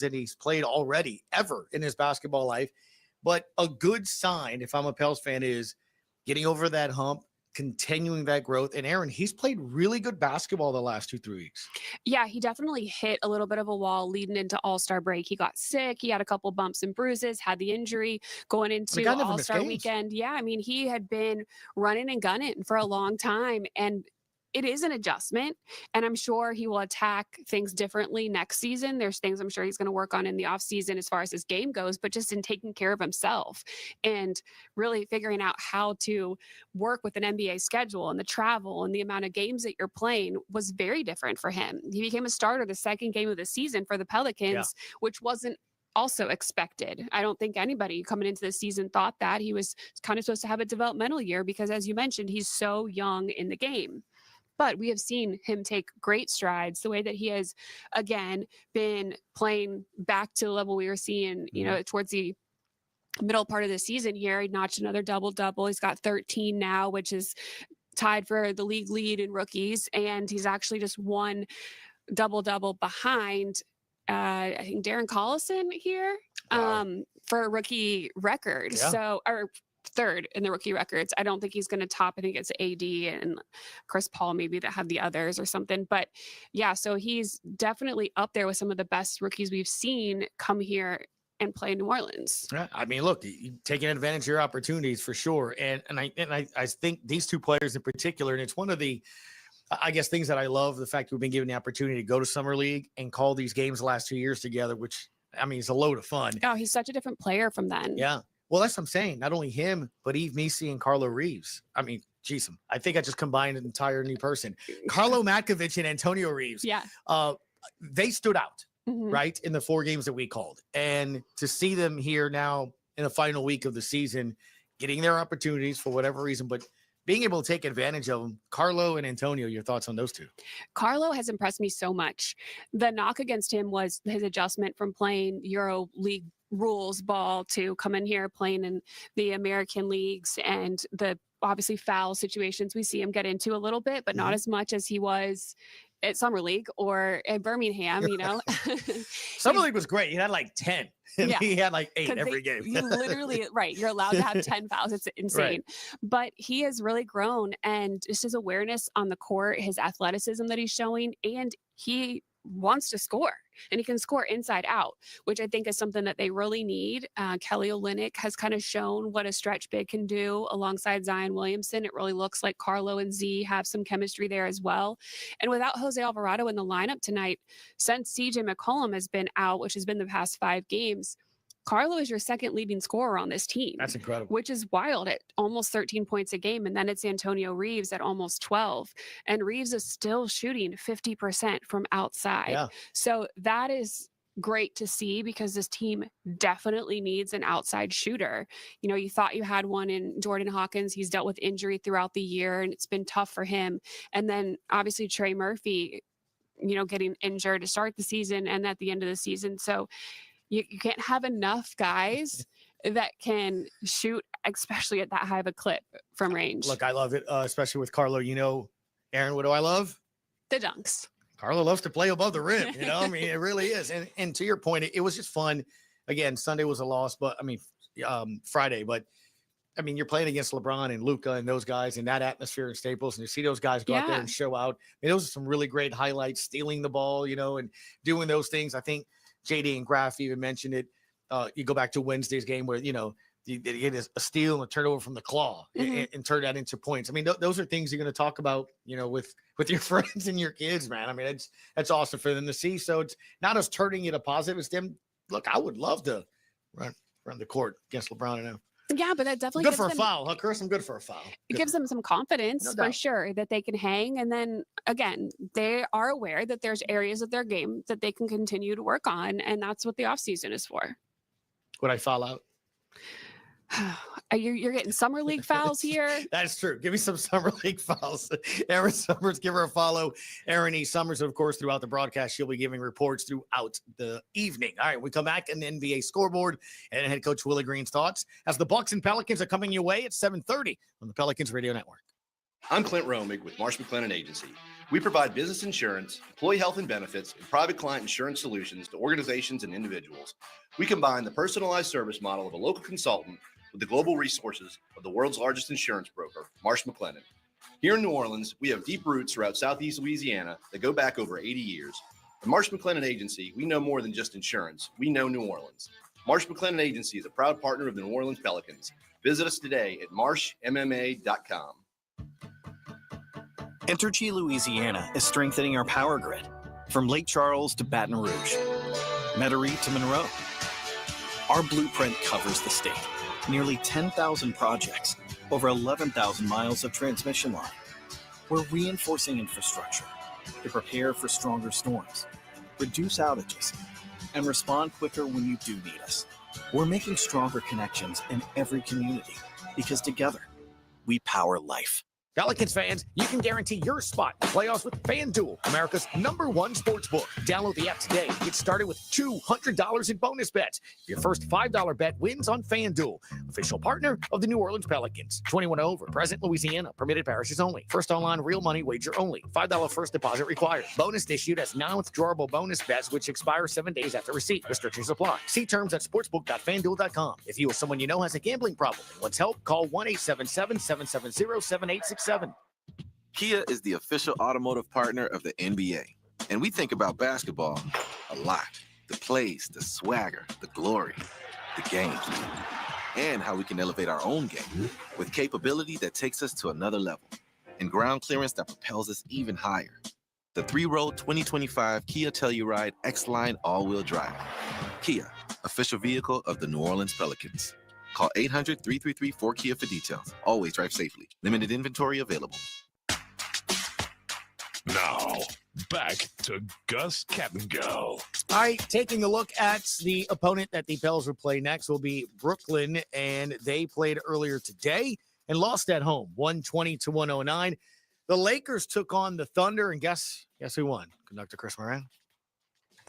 than he's played already ever in his basketball life. But a good sign, if I'm a Pels fan, is getting over that hump, continuing that growth. And Aaron, he's played really good basketball the last 2-3 weeks. Yeah, he definitely hit a little bit of a wall leading into All-Star break. He got sick. He had a couple bumps and bruises, had the injury going into All-Star weekend. Yeah, I mean, he had been running and gunning for a long time, and it is an adjustment, and I'm sure he will attack things differently next season. There's things I'm sure he's going to work on in the offseason as far as his game goes, but just in taking care of himself and really figuring out how to work with an NBA schedule and the travel and the amount of games that you're playing was very different for him. He became a starter the second game of the season for the Pelicans, which wasn't also expected. I don't think anybody coming into the season thought that. He was kind of supposed to have a developmental year because, as you mentioned, he's so young in the game. But we have seen him take great strides, the way that he has, again, been playing back to the level we were seeing, towards the middle part of the season here. He notched another double-double. He's got 13 now, which is tied for the league lead in rookies. And he's actually just one double-double behind, I think, Darren Collison here for a rookie record. Or third in the rookie records. I don't think he's going to top. I think it's AD and Chris Paul maybe that have the others or something. But yeah, so he's definitely up there with some of the best rookies we've seen come here and play in New Orleans. Yeah, I mean, look, you're taking advantage of your opportunities for sure. And I think these two players in particular, and it's one of the, I guess, things that I love, the fact we've been given the opportunity to go to Summer League and call these games the last 2 years together, which, I mean, it's a load of fun. Oh, he's such a different player from then. Yeah. Well, that's what I'm saying. Not only him, but Yves Missi and Carlo Reeves. I mean, geez, I think I just combined an entire new person. Carlo Matkovic and Antonio Reeves. Yeah. They stood out, right, in the 4 games that we called. And to see them here now in the final week of the season, getting their opportunities for whatever reason, but being able to take advantage of them. Carlo and Antonio, your thoughts on those two? Carlo has impressed me so much. The knock against him was his adjustment from playing Euro League rules ball to come in here playing in the American leagues and the obviously foul situations we see him get into a little bit, but not as much as he was at Summer League or at Birmingham, Summer League was great. He had like 10 and he had like 8 every game. You literally, right. You're allowed to have 10 fouls. It's insane. Right. But he has really grown, and just his awareness on the court, his athleticism that he's showing, and he wants to score, and he can score inside out, which I think is something that they really need. Kelly Olynyk has kind of shown what a stretch big can do alongside Zion Williamson. It really looks like Carlo and Z have some chemistry there as well. And without Jose Alvarado in the lineup tonight, since CJ McCollum has been out, which has been the past 5 games, Carlo is your second leading scorer on this team. That's incredible. Which is wild at almost 13 points a game. And then it's Antonio Reeves at almost 12. And Reeves is still shooting 50% from outside. Yeah. So that is great to see, because this team definitely needs an outside shooter. You thought you had one in Jordan Hawkins. He's dealt with injury throughout the year, and it's been tough for him. And then obviously Trey Murphy, getting injured to start the season and at the end of the season. So you can't have enough guys that can shoot, especially at that high of a clip from range. Look, I love it, especially with Carlo. Aaron, what do I love? The dunks. Carlo loves to play above the rim. I mean, it really is. And to your point, it was just fun. Again, Sunday was a loss, but Friday. But I mean, you're playing against LeBron and Luka and those guys in that atmosphere in Staples, and you see those guys go out there and show out. I mean, those are some really great highlights, stealing the ball, and doing those things. I think JD and Graf even mentioned it. You go back to Wednesday's game where, you get a steal and a turnover from the claw and turn that into points. I mean, those are things you're going to talk about, with your friends and your kids, man. I mean, that's awesome for them to see. So it's not us turning it a positive. It's them. Look, I would love to run the court against LeBron and them. Yeah, but that definitely good for a foul, huh, Chris? I'm good for a foul. It gives them some confidence for sure that they can hang. And then again, they are aware that there's areas of their game that they can continue to work on. And that's what the offseason is for. Would I foul out? You're getting Summer League fouls here. That's true. Give me some Summer League fouls. Aaron Summers, give her a follow. Aaron E. Summers, of course, throughout the broadcast, she'll be giving reports throughout the evening. All right, we come back in the NBA scoreboard and head coach Willie Green's thoughts as the Bucks and Pelicans are coming your way at 7:30 on the Pelicans Radio Network. I'm Clint Romig with Marsh McLennan Agency. We provide business insurance, employee health and benefits, and private client insurance solutions to organizations and individuals. We combine the personalized service model of a local consultant with the global resources of the world's largest insurance broker, Marsh McLennan. Here in New Orleans, we have deep roots throughout Southeast Louisiana that go back over 80 years. At Marsh McLennan Agency, we know more than just insurance. We know New Orleans. Marsh McLennan Agency is a proud partner of the New Orleans Pelicans. Visit us today at marshmma.com. Entergy Louisiana is strengthening our power grid from Lake Charles to Baton Rouge, Metairie to Monroe. Our blueprint covers the state. Nearly 10,000 projects, over 11,000 miles of transmission line. We're reinforcing infrastructure to prepare for stronger storms, reduce outages, and respond quicker when you do need us. We're making stronger connections in every community because together, we power life. Pelicans fans, you can guarantee your spot in the playoffs with FanDuel, America's #1 sports book. Download the app today and get started with $200 in bonus bets. If your first $5 bet wins on FanDuel, official partner of the New Orleans Pelicans. 21 over, present Louisiana, permitted parishes only. First online real money wager only. $5 first deposit required. Bonus issued as non-withdrawable bonus bets, which expire 7 days after receipt. Restrictions apply. See terms at sportsbook.fanduel.com. If you or someone you know has a gambling problem and wants help, call 1-877-770-7867. Kia is the official automotive partner of the NBA. And we think about basketball a lot. The plays, the swagger, the glory, the games, and how we can elevate our own game with capability that takes us to another level and ground clearance that propels us even higher. The 3-row 2025 Kia Telluride X-Line all-wheel drive. Kia, official vehicle of the New Orleans Pelicans. Call 800-333-4KIA for details. Always drive safely. Limited inventory available. Now, back to Gus Kattengell. All right, taking a look at the opponent that the Pels will play next will be Brooklyn, and they played earlier today and lost at home, 120-109. The Lakers took on the Thunder, and guess who won? Conductor Chris Moran.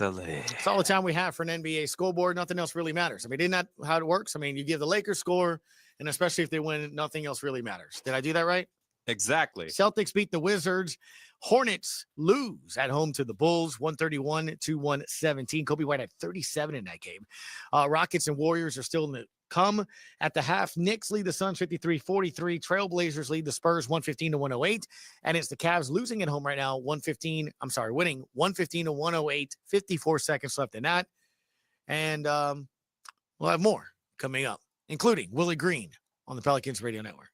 It's all the time we have for an NBA scoreboard. Nothing else really matters. I mean, isn't that how it works? I mean, you give the Lakers score, and especially if they win, nothing else really matters. Did I do that right? Exactly. Celtics beat the Wizards. Hornets lose at home to the Bulls, 131-117. Kobe White had 37 in that game. Rockets and Warriors are still in the come at the half. Knicks lead the Suns 53-43. Trailblazers lead the Spurs 115-108. And it's the Cavs losing at home right now, winning 115-108. 54 seconds left in that. And we'll have more coming up, including Willie Green on the Pelicans Radio Network.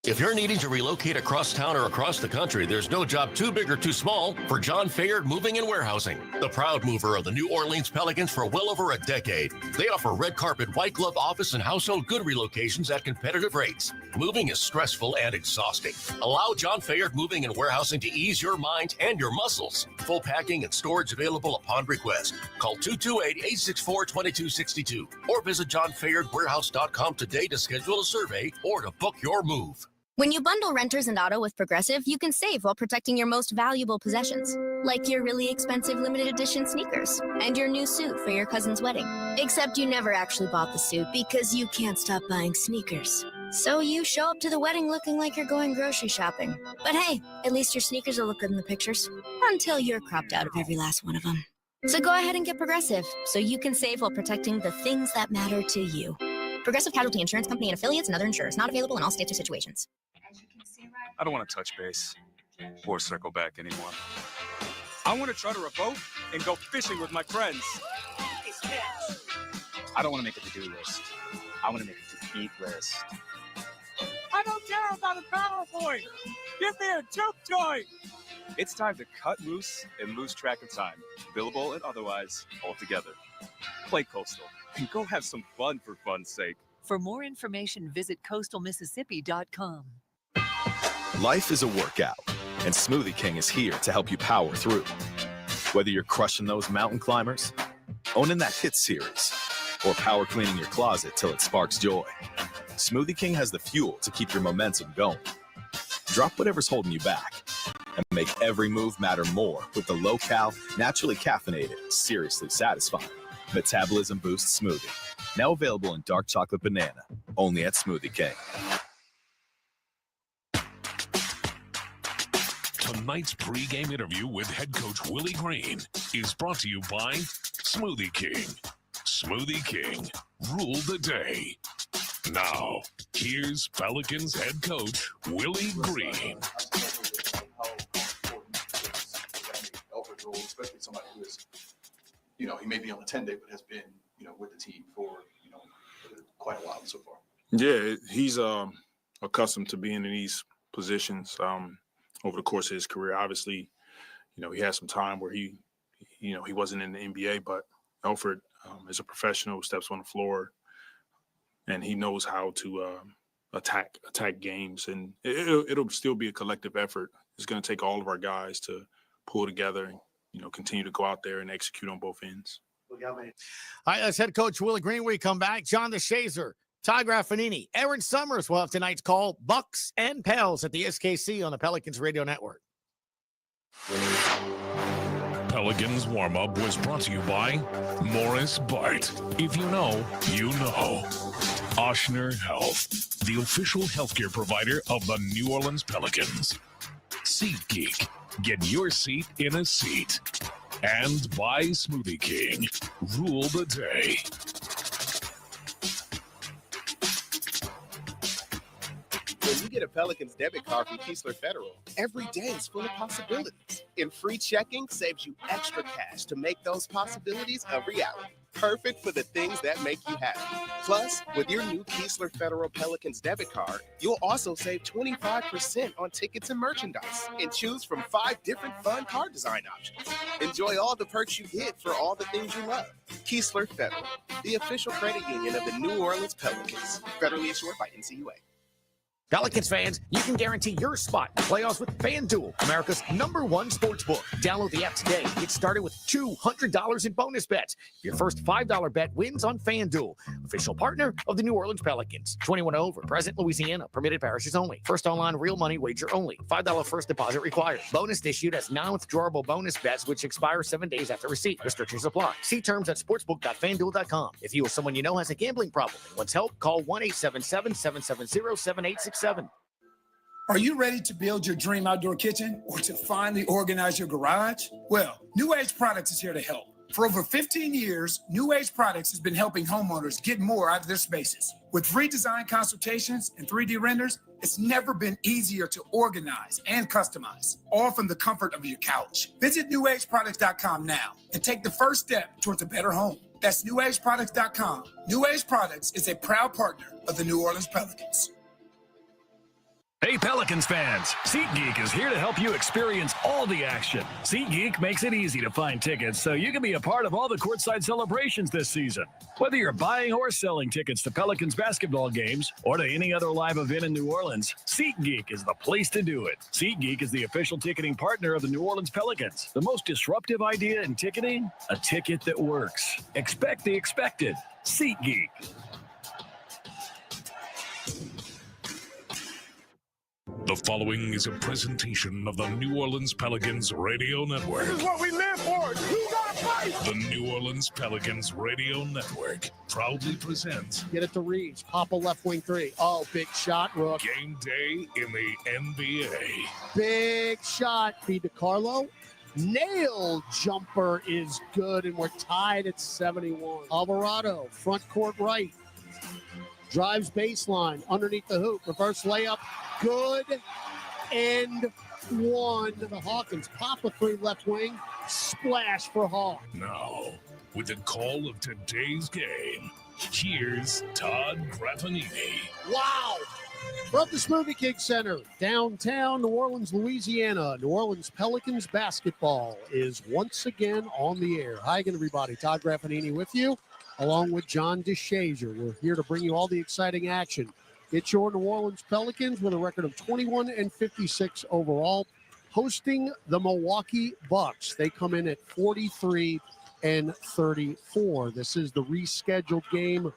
If you're needing to relocate across town or across the country, there's no job too big or too small for John Fayard Moving and Warehousing, the proud mover of the New Orleans Pelicans for well over a decade. They offer red carpet, white glove office and household good relocations at competitive rates. Moving is stressful and exhausting. Allow John Fayard Moving and Warehousing to ease your mind and your muscles. Full packing and storage available upon request. Call 228-864-2262 or visit johnfayardwarehouse.com today to schedule a survey or to book your move. When you bundle renters and auto with Progressive, you can save while protecting your most valuable possessions, like your really expensive limited edition sneakers and your new suit for your cousin's wedding. Except you never actually bought the suit because you can't stop buying sneakers. So you show up to the wedding looking like you're going grocery shopping. But hey, at least your sneakers will look good in the pictures, until you're cropped out of every last one of them. So go ahead and get Progressive, so you can save while protecting the things that matter to you. Progressive Casualty Insurance Company and affiliates and other insurers. Not available in all states or situations. I don't want to touch base or circle back anymore. I want to charter a boat and go fishing with my friends. I don't want to make a to-do list. I want to make a to-eat list. I don't care about a PowerPoint. Give me a juke joint. It's time to cut loose and lose track of time, billable and otherwise, altogether. Play Coastal and go have some fun for fun's sake. For more information, visit coastalmississippi.com. Life is a workout, and Smoothie King is here to help you power through. Whether you're crushing those mountain climbers, owning that hit series, or power cleaning your closet till it sparks joy, Smoothie King has the fuel to keep your momentum going. Drop whatever's holding you back and make every move matter more with the low-cal, naturally caffeinated, seriously satisfying Metabolism Boost Smoothie. Now available in dark chocolate banana, only at Smoothie King. Tonight's pregame interview with head coach Willie Green is brought to you by Smoothie King. Smoothie King, rule the day. Now, here's Pelicans head coach Willie Green. Especially somebody who is, he may be on a 10-day, but has been, with the team for, quite a while so far. Yeah, he's accustomed to being in these positions over the course of his career. Obviously, he had some time where he wasn't in the NBA, but Elfrid is a professional who steps on the floor, and he knows how to attack games. And it'll still be a collective effort. It's going to take all of our guys to pull together and, continue to go out there and execute on both ends. All right, that's head coach Willie Green. We come back. John DeShazer, Ty Graffanini, Aaron Summers will have tonight's call. Bucks and Pels at the SKC on the Pelicans Radio Network. Pelicans warm-up was brought to you by Morris Bart. If you know, you know. Oshner Health, the official healthcare provider of the New Orleans Pelicans. SeatGeek, get your seat in a seat. And by Smoothie King, rule the day. When you get a Pelicans debit card from Keesler Federal, every day is full of possibilities. And free checking saves you extra cash to make those possibilities a reality. Perfect for the things that make you happy. Plus, with your new Keesler Federal Pelicans debit card, you'll also save 25% on tickets and merchandise and choose from 5 different fun card design options. Enjoy all the perks you get for all the things you love. Keesler Federal, the official credit union of the New Orleans Pelicans. Federally insured by NCUA. Pelicans fans, you can guarantee your spot in playoffs with FanDuel, America's #1 sportsbook. Download the app today. Get started with $200 in bonus bets. Your first $5 bet wins on FanDuel, official partner of the New Orleans Pelicans. 21 over, present Louisiana, permitted parishes only. First online real money wager only. $5 first deposit required. Bonus issued as non-withdrawable bonus bets, which expire 7 days after receipt. Restrictions apply. See terms at sportsbook.fanduel.com. If you or someone you know has a gambling problem and wants help, call 1-877-770-7867. Are you ready to build your dream outdoor kitchen or to finally organize your garage? Well, New Age Products is here to help. For over 15 years, New Age Products has been helping homeowners get more out of their spaces. With free design consultations and 3D renders, it's never been easier to organize and customize, all from the comfort of your couch. Visit newageproducts.com now and take the first step towards a better home. That's newageproducts.com. New Age Products is a proud partner of the New Orleans Pelicans. Hey Pelicans fans, SeatGeek is here to help you experience all the action. SeatGeek makes it easy to find tickets so you can be a part of all the courtside celebrations this season. Whether you're buying or selling tickets to Pelicans basketball games or to any other live event in New Orleans, SeatGeek is the place to do it. SeatGeek is the official ticketing partner of the New Orleans Pelicans. The most disruptive idea in ticketing? A ticket that works. Expect the expected. SeatGeek. The following is a presentation of the New Orleans Pelicans Radio Network. This is what we live for. You gotta fight. The New Orleans Pelicans Radio Network proudly presents Get it to Reeves. Pop a left wing 3. Oh, big shot, Rook. Game Day in the NBA. Big shot. Feed to Carlo. Nail jumper is good, and we're tied at 71. Alvarado, front court right. Drives baseline, underneath the hoop. Reverse layup. Good and one. The Hawkins pop a 3 left wing. Splash for Hawk. Now, with the call of today's game, here's Todd Graffanini. Wow. From the Smoothie King Center, downtown New Orleans, Louisiana, New Orleans Pelicans basketball is once again on the air. Hi again, everybody. Todd Graffanini with you, along with John DeShazer. We're here to bring you all the exciting action. It's your New Orleans Pelicans with a record of 21-56 overall, hosting the Milwaukee Bucks. They come in at 43-34. This is the rescheduled game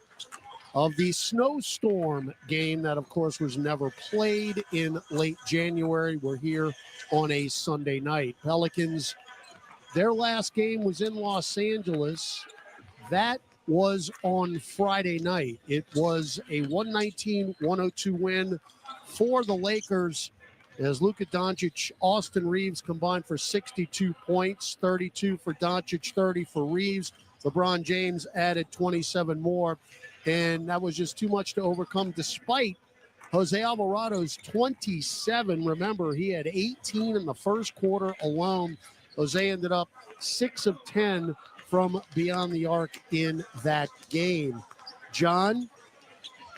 of the snowstorm game that, of course, was never played in late January. We're here on a Sunday night. Pelicans, their last game was in Los Angeles. That was on Friday night. It was a 119-102 win for the Lakers. as Luka Doncic, Austin Reeves combined for 62 points, 32 for Doncic, 30 for Reeves. LeBron James added 27 more, and that was just too much to overcome despite Jose Alvarado's 27. Remember, he had 18 in the first quarter alone. Jose ended up 6 of 10 from beyond the arc in that game. John,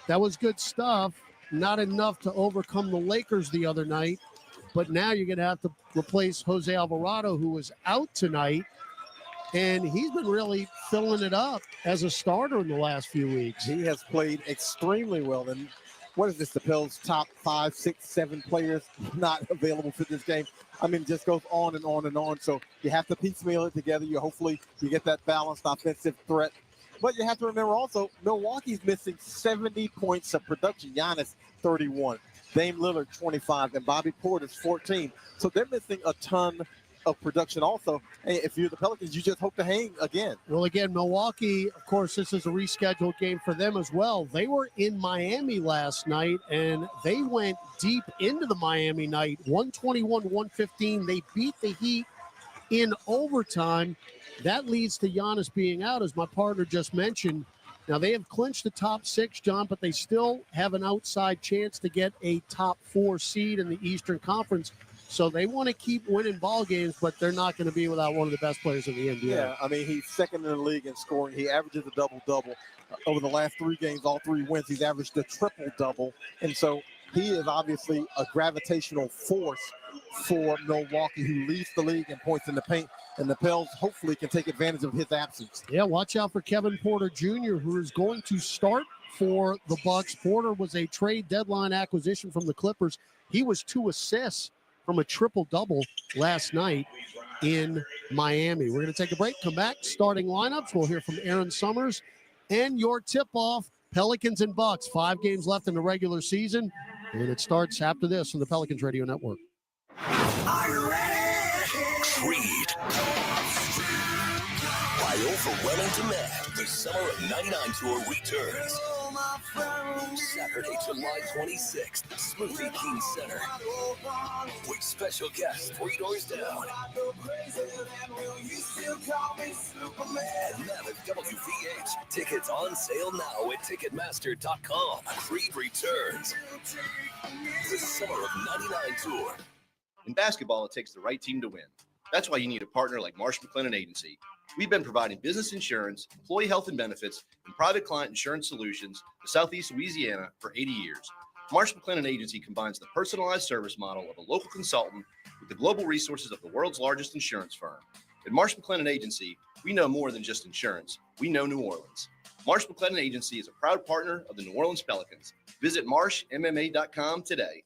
that was good stuff. Not enough to overcome the Lakers the other night, but now you're going to have to replace Jose Alvarado, who was out tonight, and he's been really filling it up as a starter in the last few weeks. He has played extremely well, and what is this, the Pels' top 5, 6, 7 players not available for this game? I mean, it just goes on and on and on, so you have to piecemeal it together. Hopefully you get that balanced offensive threat. But you have to remember also, Milwaukee's missing 70 points of production. Giannis, 31. Dame Lillard, 25. And Bobby Portis, 14. So they're missing a ton of production also. Hey, if you're the Pelicans, you just hope to hang again. Well, again, Milwaukee, of course, this is a rescheduled game for them as well. They were in Miami last night, and they went deep into the Miami night, 121-115. They beat the Heat in overtime. That leads to Giannis being out, as my partner just mentioned. Now, they have clinched the top 6, John, but they still have an outside chance to get a top 4 seed in the Eastern Conference. So they want to keep winning ball games, but they're not going to be without one of the best players in the NBA. Yeah, I mean, he's second in the league in scoring. He averages a double-double. Over the last 3 games, all 3 wins, he's averaged a triple-double. And so he is obviously a gravitational force for Milwaukee, who leads the league in points in the paint. And the Pels hopefully can take advantage of his absence. Yeah, watch out for Kevin Porter Jr., who is going to start for the Bucks. Porter was a trade deadline acquisition from the Clippers. He was 2 assists from a triple-double last night in Miami. We're going to take a break, come back, starting lineups. We'll hear from Aaron Summers and your tip-off, Pelicans and Bucks. 5 games left in the regular season, and it starts after this on the Pelicans Radio Network. Are you ready? Creed. By overwhelming demand, the Summer of 99 Tour returns. Saturday, July 26th, Smoothie King Center. With special guests 3 doors down. And Mammoth WVH. Tickets on sale now at Ticketmaster.com. Creed returns. The Summer of 99 Tour. In basketball, it takes the right team to win. That's why you need a partner like Marsh McLennan Agency. We've been providing business insurance, employee health and benefits, and private client insurance solutions to Southeast Louisiana for 80 years. Marsh McLennan Agency combines the personalized service model of a local consultant with the global resources of the world's largest insurance firm. At Marsh McLennan Agency, we know more than just insurance. We know New Orleans. Marsh McLennan Agency is a proud partner of the New Orleans Pelicans. Visit marshmma.com today.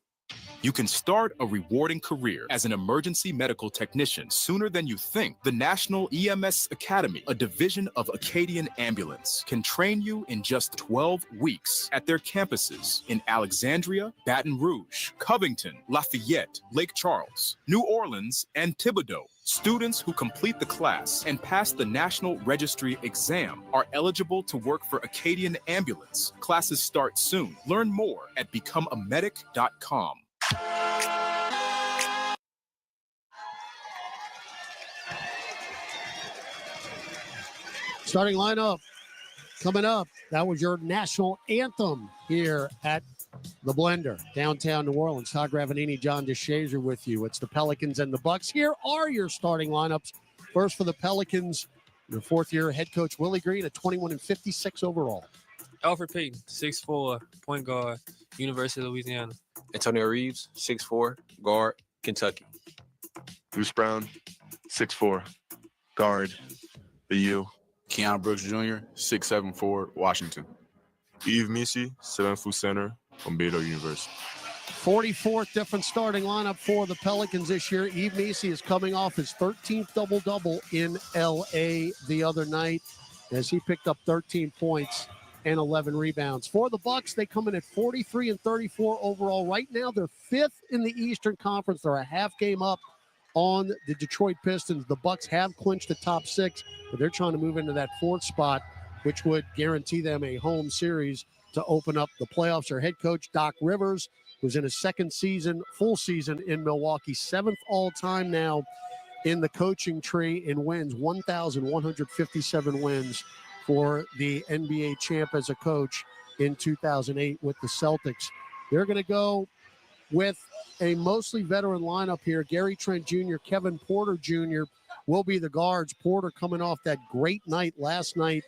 You can start a rewarding career as an emergency medical technician sooner than you think. The National EMS Academy, a division of Acadian Ambulance, can train you in just 12 weeks at their campuses in Alexandria, Baton Rouge, Covington, Lafayette, Lake Charles, New Orleans, and Thibodaux. Students who complete the class and pass the National Registry exam are eligible to work for Acadian Ambulance. Classes start soon. Learn more at becomeamedic.com. Starting lineup coming up. That was your national anthem here at the Blender, downtown New Orleans. Todd Gravanini, John DeShazer with you. It's the Pelicans and the Bucks. Here are your starting lineups. First for the Pelicans, your 4th-year head coach Willie Green at 21-56 overall. Alfred Payton, 6'4", point guard, University of Louisiana. Antonio Reeves, 6'4", guard, Kentucky. Bruce Brown, 6'4", guard, BU. Keanu Brooks Jr., 6'7", forward, Washington. Yves Missi, 7-foot center from Beto University. 44th different starting lineup for the Pelicans this year. Yves Missi is coming off his 13th double-double in L.A. the other night as he picked up 13 points and 11 rebounds. For the Bucks, they come in at 43-34 overall. Right now, they're 5th in the Eastern Conference. They're a half game up on the Detroit Pistons. The Bucks have clinched the top 6, but they're trying to move into that 4th spot, which would guarantee them a home series to open up the playoffs. Their head coach, Doc Rivers, who's in his second season, full season in Milwaukee, 7th all-time now in the coaching tree in wins, 1,157 wins for the NBA champ as a coach in 2008 with the Celtics. They're going to go with a mostly veteran lineup here. Gary Trent Jr., Kevin Porter Jr. will be the guards. Porter coming off that great night last night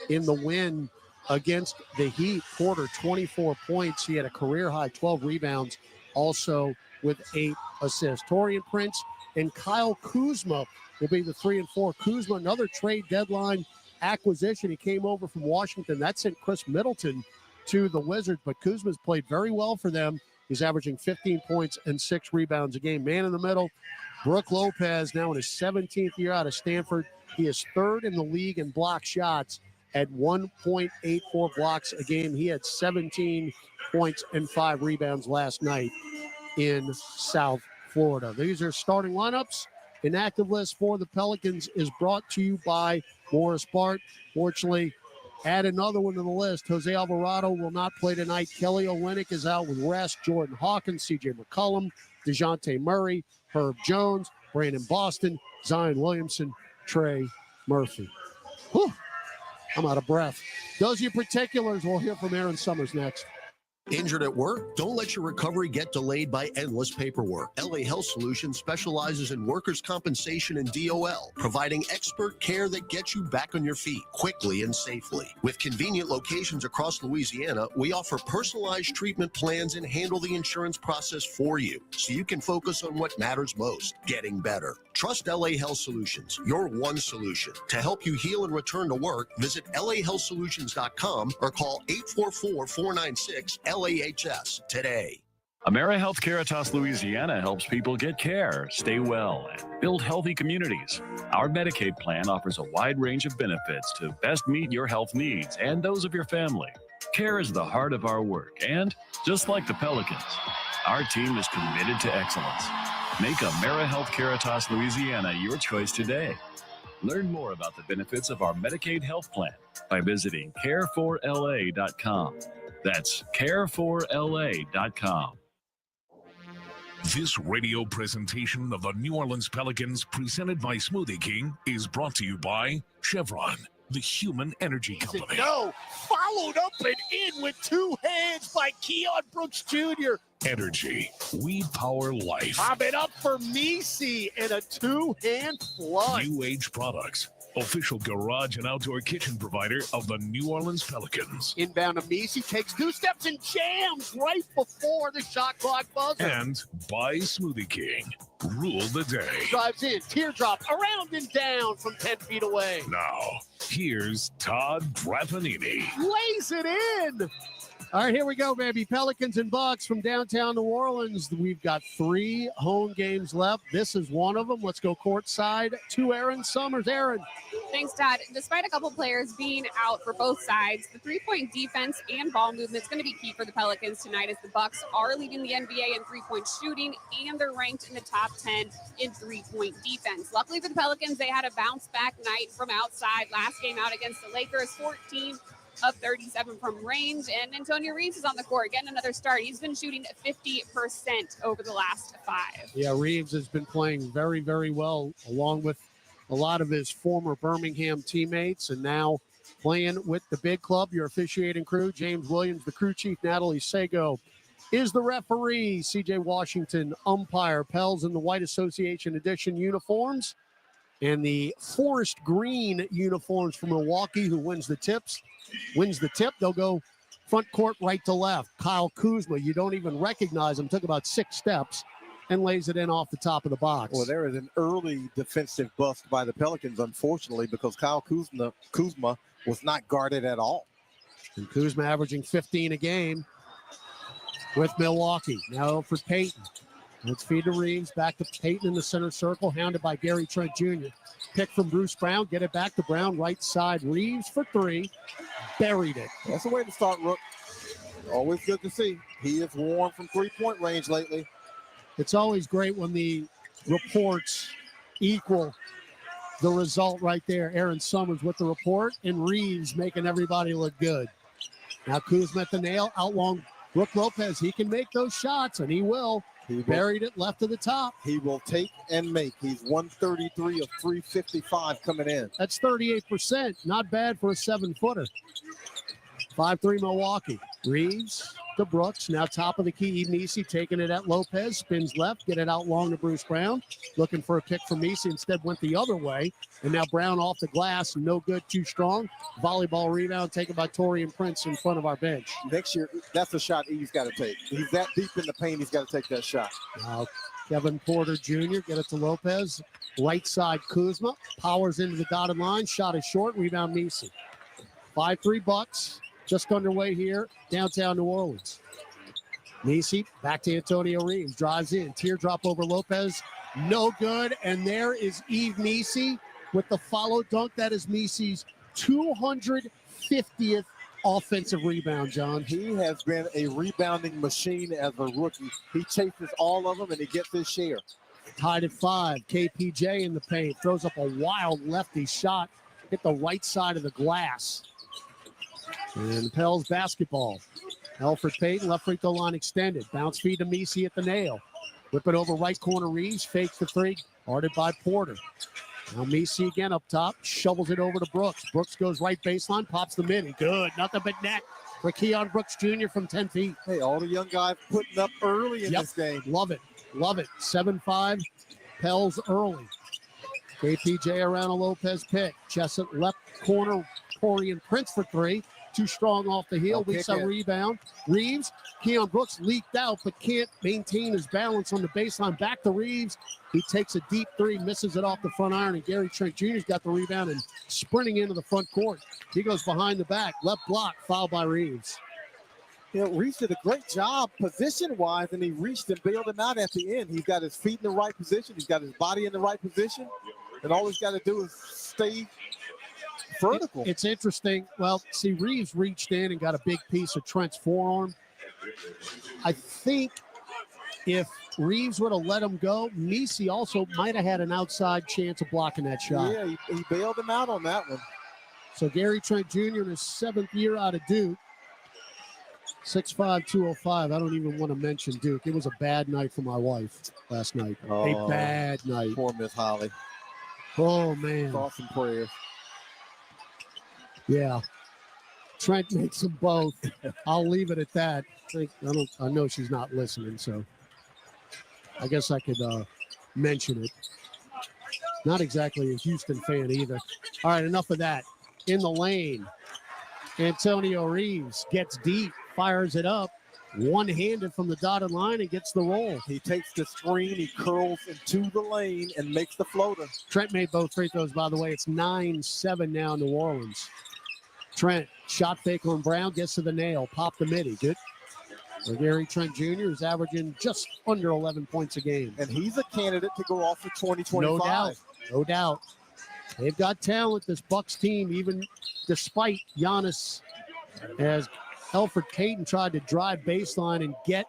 in the win against the Heat. Porter, 24 points. He had a career-high 12 rebounds, also with 8 assists. Taurean Prince and Kyle Kuzma will be the 3 and 4. Kuzma, another trade deadline acquisition. He came over from Washington. That sent Chris Middleton to the Wizards, but Kuzma's played very well for them. He's averaging 15 points and 6 rebounds a game. Man in the middle, Brook Lopez, now in his 17th year out of Stanford. He is 3rd in the league in block shots at 1.84 blocks a game. He had 17 points and 5 rebounds last night in South Florida. These are starting lineups. Inactive list for the Pelicans is brought to you by Morris Bart. Fortunately, add another one to the list. Jose Alvarado will not play tonight. Kelly Olynyk is out with rest. Jordan Hawkins, C.J. McCollum, DeJounte Murray, Herb Jones, Brandon Boston, Zion Williamson, Trey Murphy. Whew, I'm out of breath. Those are your particulars. We'll hear from Aaron Summers next. Injured at work? Don't let your recovery get delayed by endless paperwork. LA Health Solutions specializes in workers' compensation and DOL, providing expert care that gets you back on your feet quickly and safely. With convenient locations across Louisiana, we offer personalized treatment plans and handle the insurance process for you, so you can focus on what matters most, getting better. Trust LA Health Solutions, your one solution. To help you heal and return to work, visit lahealthsolutions.com or call 844-496-LAHS today. AmeriHealth Caritas Louisiana helps people get care, stay well, and build healthy communities. Our Medicaid plan offers a wide range of benefits to best meet your health needs and those of your family. Care is the heart of our work, and just like the Pelicans, our team is committed to excellence. Make AmeriHealth Caritas Louisiana your choice today. Learn more about the benefits of our Medicaid health plan by visiting care4la.com. That's care4la.com. This radio presentation of the New Orleans Pelicans, presented by Smoothie King, is brought to you by Chevron, the human energy company. No, followed up and in with 2 hands by Keon Brooks Jr. Energy, we power life. Pop it up for Misi and a 2-hand flush. New Age Products, official garage and outdoor kitchen provider of the New Orleans Pelicans. Inbound to Misi, takes 2 steps and jams right before the shot clock buzzer. And by Smoothie King, rule the day. Drives in, teardrop, around and down from 10 feet away. Now, here's Todd Drapanini. Lays it in. All right, here we go, baby. Pelicans and Bucks from downtown New Orleans. We've got 3 home games left. This is one of them. Let's go courtside to Aaron Summers. Aaron. Thanks, Todd. Despite a couple players being out for both sides, the 3-point defense and ball movement is going to be key for the Pelicans tonight, as the Bucks are leading the NBA in 3-point shooting, and they're ranked in the top 10 in 3-point defense. Luckily for the Pelicans, they had a bounce-back night from outside. Last game out against the Lakers, 14 of 37 from range, and Antonio Reeves is on the court getting another start. He's been shooting 50% over the last 5. Yeah, Reeves has been playing very, very well, along with a lot of his former Birmingham teammates, and now playing with the big club. Your officiating crew, James Williams, the crew chief, Natalie Sago, is the referee. CJ Washington, umpire. Pels in the White Association Edition uniforms and the forest green uniforms for Milwaukee, who wins the tip. They'll go front court right to left. Kyle Kuzma, you don't even recognize him, took about 6 steps and lays it in off the top of the box. Well, there is an early defensive bust by the Pelicans, unfortunately, because Kyle Kuzma was not guarded at all. And Kuzma averaging 15 a game with Milwaukee. Now for Payton. Let's feed to Reeves. Back to Payton in the center circle, hounded by Gary Trent Jr. Pick from Bruce Brown. Get it back to Brown. Right side. Reeves for 3. Buried it. That's the way to start, Rook. Always good to see. He is warm from 3-point range lately. It's always great when the reports equal the result right there. Aaron Summers with the report, and Reeves making everybody look good. Now Kuzma at the nail. Out long Brook Lopez, he can make those shots, and he will. He buried it left to the top. He will take and make. He's 133 of 355 coming in. That's 38%. Not bad for a 7-footer. 5-3 Milwaukee. Reeves to Brooks. Now top of the key. Nisi taking it at Lopez. Spins left. Get it out long to Bruce Brown. Looking for a pick from Nisi. Instead went the other way. And now Brown off the glass. No good. Too strong. Volleyball rebound taken by Torian Prince in front of our bench. Next year, that's a shot he's got to take. He's that deep in the paint. He's got to take that shot. Now Kevin Porter Jr. Get it to Lopez. Right side Kuzma. Powers into the dotted line. Shot is short. Rebound Nisi. 5-3 Bucks. Just underway here, downtown New Orleans. Nisi back to Antonio Reeves. Drives in. Teardrop over Lopez. No good. And there is Yves Nisi with the follow dunk. That is Nisi's 250th offensive rebound, John. He has been a rebounding machine as a rookie. He chases all of them, and he gets his share. Tied at 5. KPJ in the paint. Throws up a wild lefty shot. Hit the right side of the glass. And Pels basketball. Alfred Payton, left free throw line extended. Bounce feed to Nisi at the nail. Whip it over right corner. Reeves fakes the three. Guarded by Porter. Now Nisi again up top. Shovels it over to Brooks. Brooks goes right baseline. Pops the midi. Good. Nothing but net for Keon Brooks Jr. from 10 feet. Hey, all the young guys putting up early in this game. Love it. Love it. 7-5. Pels early. KPJ around a Lopez pick. Chesson left corner. Torian Prince for 3. Too strong off the heel. Weak side rebound. Reeves. Keon Brooks leaked out, but can't maintain his balance on the baseline. Back to Reeves. He takes a deep 3, misses it off the front iron, and Gary Trent Jr.'s got the rebound and sprinting into the front court. He goes behind the back. Left block. Foul by Reeves. You know, Reeves did a great job position-wise, and he reached and bailed him out at the end. He's got his feet in the right position. He's got his body in the right position. And all he's got to do is stay vertical. It's interesting. Well, see, Reeves reached in and got a big piece of Trent's forearm. I think if Reeves would have let him go, Nisi also might have had an outside chance of blocking that shot. Yeah, he bailed him out on that one. So Gary Trent Jr. in his 7th year out of Duke. 6'5", 205. I don't even want to mention Duke. It was a bad night for my wife last night. A bad night. Poor Miss Holly. Oh, man. Thoughts and prayers. Yeah. Trent makes them both. I'll leave it at that. I know she's not listening, so I guess I could mention it. Not exactly a Houston fan either. All right, enough of that. In the lane, Antonio Reeves gets deep, fires it up, one-handed from the dotted line and gets the roll. He takes the screen, he curls into the lane and makes the floater. Trent made both free throws, by the way. It's 9-7 now, New Orleans. Trent, shot fake on Brown, gets to the nail, pop the midi. Good. So Gary Trent Jr. is averaging just under 11 points a game. And he's a candidate to go off for 2025. No doubt. No doubt. They've got talent, this Bucks team, even despite Giannis, as Alfred Payton tried to drive baseline and get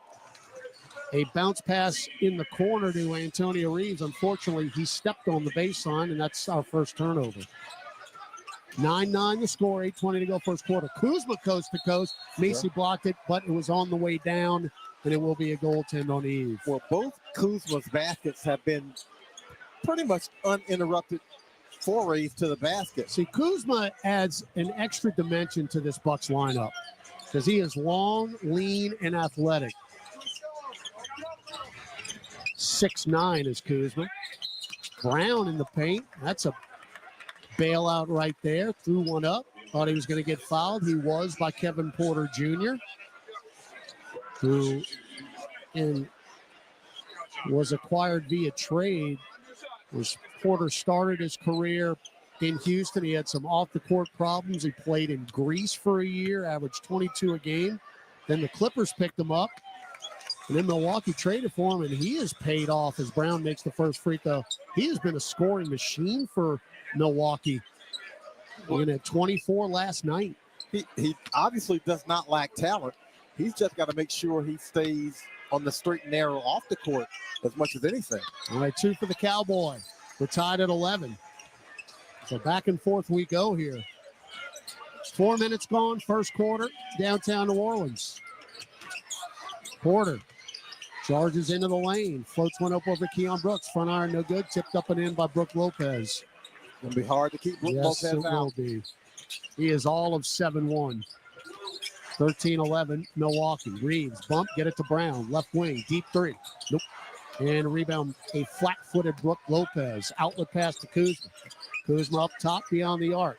a bounce pass in the corner to Antonio Reeves. Unfortunately, he stepped on the baseline, and that's our first turnover. 9-9 the score, 8:20 to go first quarter. Kuzma coast to coast. Macy blocked it, but it was on the way down, and it will be a goaltend on Eve. Well, both Kuzma's baskets have been pretty much uninterrupted forays to the basket. See, Kuzma adds an extra dimension to this Bucks lineup because he is long, lean, and athletic. 6'9" is Kuzma. Brown in the paint. That's a bailout right there. Threw one up. Thought he was going to get fouled. He was by Kevin Porter Jr., who was acquired via trade. Porter started his career in Houston. He had some off-the-court problems. He played in Greece for a year, averaged 22 a game. Then the Clippers picked him up. And then Milwaukee traded for him, and he has paid off as Brown makes the first free throw. He has been a scoring machine for Milwaukee. He had 24 last night. He obviously does not lack talent. He's just got to make sure he stays on the straight and narrow off the court as much as anything. All right, 2 for the Cowboy. We're tied at 11. So back and forth we go here. 4 minutes gone, first quarter, downtown New Orleans. Porter charges into the lane. Floats one up over Keon Brooks. Front iron no good. Tipped up and in by Brook Lopez. It'll be hard to keep Lopez Yes, it will be. He is all of 7-1. 13-11, Milwaukee. Reeves, bump, get it to Brown. Left wing, deep three. Nope. And a rebound, a flat-footed Brook Lopez. Outlet pass to Kuzma. Kuzma up top beyond the arc.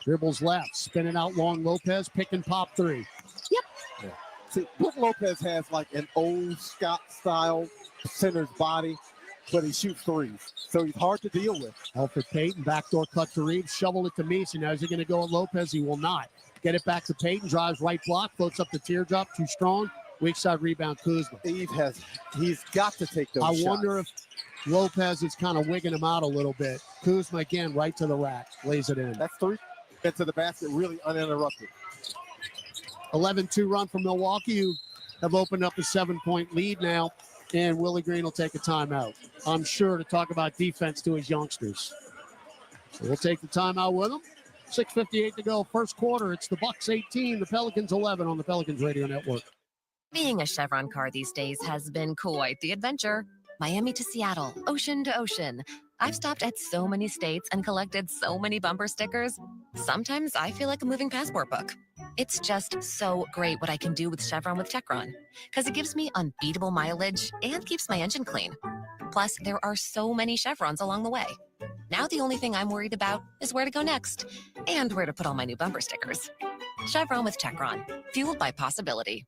Dribbles left, spinning out long Lopez, pick and pop three. Yeah. See, Brook Lopez has like an old Scott-style center's body, but he shoots threes, so he's hard to deal with. Alfred Payton, backdoor cut to Reeves, shovel it to Meese. Now is he going to go at Lopez? He will not. Get it back to Payton, drives right block, floats up the teardrop, too strong. Weak side rebound, Kuzma. He's got to take those shots. I wonder if Lopez is kind of wigging him out a little bit. Kuzma again, right to the rack, lays it in. That's three. Get to the basket, really uninterrupted. 11-2 run from Milwaukee, who have opened up a 7-point lead now, and Willie Green will take a timeout. I'm sure to talk about defense to his youngsters. So we'll take the timeout with him. 6:58 to go, first quarter. It's the Bucks 18, the Pelicans 11 on the Pelicans Radio Network. Being a Chevron car these days has been quite the adventure. Miami to Seattle, ocean to ocean. I've stopped at so many states and collected so many bumper stickers. Sometimes I feel like a moving passport book. It's just so great what I can do with Chevron with Chevron, because it gives me unbeatable mileage and keeps my engine clean. Plus, there are so many Chevrons along the way. Now the only thing I'm worried about is where to go next and where to put all my new bumper stickers. Chevron with Chevron, fueled by possibility.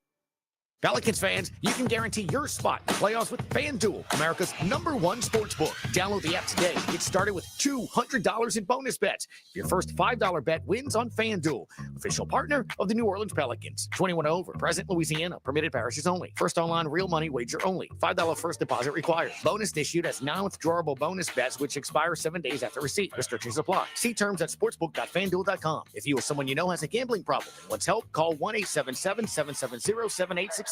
Pelicans fans, you can guarantee your spot in playoffs with FanDuel, America's #1 sports book. Download the app today. Get started with $200 in bonus bets. If your first $5 bet wins on FanDuel, official partner of the New Orleans Pelicans. 21 over, present Louisiana. Permitted parishes only. First online real money wager only. $5 first deposit required. Bonus issued as non-withdrawable bonus bets which expire 7 days after receipt. Restrictions apply. See terms at sportsbook.fanduel.com. If you or someone you know has a gambling problem and wants help, call 1-877-770-7867.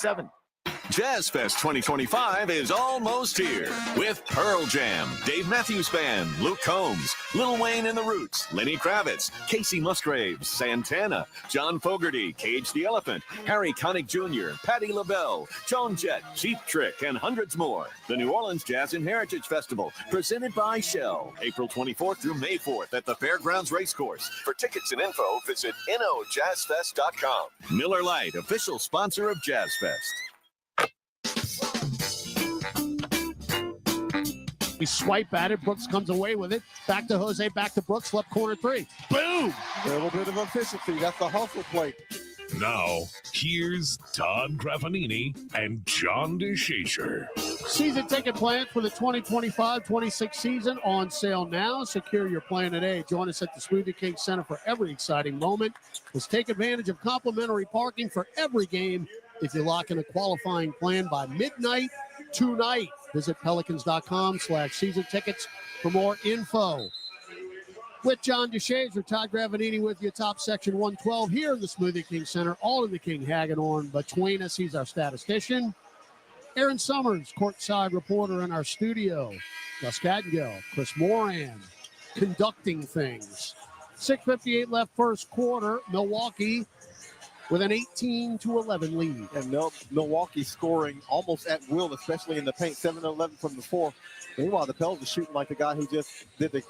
Jazz Fest 2025 is almost here with Pearl Jam, Dave Matthews Band, Luke Combs, Lil Wayne and the Roots, Lenny Kravitz, Casey Musgraves, Santana, John Fogerty, Cage the Elephant, Harry Connick Jr., Patti LaBelle, Joan Jett, Cheap Trick, and hundreds more. The New Orleans Jazz and Heritage Festival, presented by Shell, April 24th through May 4th at the Fairgrounds Racecourse. For tickets and info, visit NOJazzFest.com. Miller Lite, official sponsor of Jazz Fest. We swipe at it. Brooks comes away with it. Back to Jose, back to Brooks. Left corner three. Boom! A little bit of efficiency. That's the hustle play. Now, here's Todd Graffanini and John DeShazer. Season ticket plans for the 2025-26 season on sale now. Secure your plan today. Join us at the Smoothie King Center for every exciting moment. Let's take advantage of complimentary parking for every game if you lock in a qualifying plan by midnight tonight. Visit pelicans.com/season tickets for more info. With John DeShazer, Todd Graffanini with you, top section 112 here in the Smoothie King Center, all in the King Hagedorn between us. He's our statistician. Aaron Summers, courtside reporter in our studio. Gus Gattingell, Chris Moran, conducting things. 6:58 left first quarter. Milwaukee with an 18-11 lead. And Milwaukee scoring almost at will, especially in the paint, 7-11 from the floor. Meanwhile, the Pels are shooting like the guy who just did the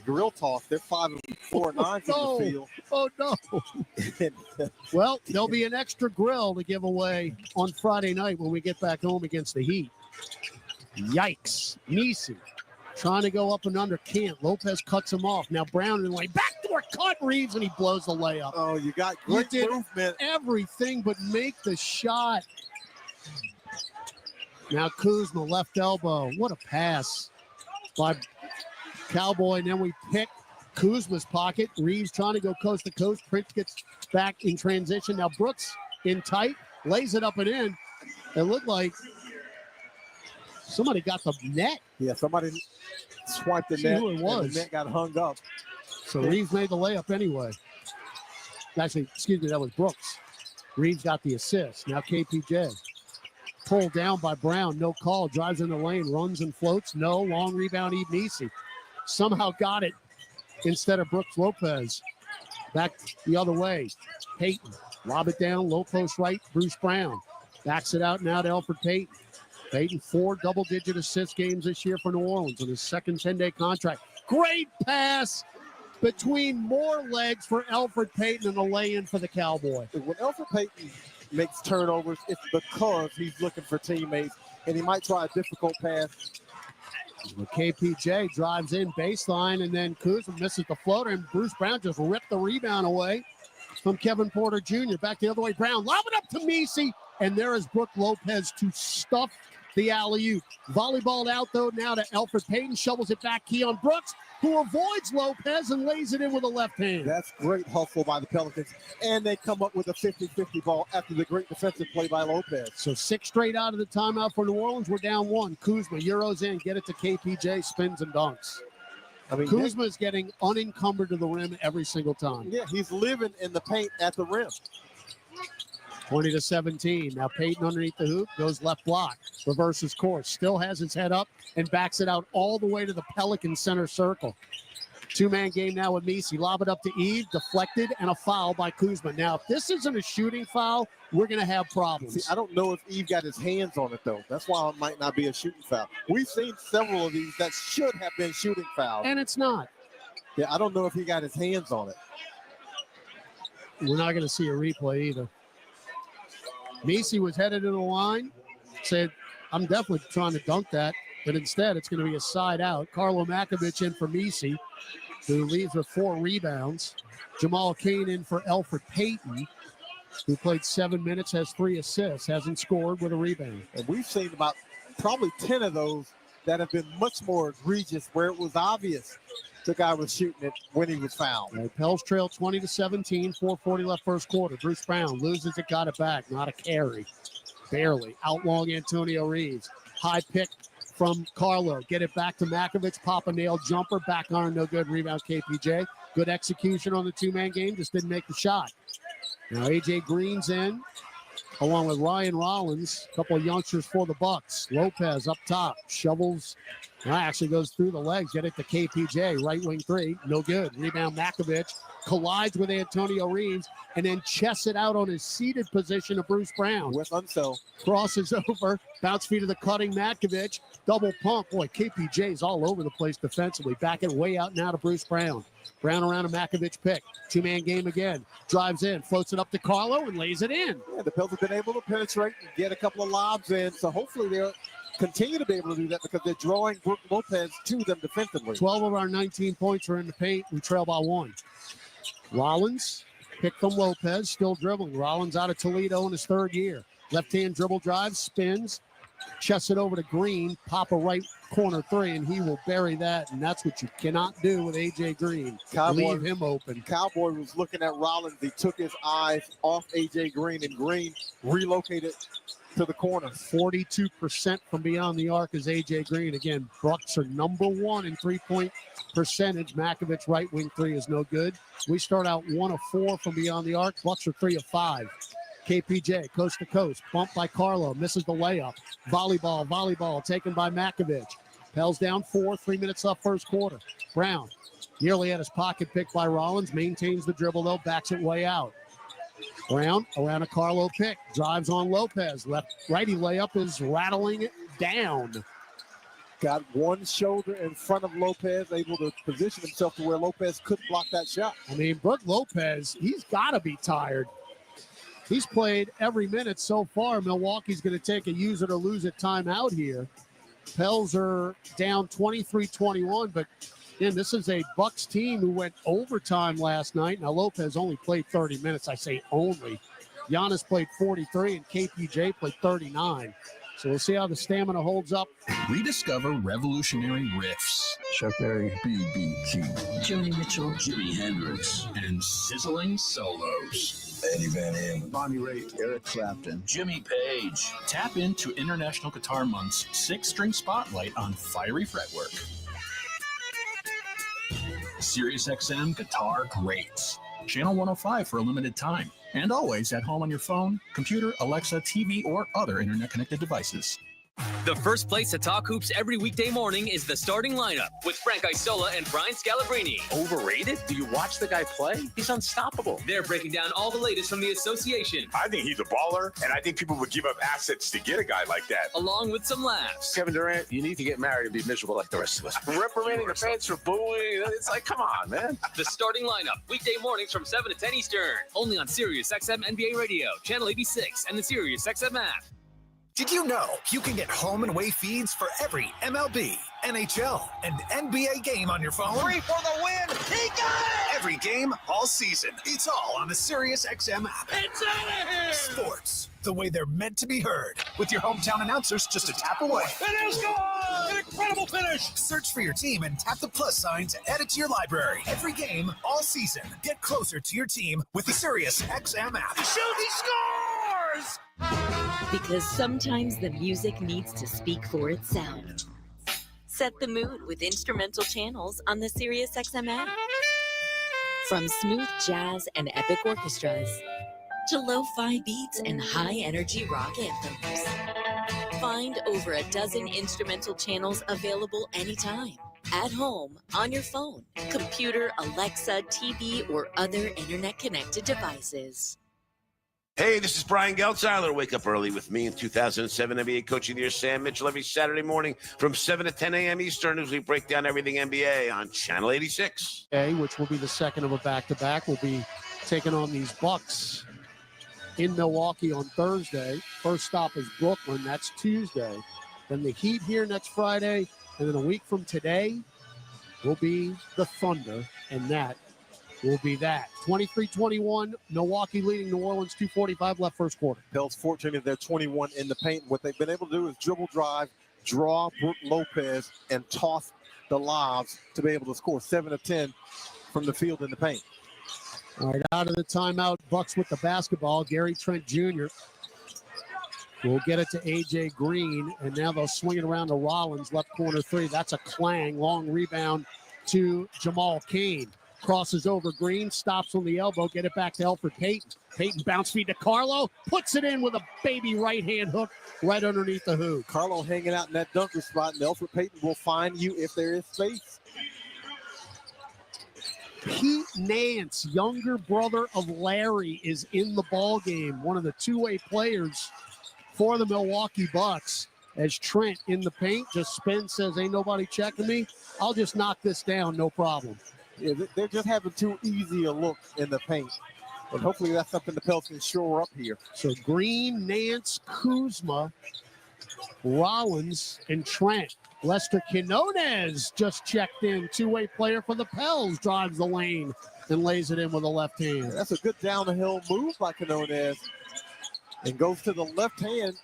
grill toss. They're 5 of 4 9 from the field. Oh, no. Well, there'll be an extra grill to give away on Friday night when we get back home against the Heat. Yikes. Neesey trying to go up and under, can't. Lopez cuts him off. Now Brown in the lane. Backdoor cut Reeves, and he blows the layup. Oh, you got great movement. Everything but make the shot. Now Kuzma, left elbow. What a pass by Cowboy. And then we pick Kuzma's pocket. Reeves trying to go coast to coast. Prince gets back in transition. Now Brooks in tight, lays it up and in. It looked like somebody got the net. Yeah, somebody swiped the net. Who it was. And the net got hung up. So Reeves made the layup anyway. Actually, excuse me, that was Brooks. Reeves got the assist. Now KPJ. Pulled down by Brown. No call. Drives in the lane. Runs and floats. No. Long rebound, Ibnisi. Somehow got it instead of Brooks Lopez. Back the other way. Payton. Lob it down. Low post right. Bruce Brown. Backs it out now to Alfred Payton. Payton, 4 double-digit assist games this year for New Orleans on his second 10-day contract. Great pass between more legs for Alfred Payton and a lay-in for the Cowboy. When Alfred Payton makes turnovers, it's because he's looking for teammates, and he might try a difficult pass. KPJ drives in baseline, and then Kuzma misses the floater, and Bruce Brown just ripped the rebound away from Kevin Porter Jr. Back the other way, Brown lob it up to Messi, and there is Brook Lopez to stuff the alley-oop. Volleyballed out, though, now to Alfred Payton, shovels it back. Keon Brooks, who avoids Lopez and lays it in with a left hand. That's great hustle by the Pelicans, and they come up with a 50-50 ball after the great defensive play by Lopez. So 6 straight out of the timeout for New Orleans. We're down 1. Kuzma, Euros in, get it to KPJ, spins and dunks. I mean, Kuzma is getting unencumbered to the rim every single time. Yeah, he's living in the paint at the rim. 20-17. Now Payton underneath the hoop, goes left block, reverses course, still has his head up and backs it out all the way to the Pelican center circle. 2-man game now with Messi. Lob it up to Eve, deflected, and a foul by Kuzma. Now, if this isn't a shooting foul, we're going to have problems. See, I don't know if Eve got his hands on it, though. That's why it might not be a shooting foul. We've seen several of these that should have been shooting fouls. And it's not. Yeah, I don't know if he got his hands on it. We're not going to see a replay either. Messi was headed to the line, said, I'm definitely trying to dunk that, but instead it's going to be a side out. Carlo Makovic in for Messi, who leaves with 4 rebounds. Jamal Cain in for Alfred Payton, who played 7 minutes, has 3 assists, hasn't scored with a rebound. And we've seen about probably 10 of those that have been much more egregious, where it was obvious the guy was shooting it when he was fouled. Right, Pels trail 20-17, 4:40 left first quarter. Bruce Brown loses it, got it back, not a carry. Barely. Outlong Antonio Reeves. High pick from Carlo. Get it back to Makovic. Pop a nail jumper. Back iron, no good. Rebound KPJ. Good execution on the 2-man game. Just didn't make the shot. Now A.J. Green's in, along with Ryan Rollins. A couple of youngsters for the Bucks. Lopez up top. Shovels. Actually goes through the legs. Get it to KPJ. Right wing 3. No good. Rebound Makovic. Collides with Antonio Reeves and then chests it out on his seated position to Bruce Brown. With Unsell. Crosses over. Bounce feet of the cutting Makovic. Double pump. Boy, KPJ's all over the place defensively. Back it way out now to Bruce Brown. Brown around a Makovic pick. 2-man game again. Drives in. Floats it up to Carlo and lays it in. Yeah, the Pels have been able to penetrate and get a couple of lobs in. So hopefully they'll continue to be able to do that because they're drawing Brook Lopez to them defensively. 12 of our 19 points are in the paint. We trail by 1. Rollins, pick from Lopez, still dribbling. Rollins out of Toledo in his 3rd year. Left-hand dribble drive, spins, chests it over to Green, pop a right corner 3, and he will bury that, and that's what you cannot do with A.J. Green. Leave him open. Cowboy was looking at Rollins. He took his eyes off A.J. Green, and Green relocated to the corner. 42% from beyond the arc is A.J. Green. Again, Bucks are number 1 in three-point percentage. Makovic right wing 3 is no good. We start out 1 of 4 from beyond the arc. Bucks are 3 of 5. KPJ, coast to coast, bumped by Carlo, misses the layup. Volleyball taken by Makovic. Pels down 4, 3 minutes left first quarter. Brown, nearly at his pocket pick by Rollins, maintains the dribble though, backs it way out. Brown around a Carlo pick, drives on Lopez. Righty layup is rattling it down. Got one shoulder in front of Lopez, able to position himself to where Lopez couldn't block that shot. I mean, Brook Lopez, he's got to be tired. He's played every minute so far. Milwaukee's going to take a use it or lose it timeout here. Pels are down 23-21, but again, this is a Bucks team who went overtime last night. Now, Lopez only played 30 minutes. I say only. Giannis played 43 and KPJ played 39. So we'll see how the stamina holds up. Rediscover revolutionary riffs. Chuck Berry, B.B. King, Joni Mitchell, Jimi Hendrix, and sizzling solos. Eddie Van Halen, Bonnie Raitt, Eric Clapton, Jimmy Page. Tap into International Guitar Month's 6-string spotlight on fiery fretwork. SiriusXM Guitar Greats. Channel 105 for a limited time. And always at home on your phone, computer, Alexa, TV, or other internet-connected devices. The first place to talk hoops every weekday morning is the starting lineup with Frank Isola and Brian Scalabrine. Overrated? Do you watch the guy play? He's unstoppable. They're breaking down all the latest from the association. I think he's a baller, and I think people would give up assets to get a guy like that. Along with some laughs. Kevin Durant, you need to get married and be miserable like the rest of us. Reprimanding the fans for booing. It's like, come on, man. The starting lineup, weekday mornings from 7 to 10 Eastern. Only on Sirius XM NBA Radio, Channel 86, and the Sirius XM app. Did you know you can get home and away feeds for every MLB, NHL, and NBA game on your phone? 3 for the win! He got it! Every game, all season. It's all on the Sirius XM app. It's out of here! Sports, the way they're meant to be heard. With your hometown announcers just a tap away. It is gone! An incredible finish! Search for your team and tap the plus sign to add it to your library. Every game, all season. Get closer to your team with the Sirius XM app. Shoot, he scores! Because sometimes the music needs to speak for itself. Set the mood with instrumental channels on the SiriusXM app. From smooth jazz and epic orchestras to lo-fi beats and high-energy rock anthems. Find over a dozen instrumental channels available anytime. At home, on your phone, computer, Alexa, TV, or other internet-connected devices. Hey, this is Brian Geltzeiler. Wake up early with me in 2007 NBA Coach of the Year, Sam Mitchell, every Saturday morning from 7 to 10 a.m. Eastern as we break down everything NBA on Channel 86. Which will be the second of a back-to-back. We'll be taking on these Bucks in Milwaukee on Thursday. First stop is Brooklyn. That's Tuesday. Then the Heat here next Friday. And then a week from today will be the Thunder. And that will be that. 23-21, Milwaukee leading New Orleans, 2:45 left first quarter. Pels 14 of their 21 in the paint. What they've been able to do is dribble drive, draw Brook Lopez, and toss the lobs to be able to score 7 of 10 from the field in the paint. All right, out of the timeout, Bucks with the basketball. Gary Trent Jr. will get it to A.J. Green, and now they'll swing it around to Rollins, left corner three. That's a clang, long rebound to Jamal Cain. Crosses over Green, stops on the elbow, get it back to Elfrid Payton. Payton bounce feed to Carlo, puts it in with a baby right-hand hook right underneath the hoop. Carlo hanging out in that dunker spot, and Elfrid Payton will find you if there is space. Pete Nance, younger brother of Larry, is in the ball game. One of the two-way players for the Milwaukee Bucks. As Trent in the paint just spins, says, ain't nobody checking me. I'll just knock this down, no problem. Yeah, they're just having too easy a look in the paint. But hopefully that's something the Pels can shore up here. So Green, Nance, Kuzma, Rollins, and Trent. Lester Quinones just checked in. Two-way player for the Pels, drives the lane and lays it in with a left hand. That's a good down-the-hill move by Quinones. And goes to the left hand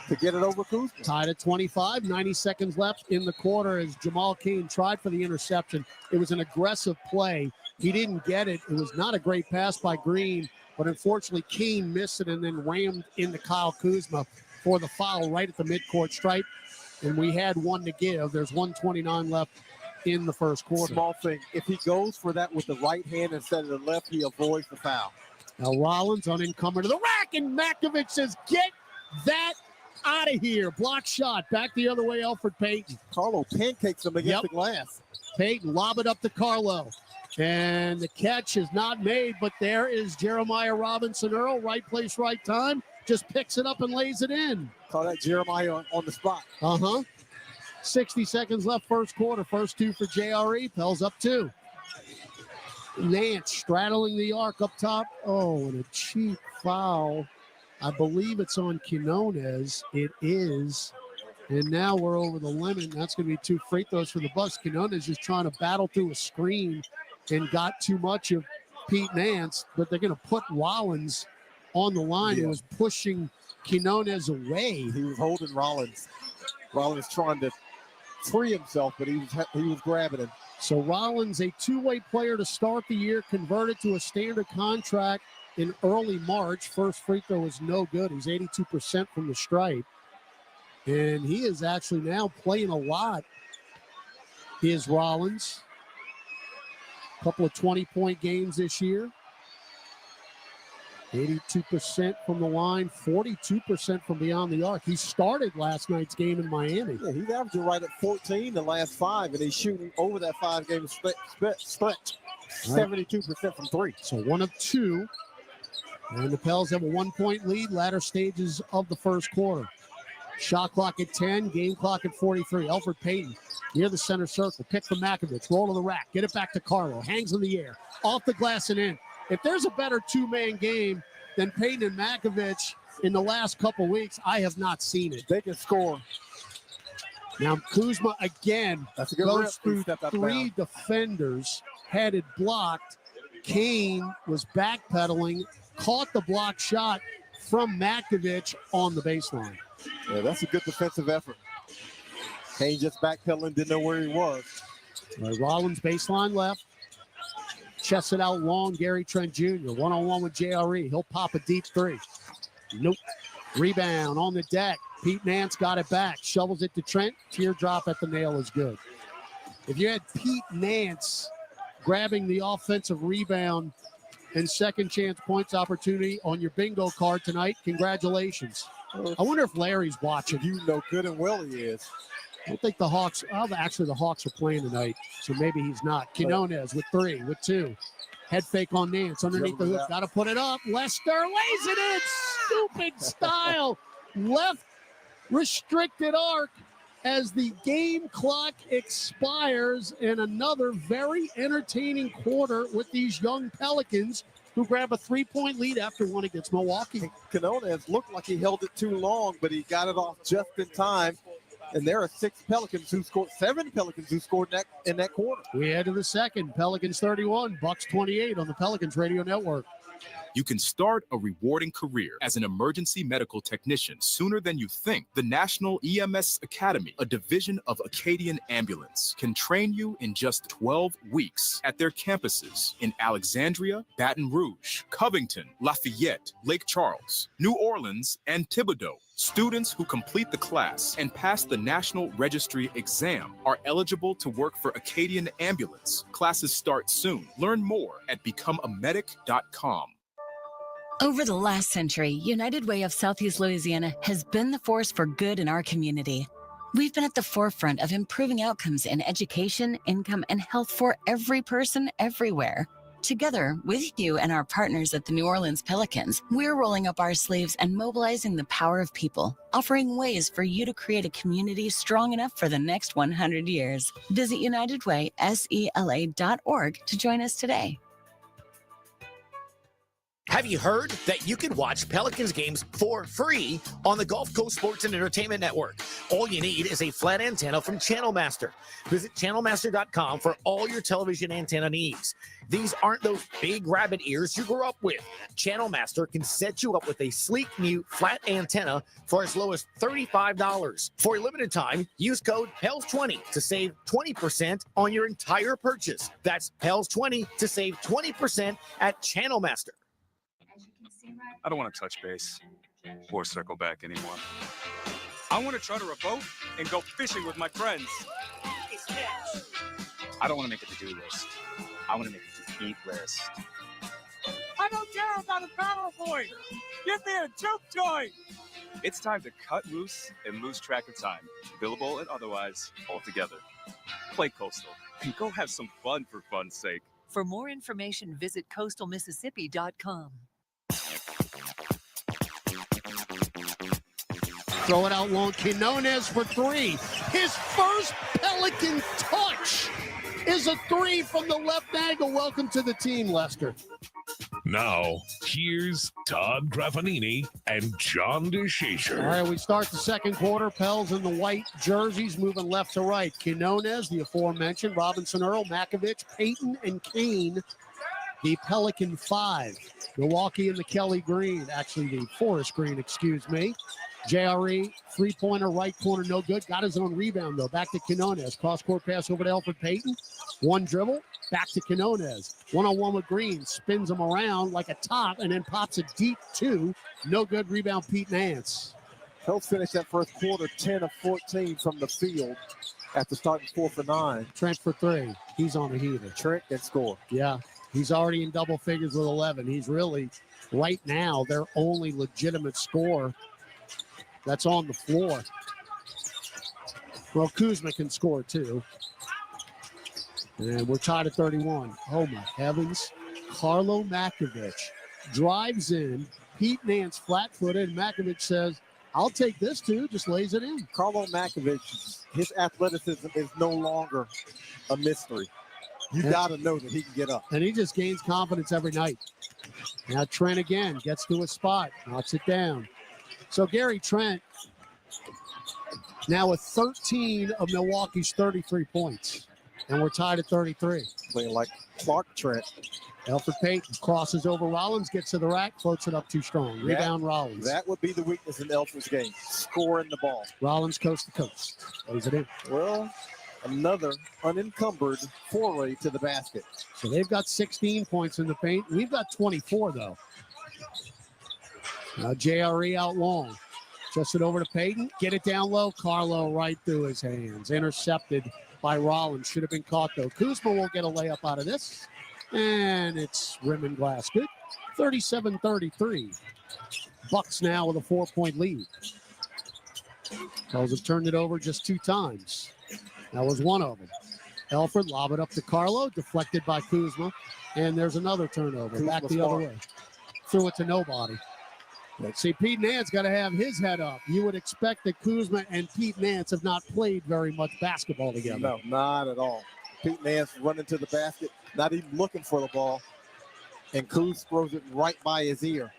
to get it over Kuzma. Tied at 25, 90 seconds left in the quarter as Jamal Cain tried for the interception. It was an aggressive play. He didn't get it. It was not a great pass by Green, but unfortunately Cain missed it and then rammed into Kyle Kuzma for the foul right at the midcourt stripe. And we had one to give. There's 1:29 left in the first quarter. Small thing. If he goes for that with the right hand instead of the left, he avoids the foul. Now Rollins unencumbered to the rack, and Makovich says, get that out of here. Block shot. Back the other way, Elfrid Payton. Carlo pancakes him against the glass. Payton lob it up to Carlo. And the catch is not made, but there is Jeremiah Robinson-Earl. Right place, right time. Just picks it up and lays it in. Call that Jeremiah on the spot. 60 seconds left first quarter. First two for JRE. Pels up 2. Nance straddling the arc up top. Oh, and a cheap foul. I believe it's on Quinones. It is. And now we're over the limit. That's going to be 2 free throws for the Bucks. Quinones just trying to battle through a screen and got too much of Pete Nance, but they're going to put Rollins on the line. He was pushing Quinones away. He was holding Rollins. Rollins trying to free himself, but he was grabbing him. So Rollins, a two-way player to start the year, converted to a standard contract in early March. First free throw is no good. He's 82% from the stripe. And he is actually now playing a lot. Is Rollins. A couple of 20-point games this year. 82% from the line, 42% from beyond the arc. He started last night's game in Miami. Yeah, he's averaging right at 14 the last 5, and he's shooting over that 5-game stretch. 72% from 3. So 1 of 2. And the Pels have a 1-point lead, latter stages of the first quarter. Shot clock at 10, game clock at 43. Elfrid Payton near the center circle. Pick from Makovich, roll to the rack, get it back to Carlo. Hangs in the air, off the glass and in. If there's a better two-man game than Payton and Makovich in the last couple weeks, I have not seen it. They can score. Now Kuzma again goes through 3 defenders, had it blocked. Kane was backpedaling, caught the block shot from Makovich on the baseline. Yeah, that's a good defensive effort. Kane just backpedaling, didn't know where he was. Rollins baseline left. Chests it out long, Gary Trent Jr. One-on-one with JRE. He'll pop a deep 3. Nope. Rebound on the deck. Pete Nance got it back. Shovels it to Trent. Teardrop at the nail is good. If you had Pete Nance grabbing the offensive rebound and second chance points opportunity on your bingo card tonight, congratulations. I wonder if Larry's watching. You know good and well he is. I don't think the Hawks, actually the Hawks are playing tonight, so maybe he's not. Quinones with 3, with 2. Head fake on Nance underneath the hoop. Got to put it up. Lester lays it in. Stupid style. Left restricted arc as the game clock expires, and another very entertaining quarter with these young Pelicans who grab a 3-point lead after one against Milwaukee. Quinones looked like he held it too long, but he got it off just in time. And there are 7 Pelicans who scored in that quarter. We head to the second. Pelicans 31, Bucks 28 on the Pelicans Radio Network. You can start a rewarding career as an emergency medical technician sooner than you think. The National EMS Academy, a division of Acadian Ambulance, can train you in just 12 weeks at their campuses in Alexandria, Baton Rouge, Covington, Lafayette, Lake Charles, New Orleans, and Thibodaux. Students who complete the class and pass the National Registry exam are eligible to work for Acadian Ambulance. Classes start soon. Learn more at becomeamedic.com. Over the last century, United Way of Southeast Louisiana has been the force for good in our community. We've been at the forefront of improving outcomes in education, income, and health for every person everywhere. Together, with you and our partners at the New Orleans Pelicans, we're rolling up our sleeves and mobilizing the power of people, offering ways for you to create a community strong enough for the next 100 years. Visit UnitedWaySELA.org to join us today. Have you heard that you can watch Pelicans games for free on the Gulf Coast Sports and Entertainment Network? All you need is a flat antenna from Channel Master. Visit channelmaster.com for all your television antenna needs. These aren't those big rabbit ears you grew up with. Channel Master can set you up with a sleek new flat antenna for as low as $35. For a limited time, use code PELS20 to save 20% on your entire purchase. That's PELS20 to save 20% at Channel Master. I don't want to touch base or circle back anymore. I want to charter a boat and go fishing with my friends. I don't want to make a to-do list. I want to make a to-eat list. I don't care about a PowerPoint. Give me a juke joint. It's time to cut loose and lose track of time, billable and otherwise, altogether. Play Coastal and go have some fun for fun's sake. For more information, visit coastalmississippi.com. Throw it out long. Quinones for 3. His first Pelican touch is a 3 from the left angle. Welcome to the team, Lester. Now, here's Todd Graffanini and John DeShazer. All right, we start the second quarter. Pels in the white jerseys moving left to right. Quinones, the aforementioned, Robinson Earl, Makovich, Payton, and Kane. The Pelican 5. Milwaukee in the Kelly green. Actually, the forest green, excuse me. JRE, three-pointer, right corner, no good. Got his own rebound, though. Back to Quinones. Cross-court pass over to Elfrid Payton. One dribble. Back to Quinones. One-on-one with Green. Spins him around like a top and then pops a deep 2. No good. Rebound, Pete Nance. Pels finished that first quarter 10 of 14 from the field after starting 4 for 9. Trent for 3. He's on a heater. Trent can score. Yeah. He's already in double figures with 11. He's really, right now, their only legitimate scorer that's on the floor. Well, Kuzma can score too. And we're tied at 31. Oh, my heavens. Carlo Makovic drives in. Pete Nance flat-footed. Makovic says, I'll take this too. Just lays it in. Carlo Makovic, his athleticism is no longer a mystery. You got to know that he can get up. And he just gains confidence every night. Now Trent again gets to a spot, knocks it down. So Gary Trent now with 13 of Milwaukee's 33 points. And we're tied at 33. Playing like Clark Trent. Elfrid Payton crosses over Rollins, gets to the rack, floats it up too strong. Rebound Rollins. That would be the weakness in Elfrid's game, scoring the ball. Rollins coast to coast. Lays it in. Well, another unencumbered foray to the basket. So they've got 16 points in the paint. We've got 24, though. Now JRE out long. Just it over to Payton. Get it down low. Carlo right through his hands. Intercepted by Rollins. Should have been caught, though. Kuzma will get a layup out of this. And it's rim and glass. Good. 37-33. Bucks now with a 4-point lead. Pels have turned it over just 2 times. That was one of them. Elfrid lob it up to Carlo, deflected by Kuzma. And there's another turnover. Kuzma back the other way. Threw it to nobody. Let's see, Pete Nance got to have his head up. You would expect that Kuzma and Pete Nance have not played very much basketball together. No, not at all. Pete Nance running to the basket, not even looking for the ball. And Kuz throws it right by his ear.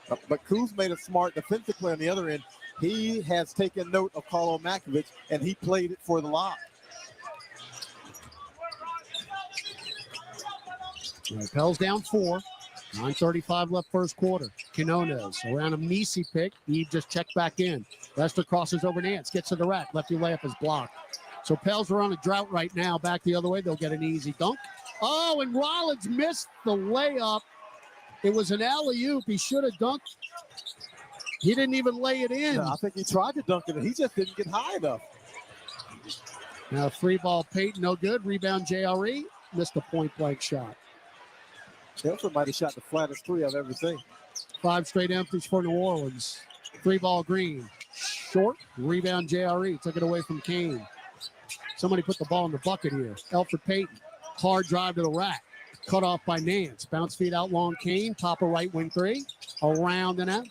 But Kuz made a smart defensive play on the other end. He has taken note of Carlo Makovic, and he played it for the lob. Right, Pels down 4. 9:35 left first quarter. Quinones around a Misi pick. He just checked back in. Lester crosses over Nance, gets to the rack. Lefty layup is blocked. So Pels are on a drought right now. Back the other way. They'll get an easy dunk. Oh, and Rollins missed the layup. It was an alley-oop. He should have dunked. He didn't even lay it in. I think he tried to dunk it, and he just didn't get high enough. Now free ball Payton, no good. Rebound JRE. Missed a point-blank shot. Elfrid might have shot the flattest 3 I've ever seen. 5 straight empties for New Orleans. 3-ball Green. Short. Rebound JRE. Took it away from Kane. Somebody put the ball in the bucket here. Elfrid Payton. Hard drive to the rack. Cut off by Nance. Bounce feed out long Kane. Top of right wing 3. Around and out.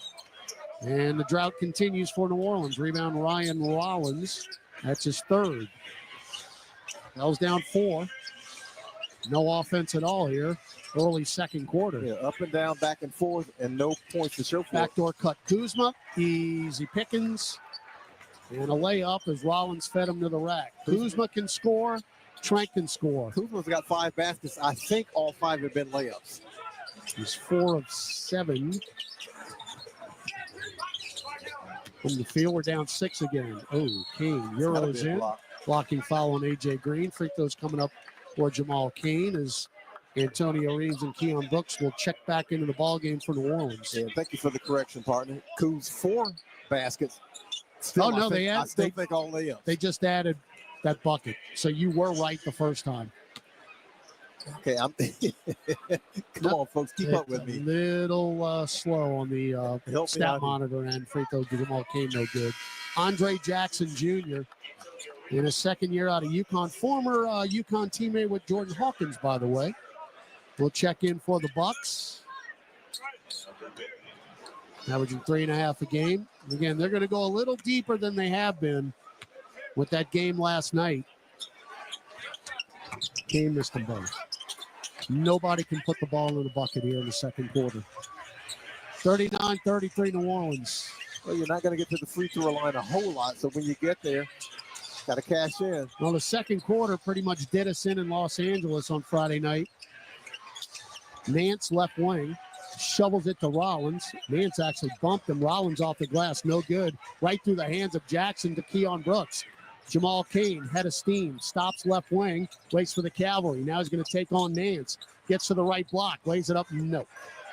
And the drought continues for New Orleans. Rebound Ryan Rollins. That's his 3rd. Pels down 4. No offense at all here. Early second quarter. Yeah, up and down, back and forth, and no points to show for it. Backdoor cut Kuzma. Easy pickings. And a layup as Rollins fed him to the rack. Kuzma can score. Trent can score. Kuzma's got 5 baskets. I think all 5 have been layups. He's 4 of 7. From the field, we're down 6 again. Oh, Kane. Euros in. Blocking foul on A.J. Green. Free throws coming up for Jamal Kane as Antonio Reeves and Keon Brooks will check back into the ballgame for New Orleans. Yeah, thank you for the correction, partner. Kuz 4 baskets. Still, I still think all layups. They just added that bucket. So you were right the first time. Okay, come on, folks, keep up with me. A little slow on the stat monitor and free throw to Jamal Kane, no good. Andre Jackson Jr. in his second year out of UConn, former UConn teammate with Jordan Hawkins, by the way. We'll check in for the Bucks. Averaging 3.5 a game. Again, they're going to go a little deeper than they have been with that game last night. Kane missed them both. Nobody can put the ball in the bucket here in the second quarter. 39-33 New Orleans. Well, you're not going to get to the free throw line a whole lot, so when you get there, got to cash in. Well, the second quarter pretty much did us in Los Angeles on Friday night. Nance left wing, shovels it to Rollins. Nance actually bumped him. Rollins off the glass, no good. Right through the hands of Jackson to Keon Brooks. Jamal Kane, head of steam, stops left wing, waits for the cavalry. Now he's going to take on Nance. Gets to the right block, lays it up, no.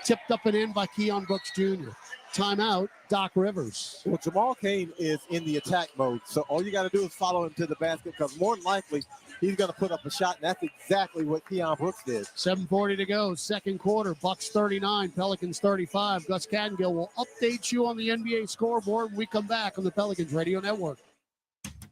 Tipped up and in by Keon Brooks Jr. Timeout, Doc Rivers. Well, Jamal Cain is in the attack mode, so all you got to do is follow him to the basket because more than likely he's going to put up a shot, and that's exactly what Keon Brooks did. 7:40 to go, second quarter. Bucks 39, Pelicans 35. Gus Cadengill will update you on the NBA scoreboard when we come back on the Pelicans Radio Network.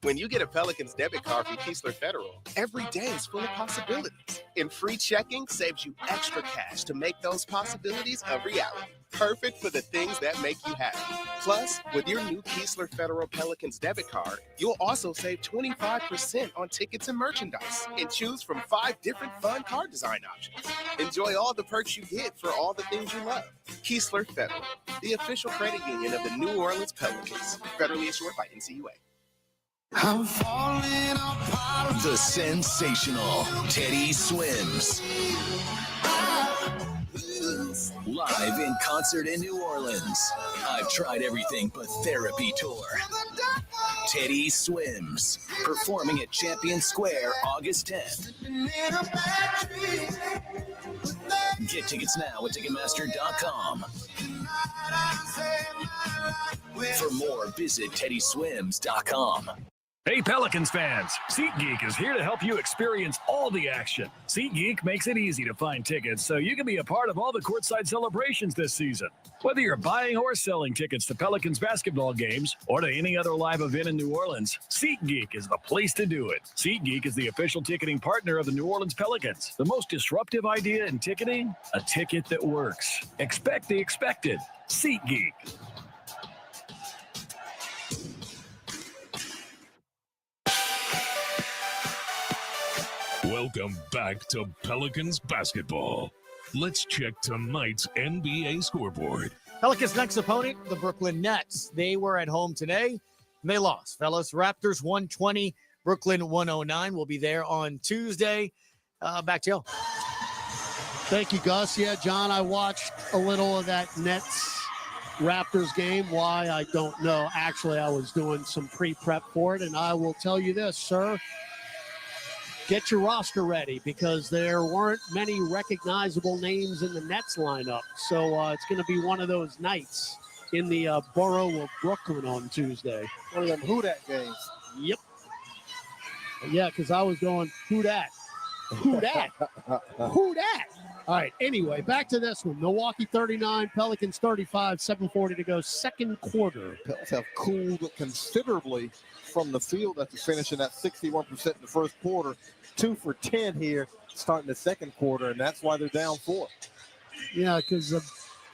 When you get a Pelicans debit card from Keesler Federal, every day is full of possibilities. And free checking saves you extra cash to make those possibilities a reality. Perfect for the things that make you happy. Plus, with your new Keesler Federal Pelicans debit card, you'll also save 25% on tickets and merchandise and choose from 5 different fun card design options. Enjoy all the perks you get for all the things you love. Keesler Federal, the official credit union of the New Orleans Pelicans. Federally issued by NCUA. I'm falling apart. The sensational Teddy Swims. Live in concert in New Orleans. I've tried everything but therapy tour. Teddy Swims. Performing at Champion Square August 10th. Get tickets now at Ticketmaster.com. For more, visit TeddySwims.com. Hey, Pelicans fans, SeatGeek is here to help you experience all the action. SeatGeek makes it easy to find tickets so you can be a part of all the courtside celebrations this season. Whether you're buying or selling tickets to Pelicans basketball games or to any other live event in New Orleans, SeatGeek is the place to do it. SeatGeek is the official ticketing partner of the New Orleans Pelicans. The most disruptive idea in ticketing? A ticket that works. Expect the expected. SeatGeek. Welcome back to Pelicans basketball. Let's check tonight's NBA scoreboard. Pelicans' next opponent, the Brooklyn Nets. They were at home today, and they lost. Fellas, Raptors 120, Brooklyn 109. We'll be there on Tuesday. Back to you. Thank you, Gus. Yeah, John, I watched a little of that Nets-Raptors game. Why, I don't know. Actually, I was doing some pre-prep for it, and I will tell you this, sir. Get your roster ready because there weren't many recognizable names in the Nets lineup. So it's going to be one of those nights in the borough of Brooklyn on Tuesday. One of them who dat games. Yep. Yeah, because I was going, who dat? Who dat? Who dat? All right, anyway, back to this one. Milwaukee 39, Pelicans 35, 7:40 to go, second quarter. Pels have cooled considerably from the field after finishing at 61% in the first quarter. 2 for 10 here starting the second quarter, and that's why they're down 4. Yeah, because I'm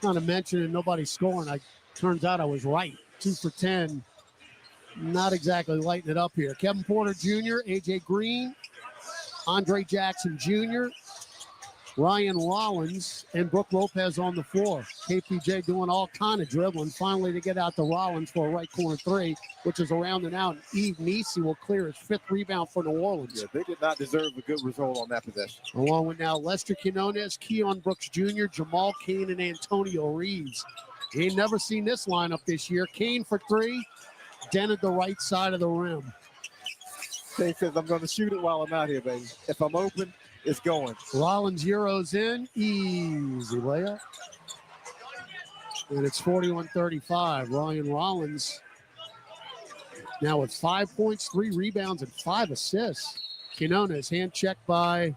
kind of mentioning nobody scoring. Turns out I was right. 2 for 10. Not exactly lighting it up here. Kevin Porter Jr., A.J. Green, Andre Jackson Jr., Ryan Rollins, and Brook Lopez on the floor. KPJ doing all kind of dribbling. Finally to get out to Rollins for a right corner 3, which is around and out. And Eve Nisi will clear his 5th rebound for New Orleans. Yeah, they did not deserve a good result on that possession. Along with now Lester Quinones, Keon Brooks Jr., Jamal Cain, and Antonio Reeves. He ain't never seen this lineup this year. Cain for 3, dented the right side of the rim. He says, I'm going to shoot it while I'm out here, baby. If I'm open, it's going. Rollins Euros in. Easy layup. And it's 41-35. Ryan Rollins now with 5 points, 3 rebounds, and 5 assists. Quinones hand checked by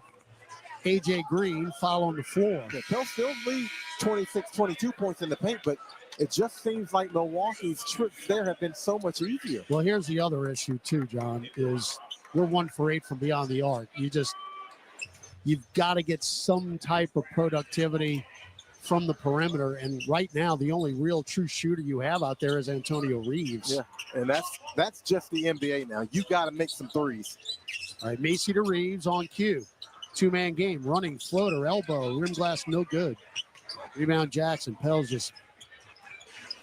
A.J. Green, foul on the floor. Yeah, Pels still lead 26, 22 points in the paint, but it just seems like Milwaukee's trips there have been so much easier. Well, here's the other issue too, John, is we're 1 for 8 from beyond the arc. You've got to get some type of productivity from the perimeter. And right now, the only real true shooter you have out there is Antonio Reeves. Yeah, and that's just the NBA now. You got to make some threes. All right, Macy to Reeves on cue. 2-man game, running, floater, elbow, rim glass, no good. Rebound Jackson. Pels just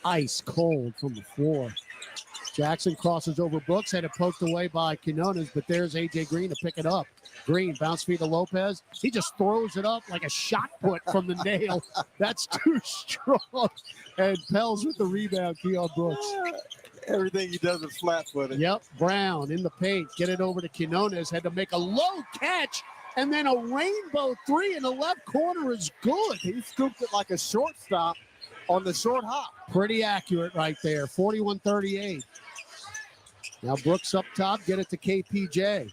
ice cold from the floor. Jackson crosses over Brooks, had it poked away by Quinones, but there's A.J. Green to pick it up. Green, bounce feed to Lopez. He just throws it up like a shot put from the nail. That's too strong. And Pels with the rebound, Keon Brooks. Everything he does is flat-footed. Yep, Brown in the paint. Get it over to Quinones. Had to make a low catch And then a rainbow three in the left corner is good. He scooped it like a shortstop on the short hop. Pretty accurate right there, 41-38. Now Brooks up top, get it to KPJ.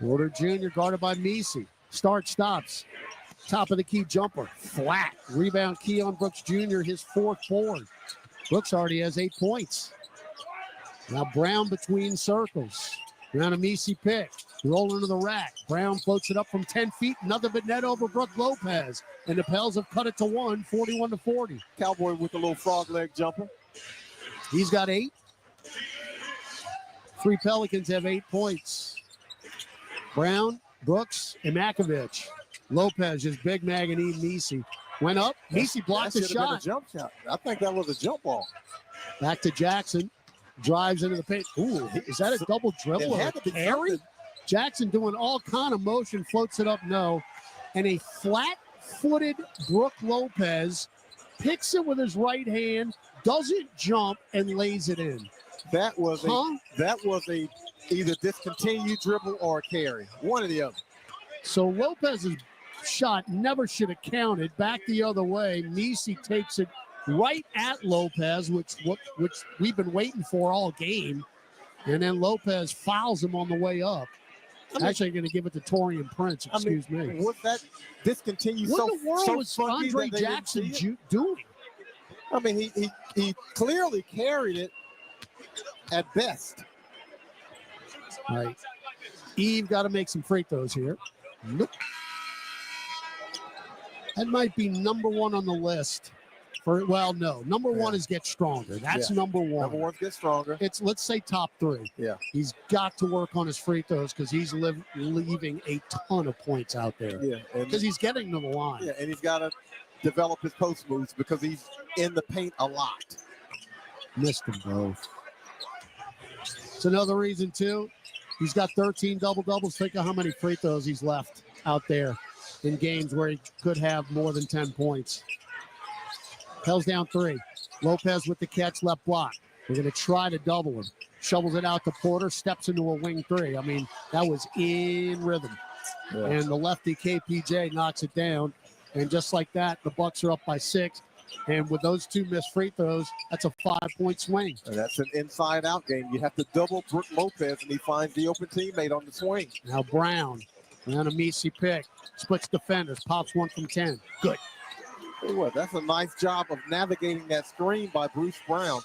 Porter Jr. guarded by Messi. Stops. Top of the key jumper, flat. Rebound Keon Brooks Jr., his fourth board. Brooks already has 8 points. Now Brown between circles. Brown and Messi pick. Roll into the rack. Brown floats it up from 10 feet. Nothing but net over Brook Lopez. And the Pels have cut it to 1, 41-40. Cowboy with a little frog leg jumper. He's got 8. 3 Pelicans have 8 points. Brown, Brooks, and Makovich. Lopez, just big Magazine, Messi. Went up. Messi blocked the shot. Been a jump shot. I think that was a jump ball. Back to Jackson. Drives into the paint. Ooh, is that a double dribble? It had to be carry? something. Jackson doing all kind of motion, floats it up, no. And a flat-footed Brook Lopez picks it with his right hand, doesn't jump, and lays it in. That was a either discontinued dribble or a carry. One or the other. So Lopez's shot never should have counted. Back the other way. Messi takes it right at Lopez, which we've been waiting for all game. And then Lopez fouls him on the way up. Actually, going to give it to Torian Prince. Excuse me. Was that discontinued? What in the world was Andre Jackson doing? I mean, he clearly carried it at best. All right. Eve got to make some free throws here. Nope. That might be number 1 on the list. Number 1 is get stronger. That's number 1. Number 1 get stronger. It's, let's say, top 3. Yeah. He's got to work on his free throws because he's leaving a ton of points out there. Yeah. Because he's getting to the line. Yeah, and he's got to develop his post moves because he's in the paint a lot. Missed them both. It's another reason, too. He's got 13 double-doubles. Think of how many free throws he's left out there in games where he could have more than 10 points. Pels down 3. Lopez with the catch, left block. We're going to try to double him. Shovels it out to Porter, steps into a wing 3. I mean, that was in rhythm. Yeah. And the lefty KPJ knocks it down. And just like that, the Bucks are up by 6. And with those 2 missed free throws, that's a 5-point swing. And that's an inside-out game. You have to double Brook Lopez, and he finds the open teammate on the swing. Now Brown a Messi pick. Splits defenders. Pops 1 from 10. Good. That's a nice job of navigating that screen by Bruce Brown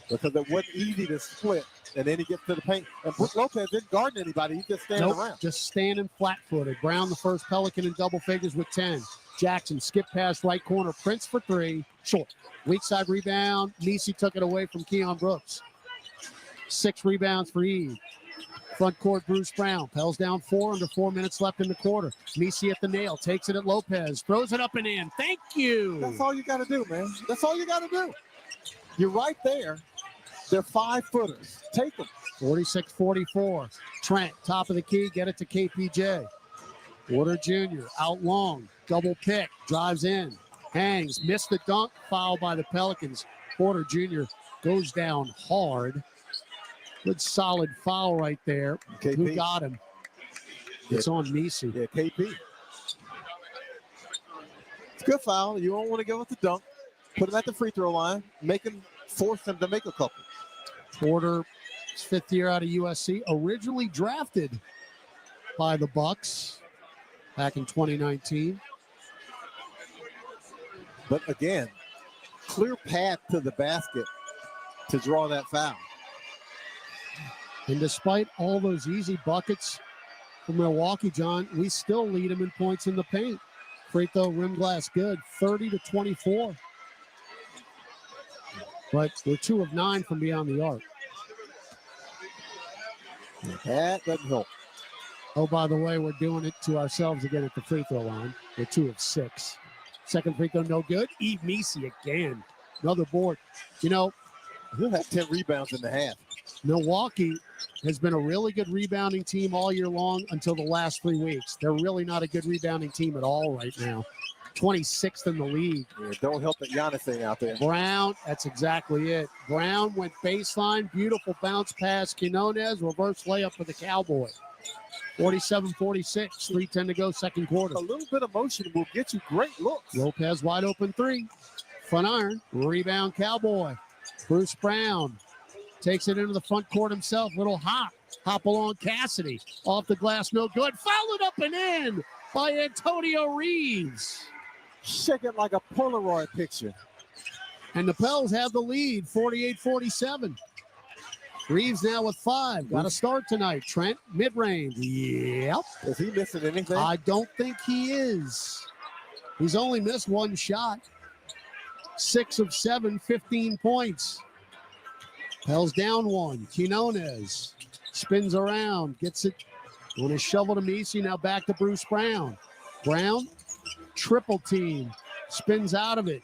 because it wasn't easy to split. And then he gets to the paint. And Brook Lopez didn't guard anybody. He just standing around. Just standing flat-footed. Brown, the first Pelican in double figures with 10. Jackson, skip pass, right corner. Prince for 3. Short. Weak side rebound. Messi took it away from Keon Brooks. 6 rebounds for Eve. Front court, Bruce Brown. Pels down 4 under 4 minutes left in the quarter. Messi at the nail. Takes it at Lopez. Throws it up and in. Thank you. That's all you got to do, man. That's all you got to do. You're right there. They're 5-footers. Take them. 46-44. Trent, top of the key. Get it to KPJ. Porter Jr. out long. Double pick. Drives in. Hangs. Missed the dunk. Foul by the Pelicans. Porter Jr. goes down hard. Good solid foul right there. KP. Who got him? It's on Messi. Yeah, KP. It's a good foul. You don't want to go with the dunk. Put him at the free throw line. Force him to make a couple. Porter, 5th year out of USC. Originally drafted by the Bucks back in 2019. But again, clear path to the basket to draw that foul. And despite all those easy buckets from Milwaukee, John, we still lead them in points in the paint. Free throw, rim glass, good, 30-24. But we're 2 of 9 from beyond the arc. That doesn't help. Oh, by the way, we're doing it to ourselves again at the free throw line. We're 2 of 6. Second free throw, no good. Eve Messi again. Another board. You know, he'll have 10 rebounds in the half. Milwaukee has been a really good rebounding team all year long until the last 3 weeks. They're really not a good rebounding team at all right now. 26th in the league. Yeah, don't help that Giannis thing out there. Brown, that's exactly it. Brown went baseline, beautiful bounce pass. Quinones, reverse layup for the Cowboy. 47-46, 3:10 to go, second quarter. A little bit of motion will get you great looks. Lopez wide open three. Front iron. Rebound Cowboy. Bruce Brown takes it into the front court himself. Little hop. Hop along Cassidy. Off the glass, no good. Fouled up and in by Antonio Reeves. Shake it like a Polaroid picture. And the Pels have the lead, 48-47. Reeves now with 5. Got to start tonight. Trent, mid-range. Yep. Is he missing anything? I don't think he is. He's only missed one shot. 6 of 7, 15 points. Pels down 1. Quinones spins around, gets it on a shovel to Messi. Now back to Bruce Brown. Brown, triple team, spins out of it.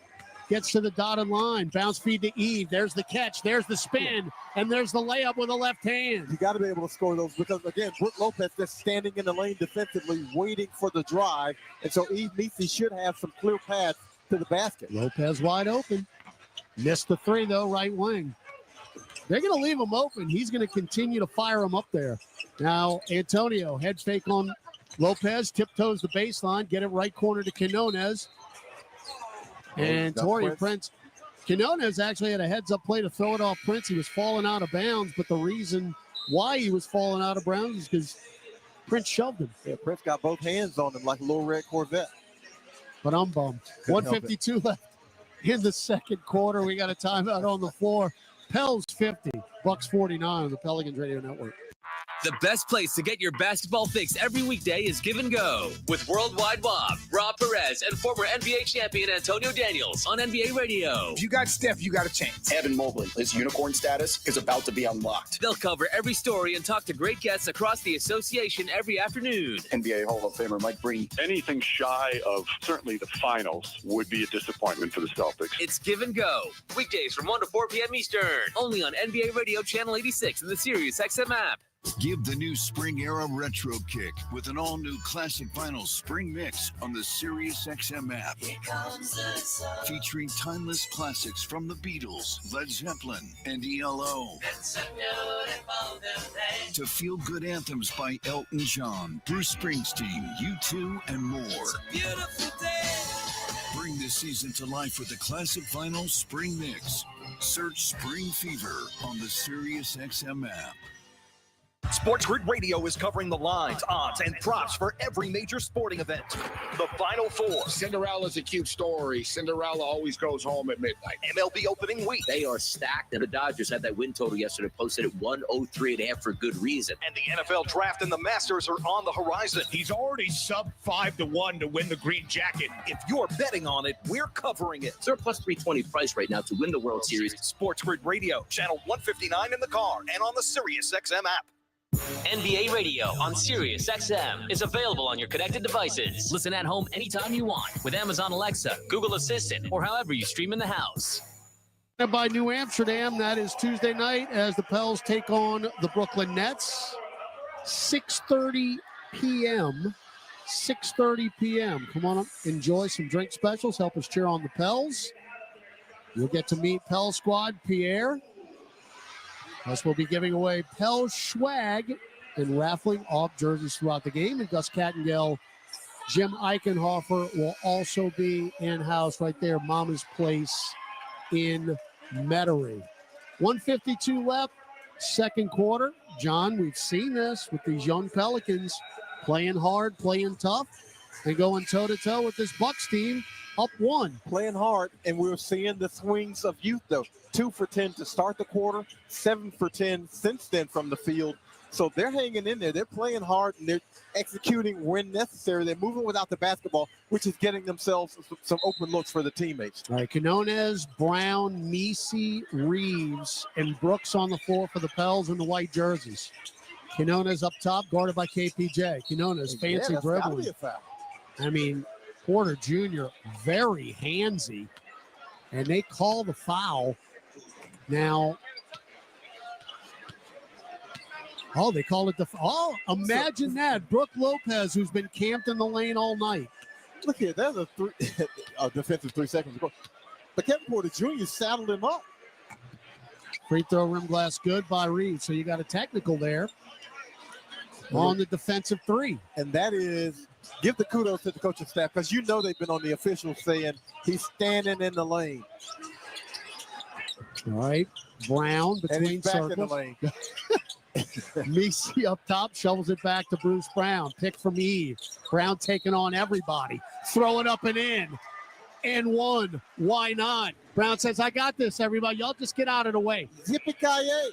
Gets to the dotted line. Bounce feed to Eve. There's the catch. There's the spin. And there's the layup with a left hand. You got to be able to score those because, again, Brook Lopez just standing in the lane defensively, waiting for the drive. And so Eve Messi should have some clear paths to the basket. Lopez wide open. Missed the 3, though, right wing. They're going to leave him open. He's going to continue to fire him up there. Now, Antonio, head fake on Lopez. Tiptoes the baseline. Get it right corner to Quinones. And Torian Prince. Quinones actually had a heads-up play to throw it off Prince. He was falling out of bounds, but the reason why he was falling out of bounds is because Prince shoved him. Yeah, Prince got both hands on him like a little red Corvette. But I'm bummed. 152 left in the second quarter. We got a timeout on the floor. Pels 50, Bucks 49 on the Pelicans Radio Network. The best place to get your basketball fix every weekday is Give and Go with Worldwide Wob, Rob Perez, and former NBA champion Antonio Daniels on NBA Radio. If you got Steph, you got a chance. Evan Mobley, his unicorn status is about to be unlocked. They'll cover every story and talk to great guests across the association every afternoon. NBA Hall of Famer Mike Breen. Anything shy of certainly the finals would be a disappointment for the Celtics. It's Give and Go, weekdays from 1 to 4 p.m. Eastern, only on NBA Radio Channel 86 and the Sirius XM app. Give the new spring era retro kick with an all-new classic vinyl spring mix on the Sirius XM app. Featuring timeless classics from the Beatles, Led Zeppelin, and ELO. To feel-good anthems by Elton John, Bruce Springsteen, U2, and more. Bring this season to life with the classic vinyl spring mix. Search Spring Fever on the Sirius XM app. Sports Grid Radio is covering the lines, odds, and props for every major sporting event. The Final Four. Cinderella's a cute story. Cinderella always goes home at midnight. MLB opening week. They are stacked, and the Dodgers had that win total yesterday, posted at 103.5 for good reason. And the NFL Draft and the Masters are on the horizon. He's already sub 5-1 to win the green jacket. If you're betting on it, we're covering it. They're plus 320 price right now to win the World Series. Sports Grid Radio, channel 159 in the car and on the Sirius XM app. NBA Radio on Sirius XM is available on your connected devices. Listen at home anytime you want with Amazon Alexa, Google Assistant, or however you stream in the house. By New Amsterdam, that is Tuesday night as the Pels take on the Brooklyn Nets. 6:30 p.m. 6:30 p.m. Come on up, enjoy some drink specials. Help us cheer on the Pels. You'll get to meet Pels squad Pierre. Plus, we'll be giving away Pels swag and raffling off jerseys throughout the game. And Gus Kattengell, Jim Eichenhofer will also be in-house right there, Mama's Place in Metairie. 152 left, second quarter. John, we've seen this with these young Pelicans playing hard, playing tough, and going toe-to-toe with this Bucks team up 1. Playing hard, and we're seeing the swings of youth, though. 2 for 10 to start the quarter, 7 for 10 since then from the field. So they're hanging in there. They're playing hard, and they're executing when necessary. They're moving without the basketball, which is getting themselves some open looks for the teammates. All right, Quinones, Brown, Messi, Reeves, and Brooks on the floor for the Pels in the white jerseys. Quinones up top, guarded by KPJ. Quinones, fancy dribbling. I mean, Porter Jr., very handsy, and they call the foul. Now, they call it the foul. Oh, imagine that. Brook Lopez, who's been camped in the lane all night. Look here, there's a defensive 3 seconds ago. But Kevin Porter Jr. saddled him up. Free throw rim glass good by Reeves. So you got a technical there. on the defensive three. And that is, give the kudos to the coaching staff, because you know they've been on the officials saying he's standing in the lane. All right, Brown And between he's back in the circles. lane. Messi up top, shovels it back to Bruce Brown. Pick from Eve. Brown taking on everybody. Throw it up and in. And one. Why not? Brown says, I got this, everybody. Y'all just get out of the way. Yippee-ki-yay.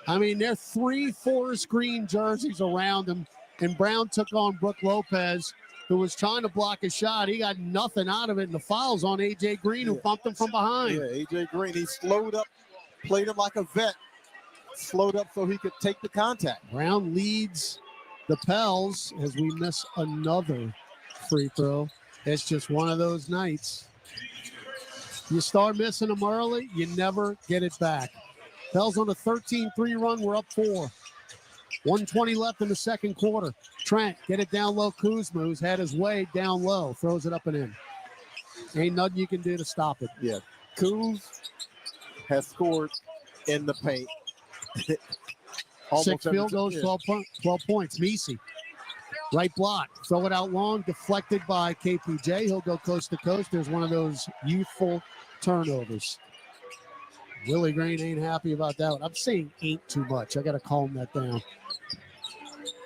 I mean, they're 3 forest green jerseys around him. And Brown took on Brooke Lopez, who was trying to block a shot. He got nothing out of it. And the foul's on A.J. Green, who bumped him from behind. Yeah, A.J. Green, he slowed up, played him like a vet. Slowed up so he could take the contact. Brown leads the Pels as we miss another free throw. It's just one of those nights. You start missing them early, you never get it back. Pels on a 13-3 run. We're up 4. 1:20 left in the second quarter. Trent, get it down low. Kuzma, who's had his way down low, throws it up and in. Ain't nothing you can do to stop it. Yeah, Kuz has scored in the paint. 6 field goals, 12 points. Messi, right block, throw it out long, deflected by KPJ. He'll go coast to coast. There's one of those youthful turnovers. Willie Green ain't happy about that one. I'm saying ain't too much. I got to calm that down.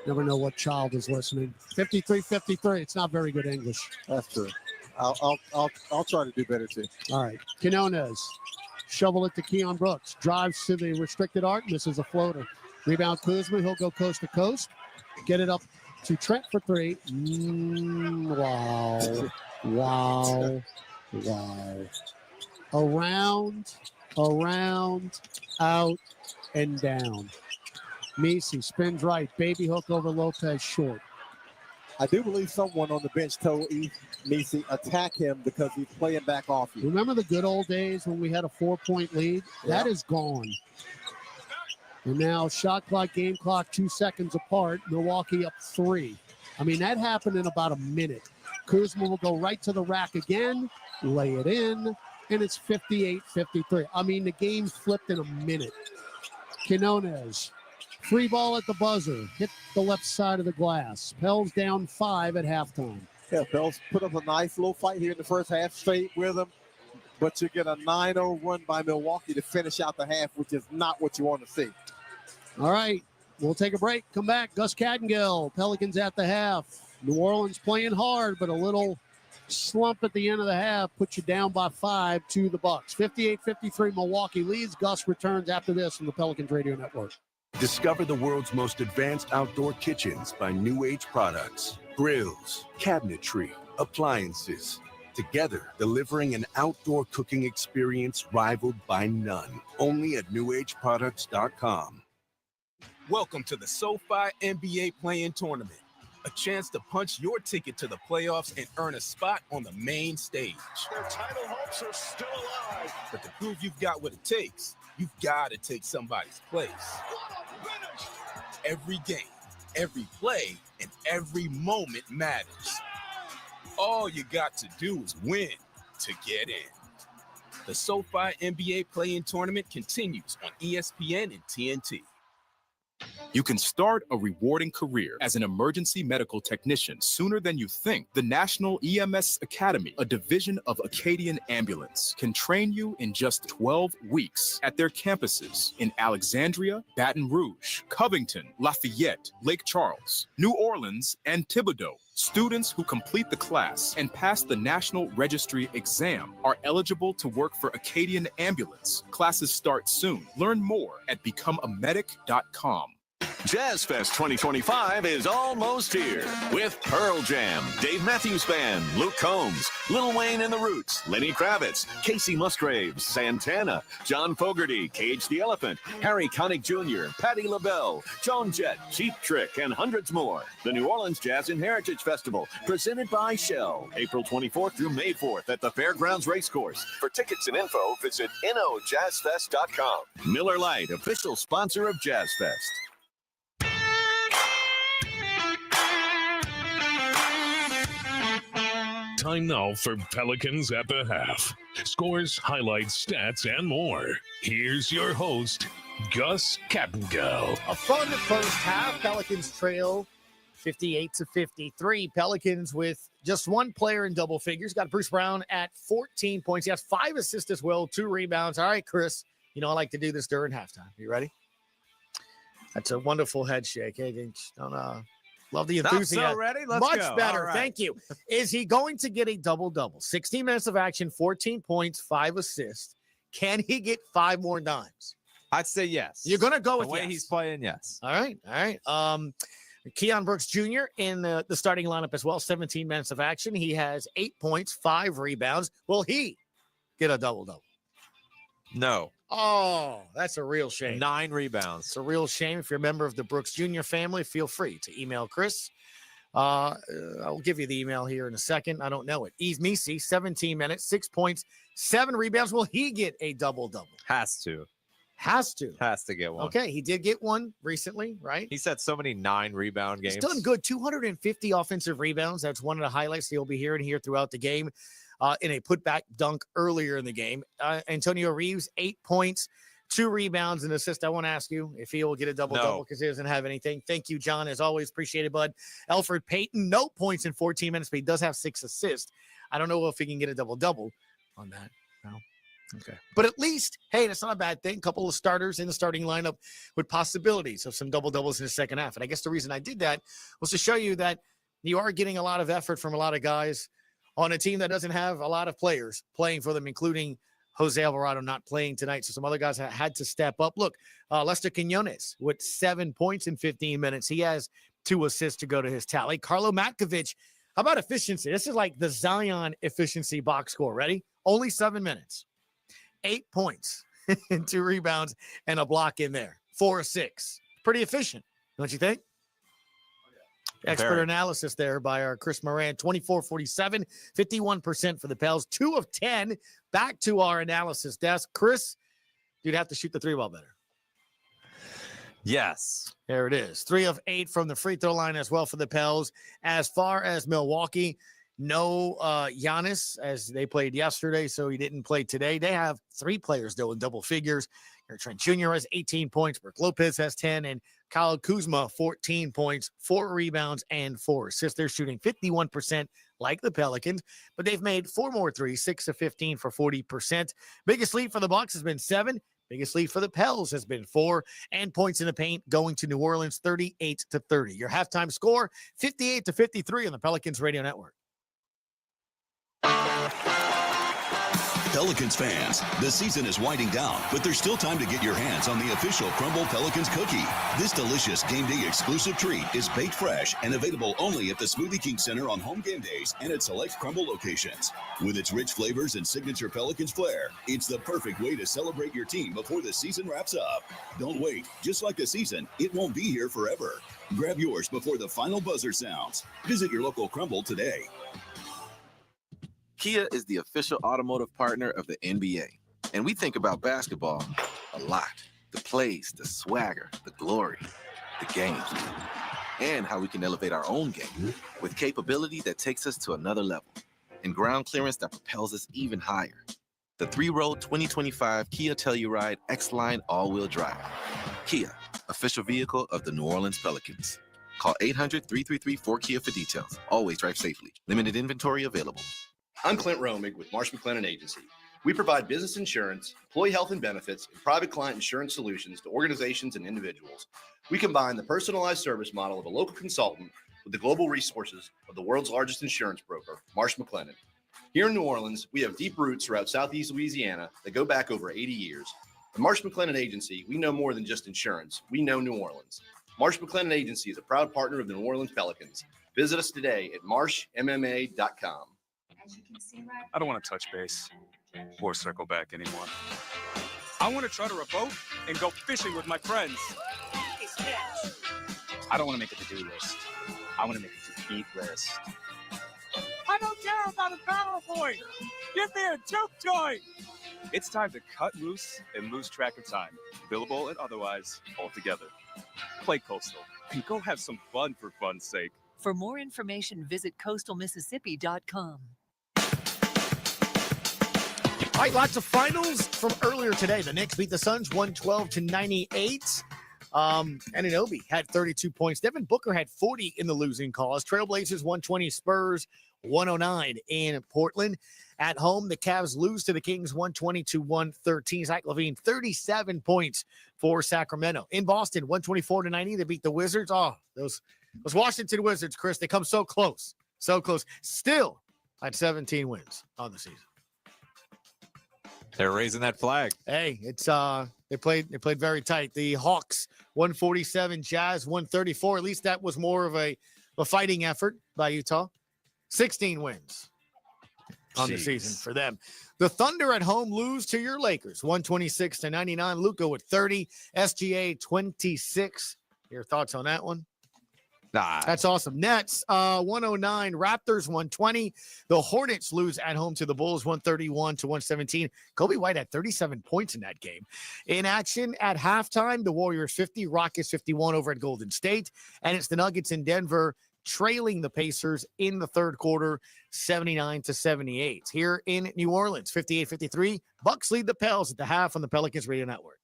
Never know what child is listening. 53-53. It's not very good English. That's true. I'll try to do better too. All right, Quinones. Shovel it to Keon Brooks. Drives to the restricted arc. Misses a floater. Rebound Kuzma. He'll go coast to coast. Get it up to Trent for 3. Wow. Around, out, and down. Messi spins right. Baby hook over Lopez short. I do believe someone on the bench told Messi attack him because he's playing back off you. Remember the good old days when we had a 4-point lead? Yeah. That is gone. And now shot clock, game clock, 2 seconds apart. Milwaukee up 3. I mean, that happened in about a minute. Kuzma will go right to the rack again, lay it in, and it's 58-53. I mean, the game flipped in a minute. Quinones, free ball at the buzzer, hit the left side of the glass. Pels down 5 at halftime. Yeah, Pels put up a nice little fight here in the first half, straight with them. But you get a 9-0 run by Milwaukee to finish out the half, which is not what you want to see. All right, we'll take a break. Come back. Gus Cattingill, Pelicans at the half. New Orleans playing hard, but a little slump at the end of the half puts you down by 5 to the Bucks. 58-53, Milwaukee leads. Gus returns after this from the Pelicans Radio Network. Discover the world's most advanced outdoor kitchens by New Age Products. Grills, cabinetry, appliances. Together, delivering an outdoor cooking experience rivaled by none. Only at NewAgeProducts.com. Welcome to the SoFi NBA Play-In Tournament. A chance to punch your ticket to the playoffs and earn a spot on the main stage. Their title hopes are still alive. But to prove you've got what it takes, you've got to take somebody's place. Every game, every play, and every moment matters. All you got to do is win to get in. The SoFi NBA Play-In Tournament continues on ESPN and TNT. You can start a rewarding career as an emergency medical technician sooner than you think. The National EMS Academy, a division of Acadian Ambulance, can train you in just 12 weeks at their campuses in Alexandria, Baton Rouge, Covington, Lafayette, Lake Charles, New Orleans, and Thibodaux. Students who complete the class and pass the National Registry exam are eligible to work for Acadian Ambulance. Classes start soon. Learn more at becomeamedic.com. Jazz Fest 2025 is almost here with Pearl Jam, Dave Matthews Band, Luke Combs, Lil Wayne and the Roots, Lenny Kravitz, Casey Musgraves, Santana, John Fogerty, Cage the Elephant, Harry Connick Jr., Patti LaBelle, Joan Jett, Cheap Trick, and hundreds more. The New Orleans Jazz and Heritage Festival, presented by Shell, April 24th through May 4th at the Fairgrounds Racecourse. For tickets and info, visit NOJazzFest.com. Miller Lite, official sponsor of Jazz Fest. Time now for Pelicans at the half. Scores, highlights, stats, and more. Here's your host, Gus Kattengell. A fun first half. Pelicans trail 58-53. Pelicans with just one player in double figures. Got Bruce Brown at 14 points. He has 5 assists as well, 2 rebounds. All right, Chris, you know I like to do this during halftime. You ready? That's a wonderful head shake. Hey, love the enthusiasm. Not so ready? Let's Much go. better. Right. Thank you. Is he going to get a double-double? 16 minutes of action, 14 points, 5 assists. Can he get 5 more dimes? I'd say yes. You're going to go with the way yes. he's playing, yes. All right. Keon Brooks Jr. in the starting lineup as well. 17 minutes of action. He has 8 points, 5 rebounds. Will he get a double-double? No. Oh, that's a real shame. 9 rebounds. It's a real shame. If you're a member of the Brooks Jr. family, feel free to email Chris. I'll give you the email here in a second. I don't know it. Yves Misi, 17 minutes, 6 points, 7 rebounds. Will he get a double-double? Has to get one. Okay, he did get one recently, right? He's had so many 9 rebound games. He's done good. 250 offensive rebounds. That's one of the highlights you'll be hearing here throughout the game. In a putback dunk earlier in the game. Antonio Reeves, 8 points, 2 rebounds, and assist. I want to ask you if he will get a double-double because he doesn't have anything. Thank you, John. As always, appreciate it, bud. Alfred Payton, no points in 14 minutes, but he does have 6 assists. I don't know if he can get a double-double on that. No. Okay. But at least, hey, that's not a bad thing. A couple of starters in the starting lineup with possibilities of some double-doubles in the second half. And I guess the reason I did that was to show you that you are getting a lot of effort from a lot of guys on a team that doesn't have a lot of players playing for them, including Jose Alvarado not playing tonight. So some other guys had to step up. Look, Lester Quinones with 7 points in 15 minutes. He has 2 assists to go to his tally. Carlo Matkovic, how about efficiency? This is like the Zion efficiency box score. Ready? Only 7 minutes. 8 points and 2 rebounds and a block in there. 4 of 6. Pretty efficient, don't you think? Expert analysis there by our Chris Moran. 24-47, 51% for the Pels. 2 of 10. Back to our analysis desk. Chris, you'd have to shoot the 3-ball better. Yes. There it is. 3 of 8 from the free throw line as well for the Pels. As far as Milwaukee, no Giannis, as they played yesterday, so he didn't play today. They have 3 players, though, in double figures. Trent Jr. has 18 points. Brook Lopez has 10. And Kyle Kuzma, 14 points, 4 rebounds, and 4 assists. They're shooting 51% like the Pelicans, but they've made 4 more threes, 6 of 15 for 40%. Biggest lead for the Bucks has been 7. Biggest lead for the Pels has been 4. And points in the paint going to New Orleans, 38-30. Your halftime score, 58-53 on the Pelicans Radio Network. Pelicans fans, the season is winding down, but there's still time to get your hands on the official Crumble Pelicans cookie. This delicious game day exclusive treat is baked fresh and available only at the Smoothie King Center on home game days and at select Crumble locations. With its rich flavors and signature Pelicans flair, it's the perfect way to celebrate your team before the season wraps up. Don't wait. Just like the season, it won't be here forever. Grab yours before the final buzzer sounds. Visit your local Crumble today. Kia is the official automotive partner of the NBA, and we think about basketball a lot. The plays, the swagger, the glory, the games, and how we can elevate our own game with capability that takes us to another level and ground clearance that propels us even higher. The 3-row 2025 Kia Telluride X-Line all-wheel drive. Kia, official vehicle of the New Orleans Pelicans. Call 800-333-4KIA for details. Always drive safely. Limited inventory available. I'm Clint Romig with Marsh McLennan Agency. We provide business insurance, employee health and benefits, and private client insurance solutions to organizations and individuals. We combine the personalized service model of a local consultant with the global resources of the world's largest insurance broker, Marsh McLennan. Here in New Orleans, we have deep roots throughout Southeast Louisiana that go back over 80 years. At Marsh McLennan Agency, we know more than just insurance. We know New Orleans. Marsh McLennan Agency is a proud partner of the New Orleans Pelicans. Visit us today at marshmma.com. I don't want to touch base or circle back anymore. I want to charter a boat and go fishing with my friends. I don't want to make a to-do list. I want to make a to-eat list. I don't care about a PowerPoint. Give me a juke joint. It's time to cut loose and lose track of time, billable and otherwise, altogether. Play Coastal and go have some fun for fun's sake. For more information, visit coastalmississippi.com. All right, lots of finals from earlier today. The Knicks beat the Suns 112-98. Anunoby had 32 points. Devin Booker had 40 in the losing cause. Trailblazers 120, Spurs 109 in Portland. At home, the Cavs lose to the Kings 120-113. Zach LaVine, 37 points for Sacramento. In Boston, 124-90. They beat the Wizards. Oh, those Washington Wizards, Chris, they come so close. So close. Still at 17 wins on the season. They're raising that flag. Hey, it's they played very tight. The Hawks 147, Jazz 134. At least that was more of a fighting effort by Utah. 16 wins on the season for them. The Thunder at home lose to your Lakers 126-99. Luka with 30, SGA 26. Your thoughts on that one? Nah. That's awesome. Nets 109, Raptors 120. The Hornets lose at home to the Bulls 131-117. Kobe White had 37 points in that game. In action at halftime, the Warriors 50, Rockets 51 over at Golden State. And it's the Nuggets in Denver trailing the Pacers in the third quarter 79-78. Here in New Orleans, 58-53. Bucks lead the Pels at the half on the Pelicans Radio Network.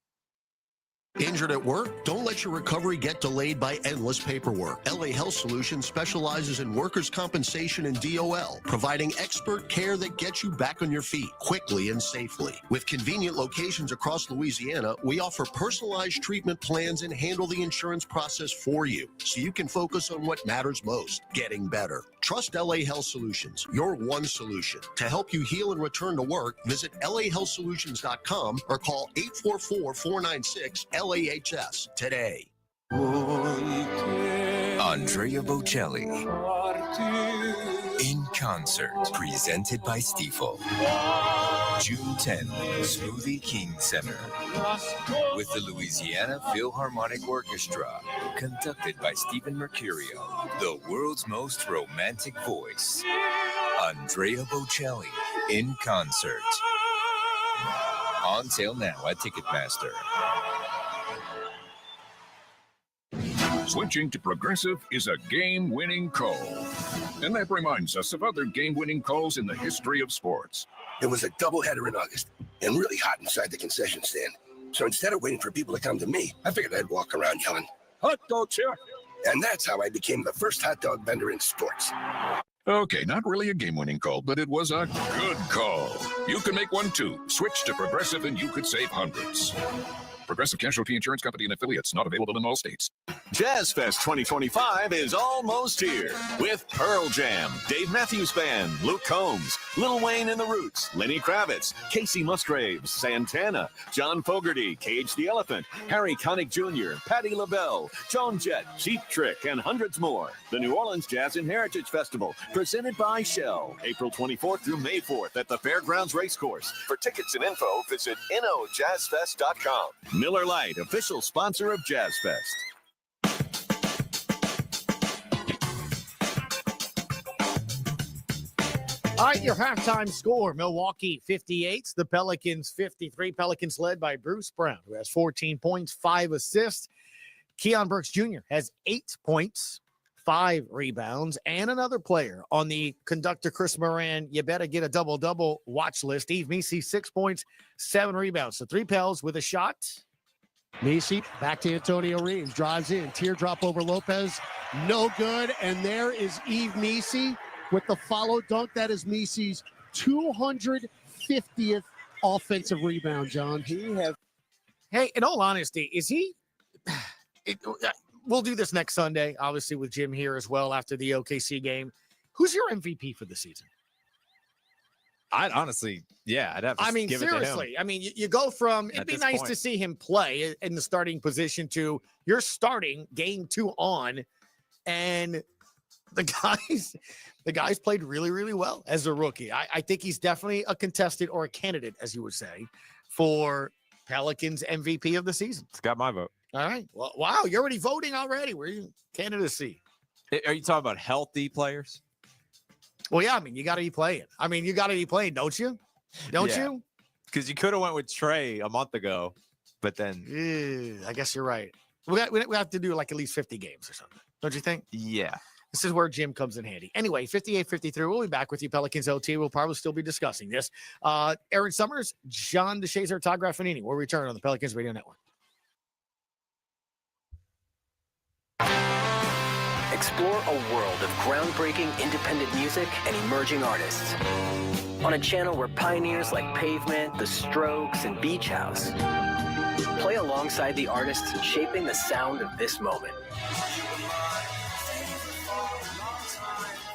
Injured at work? Don't let your recovery get delayed by endless paperwork. LA Health Solutions specializes in workers' compensation and DOL, providing expert care that gets you back on your feet quickly and safely. With convenient locations across Louisiana, we offer personalized treatment plans and handle the insurance process for you, so you can focus on what matters most, getting better. Trust LA Health Solutions, your one solution. To help you heal and return to work, visit lahealthsolutions.com or call 844-496-LAHS today. Andrea Bocelli in concert, presented by Stifel. June 10th, Smoothie King Center with the Louisiana Philharmonic Orchestra, conducted by Stephen Mercurio, the world's most romantic voice. Andrea Bocelli in concert. On sale now at Ticketmaster. Switching to Progressive is a game-winning call. And that reminds us of other game-winning calls in the history of sports. It was a doubleheader in August and really hot inside the concession stand. So instead of waiting for people to come to me, I figured I'd walk around yelling, "Hot dogs here!" And that's how I became the first hot dog vendor in sports. Okay, not really a game-winning call, but it was a good call. You can make one too. Switch to Progressive and you could save hundreds. Progressive Casualty Insurance Company and affiliates, not available in all states. Jazz Fest 2025 is almost here with Pearl Jam, Dave Matthews Band, Luke Combs, Lil Wayne and the Roots, Lenny Kravitz, Casey Musgraves, Santana, John Fogerty, Cage the Elephant, Harry Connick Jr., Patti LaBelle, Joan Jett, Cheap Trick, and hundreds more. The New Orleans Jazz and Heritage Festival, presented by Shell, April 24th through May 4th at the Fairgrounds Racecourse. For tickets and info, visit nojazzfest.com. Miller Lite, official sponsor of Jazz Fest. All right, your halftime score, Milwaukee 58, the Pelicans 53. Pelicans led by Bruce Brown, who has 14 points, 5 assists. Keon Brooks Jr. has 8 points, 5 rebounds, and another player on the conductor Chris Moran, you better get a double-double watch list. Steve Messi, 6 points, 7 rebounds. So 3 Pels with a shot. Messi back to Antonio Reeves, drives in, teardrop over Lopez, no good. And there is Yves Messi with the follow dunk. That is Messi's 250th offensive rebound, John. Hey, in all honesty, is he we'll do this next Sunday, obviously with Jim here as well after the OKC game. Who's your MVP for the season? I'd honestly, I'd have to give seriously. it to him. I mean, you go from it'd be nice to see him play in the starting position to you're starting game 2 on, and the guys played really, really well as a rookie. I think he's definitely a contested or a candidate, as you would say, for Pelicans MVP of the season. It's got my vote. All right. Well, wow, you're already voting already. Where are you? Candidacy. Are you talking about healthy players? Well, yeah, I mean, you got to be playing. Don't you? Don't you? Because you could have went with Trey a month ago, but then... I guess you're right. We have to do like at least 50 games or something. Don't you think? Yeah. This is where Jim comes in handy. Anyway, 58-53. We'll be back with you, Pelicans OT. We'll probably still be discussing this. Aaron Summers, John DeShazer, Todd Graffanini. We'll return on the Pelicans Radio Network. Explore a world of groundbreaking independent music and emerging artists. On a channel where pioneers like Pavement, The Strokes, and Beach House play alongside the artists shaping the sound of this moment.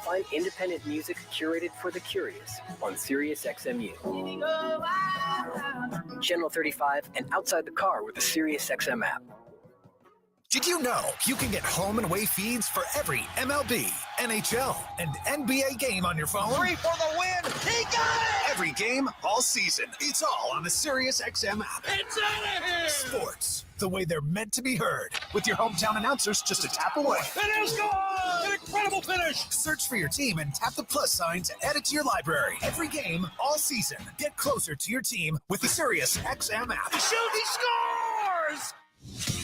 Find independent music curated for the curious on SiriusXMU. Channel 35 and outside the car with the SiriusXM app. Did you know you can get home and away feeds for every MLB, NHL, and NBA game on your phone? 3 for the win! He got it! Every game, all season. It's all on the SiriusXM app. It's out of here! Sports, the way they're meant to be heard. With your hometown announcers just a tap away. And it's gone! An incredible finish! Search for your team and tap the plus sign to add it to your library. Every game, all season. Get closer to your team with the SiriusXM app. Shoot, he scores!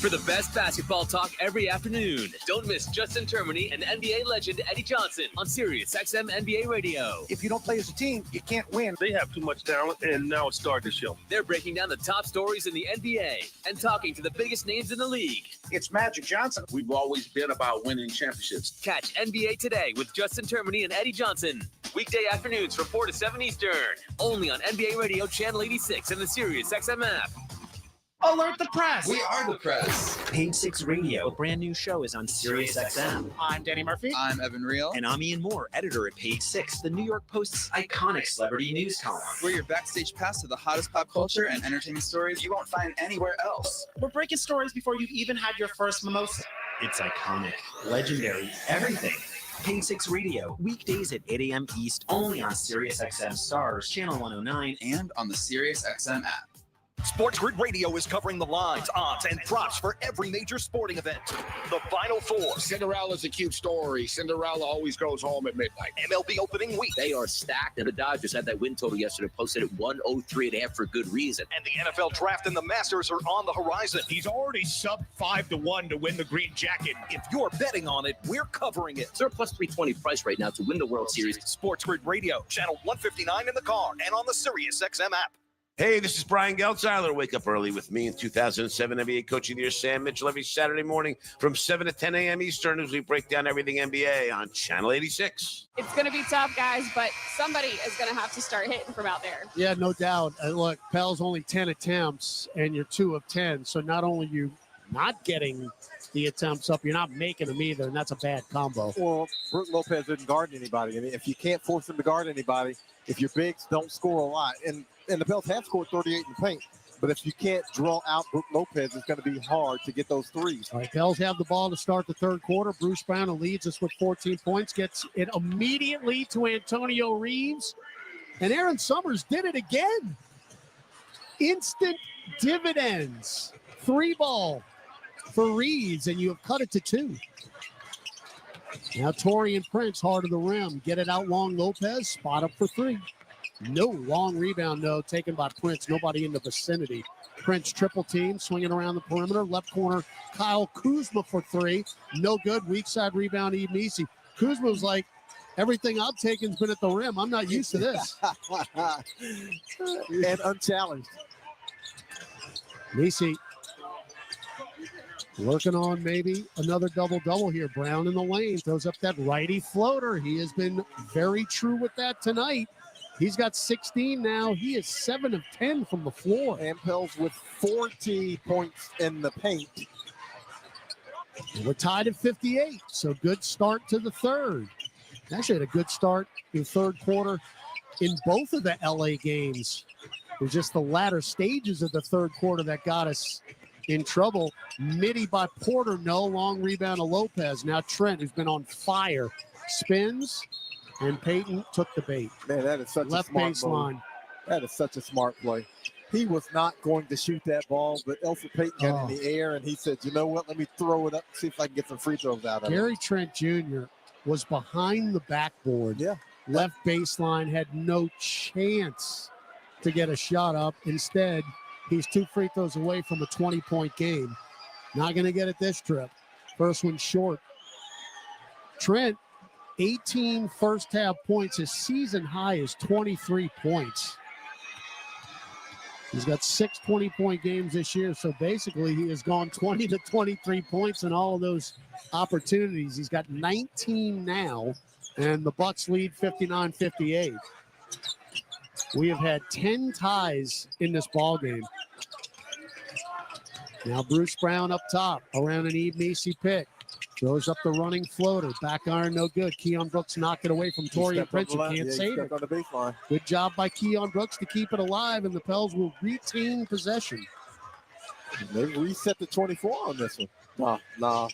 For the best basketball talk every afternoon, don't miss Justin Termini and NBA legend Eddie Johnson on SiriusXM NBA Radio. If you don't play as a team, you can't win. They have too much talent, and now it's starting to show. They're breaking down the top stories in the NBA and talking to the biggest names in the league. It's Magic Johnson. We've always been about winning championships. Catch NBA Today with Justin Termini and Eddie Johnson. Weekday afternoons from 4 to 7 Eastern. Only on NBA Radio Channel 86 and the SiriusXM app. Alert the press! We are the press. Page 6 Radio, a brand new show, is on SiriusXM. I'm Danny Murphy. I'm Evan Reel. And I'm Ian Moore, editor at Page 6, the New York Post's iconic celebrity news column. We're your backstage pass to the hottest pop culture and entertainment stories you won't find anywhere else. We're breaking stories before you've even had your first mimosa. It's iconic, legendary, everything. Page 6 Radio, weekdays at 8 a.m. East, only on SiriusXM Stars, Channel 109, and on the SiriusXM app. Sports Grid Radio is covering the lines, odds, and props for every major sporting event. The Final Four. Cinderella's a cute story. Cinderella always goes home at midnight. MLB opening week. They are stacked, and the Dodgers had that win total yesterday, posted at 103.5 for good reason. And the NFL Draft and the Masters are on the horizon. He's already sub 5-1 to win the green jacket. If you're betting on it, we're covering it. They're plus 320 price right now to win the World Series. Sports Grid Radio, channel 159 in the car and on the SiriusXM app. Hey, this is Brian Geltzeiler. Wake up early with me in 2007 NBA Coach of the Year, Sam Mitchell, every Saturday morning from 7 to 10 a.m. Eastern as we break down everything NBA on Channel 86. It's going to be tough, guys, but somebody is going to have to start hitting from out there. Yeah, no doubt. Look, Pels only 10 attempts, and you're 2 of 10. So not only you not getting the attempts up, you're not making them either, and that's a bad combo. Well, Brook Lopez didn't guard anybody. I mean, if you can't force him to guard anybody, if your bigs don't score a lot, and the Pels have scored 38 in the paint, but if you can't draw out Brook Lopez, it's going to be hard to get those threes. All right, Pels have the ball to start the third quarter. Bruce Brown, who leads us with 14 points, gets it immediately to Antonio Reeves. And Aaron Summers did it again. Instant dividends. 3-ball for Reeves, and you have cut it to 2. Now Torian Prince, hard of the rim. Get it out long, Lopez. Spot up for 3. No long rebound, no, taken by Prince. Nobody in the vicinity. Prince triple team, swinging around the perimeter. Left corner, Kyle Kuzma for 3. No good. Weak side rebound, Eve Nisi. Kuzma was like, everything I've taken's been at the rim. I'm not used to this. And unchallenged. Nisi working on maybe another double-double here. Brown in the lane, throws up that righty floater. He has been very true with that tonight. He's got 16 now. He is 7 of 10 from the floor. And Pels with 40 points in the paint. And we're tied at 58, so good start to the third. Actually had a good start in third quarter in both of the LA games. It was just the latter stages of the third quarter that got us in trouble. Midi by Porter, no. Long rebound to Lopez. Now Trent, who's been on fire, spins. And Peyton took the bait. Man, that is such left a smart baseline. Move. That is such a smart play. He was not going to shoot that ball, but Elfrid Payton got in the air, and he said, you know what, let me throw it up, see if I can get some free throws out of it. Gary Trent Jr. was behind the backboard. Yeah. Left baseline, had no chance to get a shot up. Instead, he's 2 free throws away from a 20-point game. Not going to get it this trip. First one short. Trent 18 first-half points. His season high is 23 points. He's got 6 20-point games this year, so basically he has gone 20 to 23 points in all of those opportunities. He's got 19 now, and the Bucks lead 59-58. We have had 10 ties in this ball game. Now Bruce Brown up top, around an Eve Macy pick. Throws up the running floater. Back iron, no good. Keon Brooks knocked it away from Torian Prince, who can't save it. On the baseline. Good job by Keon Brooks to keep it alive, and the Pels will retain possession. They reset to 24 on this one. No.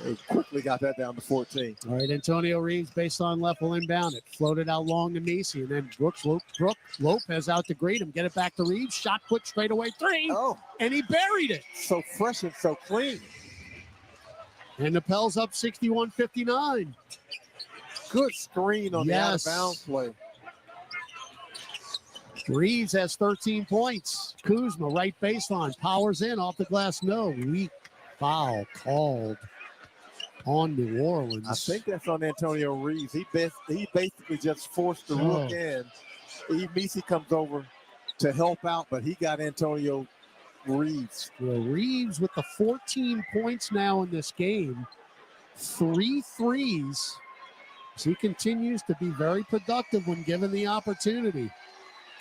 They quickly got that down to 14. All right, Antonio Reeves, baseline left, will inbound it. Floated out long to Macy, and then Lopez out to greet him. Get it back to Reeves. Shot put straight away. 3. Oh. And he buried it. So fresh and so clean. And the Pels up 61-59. Good screen on the out-of-bounds play. Reeves has 13 points. Kuzma, right baseline. Powers in, off the glass, no. Weak foul called on New Orleans. I think that's on Antonio Reeves. He basically just forced the rook in. Eve Macy comes over to help out, but he got Antonio Reeves. Well, Reeves with the 14 points now in this game. 3 threes. So he continues to be very productive when given the opportunity.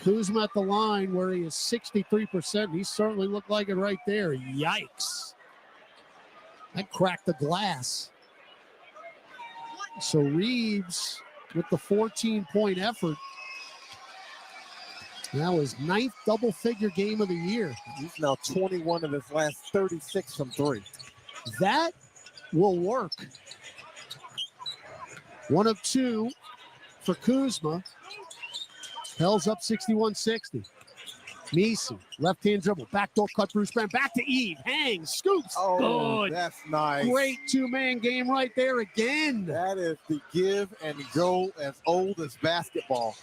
Kuzma at the line where he is 63%. He certainly looked like it right there. Yikes. That cracked the glass. So Reeves with the 14-point effort. Now his 9th double-figure game of the year. He's now 21 of his last 36 from 3. That will work. 1 of 2 for Kuzma. Pels up 61-60. Macy, left-hand dribble, backdoor cut, Bruce Brown, back to Eve, hangs, scoops, good. That's nice. Great 2-man game right there again. That is the give and go as old as basketball.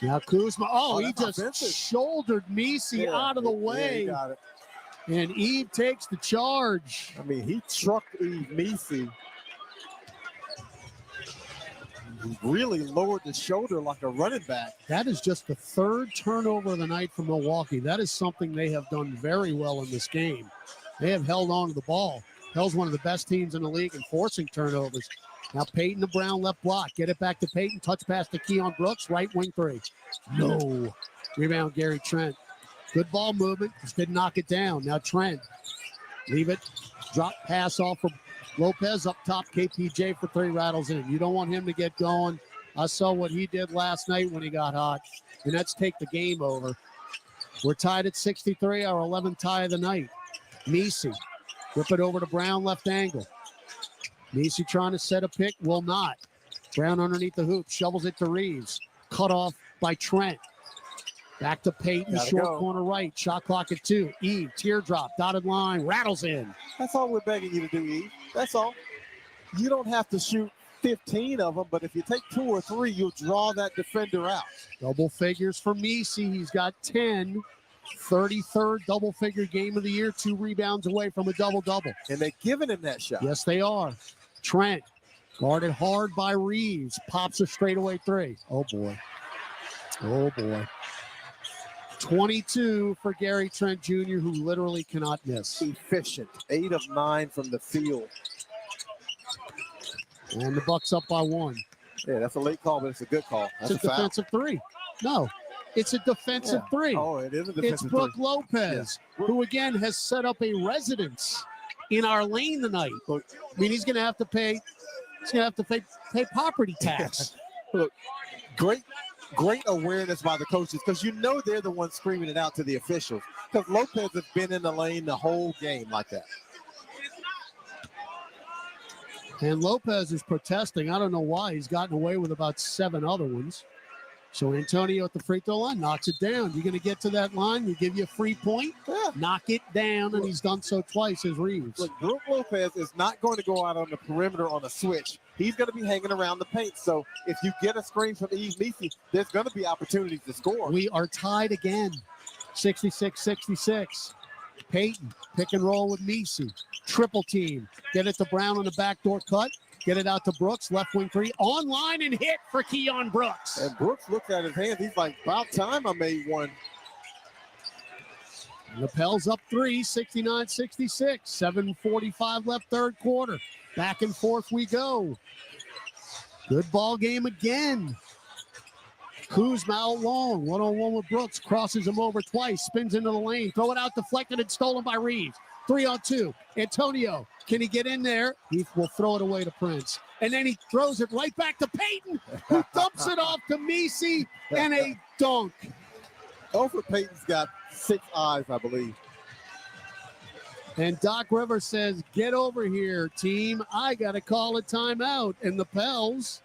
Now Kuzma, he just shouldered Macy out of the way. Yeah, he got it. And Eve takes the charge. I mean, he trucked Eve Macy. He really lowered the shoulder like a running back. That is just the 3rd turnover of the night for Milwaukee. That is something they have done very well in this game. They have held on to the ball. Pels one of the best teams in the league in forcing turnovers. Now Peyton to Brown, left block. Get it back to Peyton. Touch pass to Keon Brooks, right wing 3. No. Rebound, Gary Trent. Good ball movement. Just didn't knock it down. Now Trent. Leave it. Drop pass off for Lopez up top. KPJ for 3, rattles in. You don't want him to get going. I saw what he did last night when he got hot. And that's take the game over. We're tied at 63, our 11th tie of the night. Macy. Whip it over to Brown, left angle. Macy trying to set a pick, will not. Brown underneath the hoop, shovels it to Reeves. Cut off by Trent. Back to Peyton, short corner right. Shot clock at 2. Eve, teardrop, dotted line, rattles in. That's all we're begging you to do, Eve. That's all. You don't have to shoot 15 of them, but if you take 2 or 3, you'll draw that defender out. Double figures for Macy. He's got 10. 33rd double-figure game of the year. 2 rebounds away from a double-double. And they're giving him that shot. Yes, they are. Trent, guarded hard by Reeves. Pops a straightaway 3. Oh, boy. Oh, boy. 22 for Gary Trent Jr., who literally cannot miss. Efficient. 8 of 9 from the field. And the Bucks up by 1. Yeah, that's a late call, but it's a good call. That's it's a defensive 3. No, it's a defensive 3. Oh, it is a defensive 3. It's Brooke Lopez, who again has set up a residence in our lane tonight. I mean, he's going to have to pay. He's going to have to pay property tax. Look, great awareness by the coaches, because you know they're the ones screaming it out to the officials. Because Lopez has been in the lane the whole game like that. And Lopez is protesting. I don't know why. He's gotten away with about 7 other ones. So Antonio at the free throw line knocks it down. You're going to get to that line, we give you a free point, knock it down, and he's done so twice as Reeves. Look, Brooke Lopez is not going to go out on the perimeter on a switch. He's going to be hanging around the paint. So if you get a screen from Eve Macy, there's going to be opportunities to score. We are tied again, 66-66. Peyton, pick and roll with Meese. Triple team. Get it to Brown on the backdoor cut. Get it out to Brooks. Left wing three. Online and hit for Keon Brooks. And Brooks looked at his hands. He's like, about time I made one. And the Pels up 3, 69-66. 7:45 left third quarter. Back and forth we go. Good ball game again. Kuzma out long, one-on-one with Brooks, crosses him over twice, spins into the lane, throw it out deflected and stolen by Reeves. 3-on-2. Antonio, can he get in there? He will throw it away to Prince. And then he throws it right back to Peyton, who dumps it off to Meese, and a dunk. Alfred Payton's got 6 eyes, I believe. And Doc Rivers says, get over here, team. I got to call a timeout. And the Pels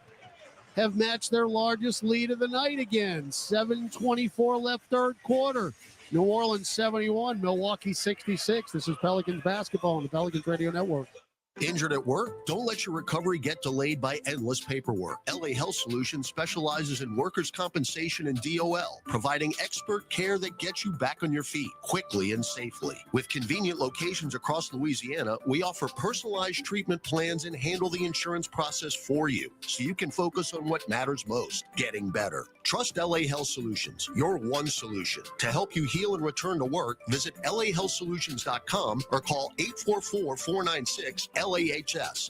have matched their largest lead of the night again. 7:24 left third quarter. New Orleans 71, Milwaukee 66. This is Pelicans basketball on the Pelicans Radio Network. Injured at work? Don't let your recovery get delayed by endless paperwork. LA Health Solutions specializes in workers' compensation and DOL, providing expert care that gets you back on your feet quickly and safely. With convenient locations across Louisiana, we offer personalized treatment plans and handle the insurance process for you, so you can focus on what matters most, getting better. Trust LA Health Solutions, your one solution. To help you heal and return to work, visit lahealthsolutions.com or call 844-496-LAHS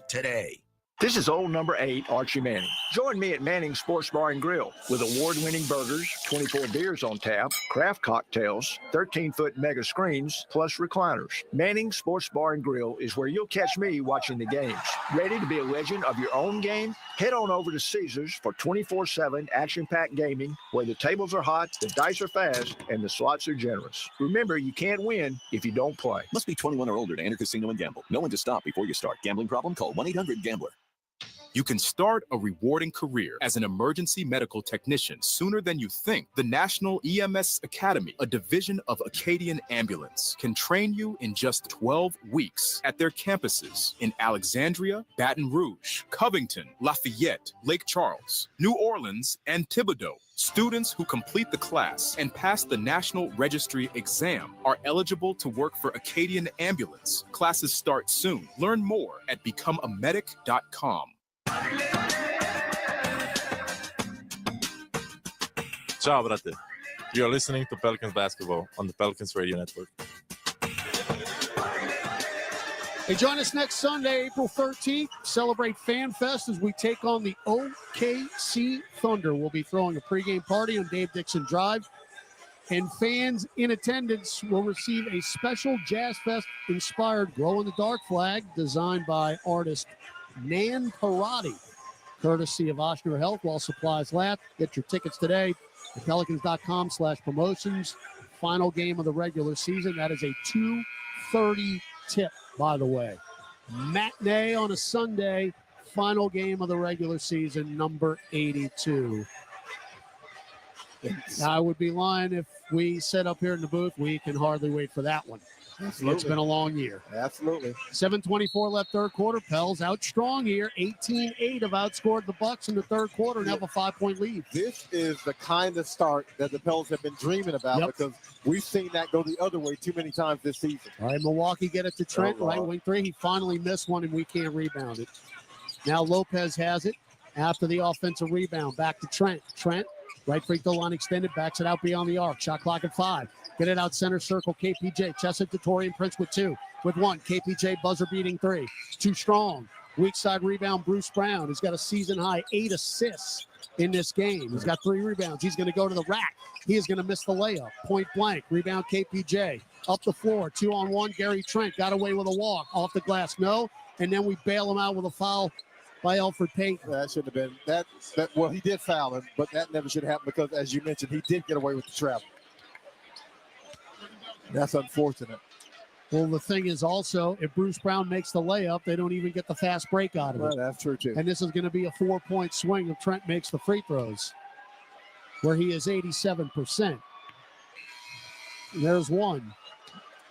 today. This is old number 8, Archie Manning. Join me at Manning's Sports Bar and Grill with award-winning burgers, 24 beers on tap, craft cocktails, 13-foot mega screens, plus recliners. Manning's Sports Bar and Grill is where you'll catch me watching the games. Ready to be a legend of your own game? Head on over to Caesars for 24/7 action-packed gaming, where the tables are hot, the dice are fast, and the slots are generous. Remember, you can't win if you don't play. Must be 21 or older to enter casino and gamble. Know when to stop before you start. Gambling problem? Call 1-800-GAMBLER. You can start a rewarding career as an emergency medical technician sooner than you think. The National EMS Academy, a division of Acadian Ambulance, can train you in just 12 weeks at their campuses in Alexandria, Baton Rouge, Covington, Lafayette, Lake Charles, New Orleans, and Thibodaux. Students who complete the class and pass the National Registry exam are eligible to work for Acadian Ambulance. Classes start soon. Learn more at becomeamedic.com. Ciao, brate. You're listening to Pelicans basketball on the Pelicans Radio Network. Hey, join us next Sunday, April 13th. Celebrate Fan Fest as we take on the OKC Thunder. We'll be throwing a pregame party on Dave Dixon Drive. And fans in attendance will receive a special Jazz Fest-inspired glow-in-the-dark flag designed by artist Nan Parati, courtesy of Oshner Health while supplies last. Get your tickets today at pelicans.com/promotions. Final game of the regular season. That is a 2:30 tip, by the way. Matinee on a Sunday. Final game of the regular season, number 82. I would be lying if we sit up here in the booth. We can hardly wait for that one. Absolutely. It's been a long year. Absolutely. 7:24 left third quarter. Pels out strong here. 18-8 have outscored the Bucks in the third quarter and have a 5-point lead. This is the kind of start that the Pels have been dreaming about because we've seen that go the other way too many times this season. All right, Milwaukee get it to Trent, right wing three. He finally missed one, and we can't rebound it. Now Lopez has it after the offensive rebound. Back to Trent. Trent, right free throw line extended, backs it out beyond the arc. Shot clock at 5. Get it out center circle, KPJ. Chest it to Taurean Prince with 2. With 1, KPJ buzzer beating 3. Too strong. Weak side rebound, Bruce Brown. He's got a season-high 8 assists in this game. He's got 3 rebounds. He's going to go to the rack. He is going to miss the layup. Point blank. Rebound, KPJ. Up the floor, 2-on-1. Gary Trent got away with a walk. Off the glass, no. And then we bail him out with a foul by Alfred Payton. That should have been that. Well, he did foul him, but that never should happen because, as you mentioned, he did get away with the travel. That's unfortunate. Well, the thing is also, if Bruce Brown makes the layup, they don't even get the fast break out of it. That's true, too. And this is going to be a 4-point swing if Trent makes the free throws, where he is 87%. There's one.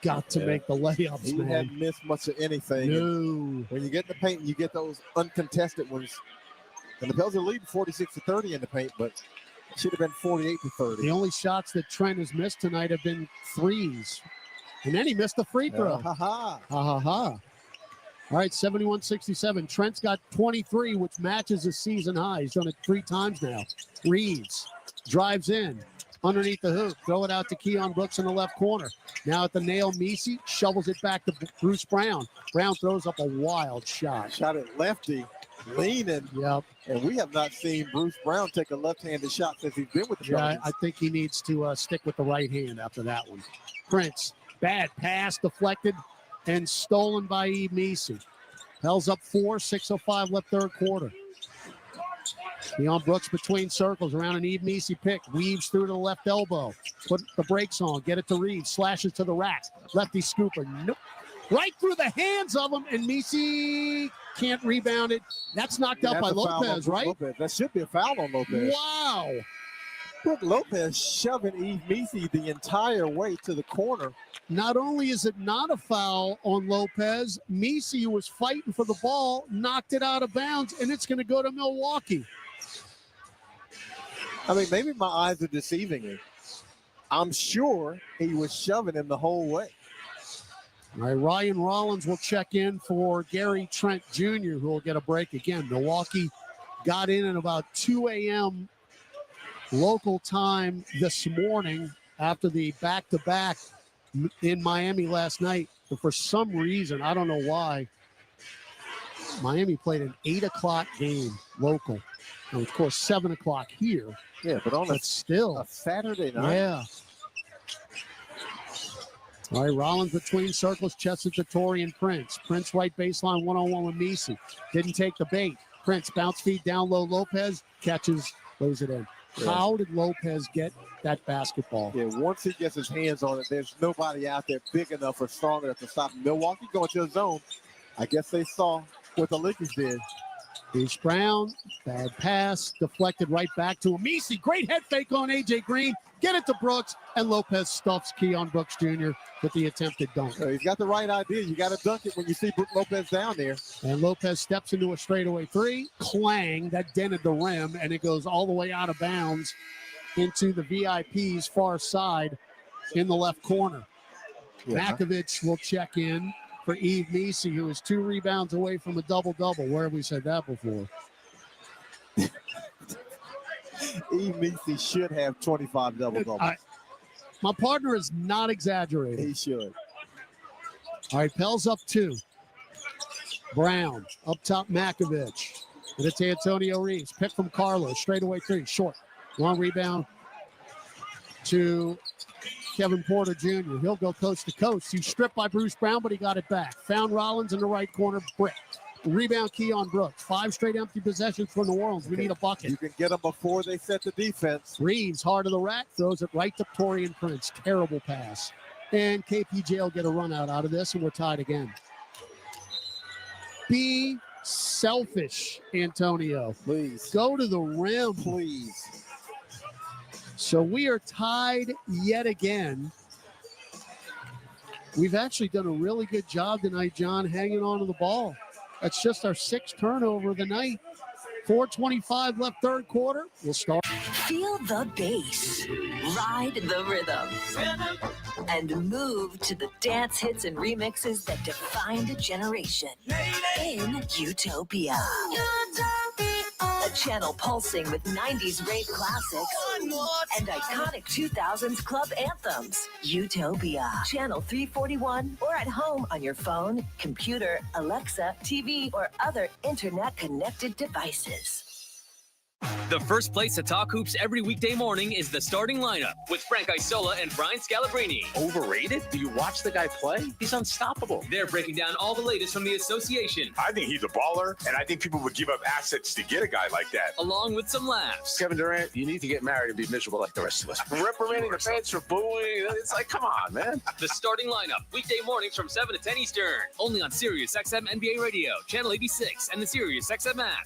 Got to make the layups, he man. He hadn't missed much of anything. No. When you get in the paint, you get those uncontested ones. And the Pels are leading 46-30 in the paint, but it should have been 48-30. The only shots that Trent has missed tonight have been threes. And then he missed the free throw. Ha ha. Ha ha ha. All right, 71-67. Trent's got 23, which matches his season high. He's done it 3 times now. Reeves drives in underneath the hoop. Throw it out to Keon Brooks in the left corner. Now at the nail, Messi shovels it back to Bruce Brown. Brown throws up a wild shot. Shot at lefty, leaning. Yep. And we have not seen Bruce Brown take a left-handed shot since he's been with the Pelicans. I think he needs to stick with the right hand after that one. Prince, bad pass, deflected, and stolen by Eve Messi. Pels up 4, 6:05 left third quarter. Keon Brooks between circles around an Eve Messi pick. Weaves through to the left elbow. Put the brakes on. Get it to Reeves. Slashes to the rack. Lefty scooper. Nope. Right through the hands of him, and Messi can't rebound it. That's knocked out by Lopez, right? Lopez. That should be a foul on Lopez. Wow. Brooke Lopez shoving Eve Messi the entire way to the corner. Not only is it not a foul on Lopez, Messi, who was fighting for the ball, knocked it out of bounds, and it's going to go to Milwaukee. I mean, maybe my eyes are deceiving me. I'm sure he was shoving him the whole way. All right, Ryan Rollins will check in for Gary Trent Jr., who will get a break again. Milwaukee got in at about 2 a.m. local time this morning after the back-to-back in Miami last night. But for some reason, I don't know why, Miami played an 8 o'clock game local. And of course, 7 o'clock here. Yeah, but still a Saturday night. Yeah. All right, Rollins between circles, chest it to Torian Prince. Prince right baseline, one-on-one with Messi. Didn't take the bait. Prince bounce feed down low. Lopez catches, lays it in. Yeah. How did Lopez get that basketball? Yeah, once he gets his hands on it, there's nobody out there big enough or strong enough to stop him. Milwaukee going to the zone. I guess they saw what the Lakers did. Bruce Brown, bad pass, deflected right back to him. Messi, great head fake on A.J. Green. Get it to Brooks, and Lopez stuffs Keon Brooks Jr. with the attempted dunk. So he's got the right idea. You got to dunk it when you see Lopez down there. And Lopez steps into a straightaway 3. Clang, that dented the rim, and it goes all the way out of bounds into the VIP's far side in the left corner. Yeah. Makovich will check in for Eve Messi, who is 2 rebounds away from a double-double. Where have we said that before? Eve Messi should have 25 double-doubles. My partner is not exaggerating. He should. All right, Pels up 2. Brown, up top Makovich. And it's Antonio Reeves. Pick from Carlos, straightaway 3, short. Long rebound to Kevin Porter Jr. He'll go coast to coast. He's stripped by Bruce Brown, but he got it back. Found Rollins in the right corner, brick. Rebound Keon Brooks. 5 straight empty possessions for New Orleans. We need a bucket. You can get them before they set the defense. Reeves, hard of the rack, throws it right to Torian Prince. Terrible pass. And KPJ will get a run out of this, and we're tied again. Be selfish, Antonio. Please. Go to the rim. Please. So we are tied yet again. We've actually done a really good job tonight, John, hanging on to the ball. That's just our 6th turnover of the night. 4:25 left third quarter. We'll start. Feel the bass. Ride the rhythm. And move to the dance hits and remixes that defined a generation. In Utopia. A channel pulsing with 90s rave classics and iconic 2000s club anthems. Utopia. Channel 341 or at home on your phone, computer, Alexa, TV, or other internet-connected devices. The first place to talk hoops every weekday morning is the starting lineup with Frank Isola and Brian Scalabrine. Overrated? Do you watch the guy play? He's unstoppable. They're breaking down all the latest from the association. I think he's a baller, and I think people would give up assets to get a guy like that. Along with some laughs. Kevin Durant, you need to get married and be miserable like the rest of us. Reprimanding the fans for booing. It's like, come on, man. The starting lineup, weekday mornings from 7 to 10 Eastern. Only on Sirius XM NBA Radio, Channel 86, and the Sirius XM app.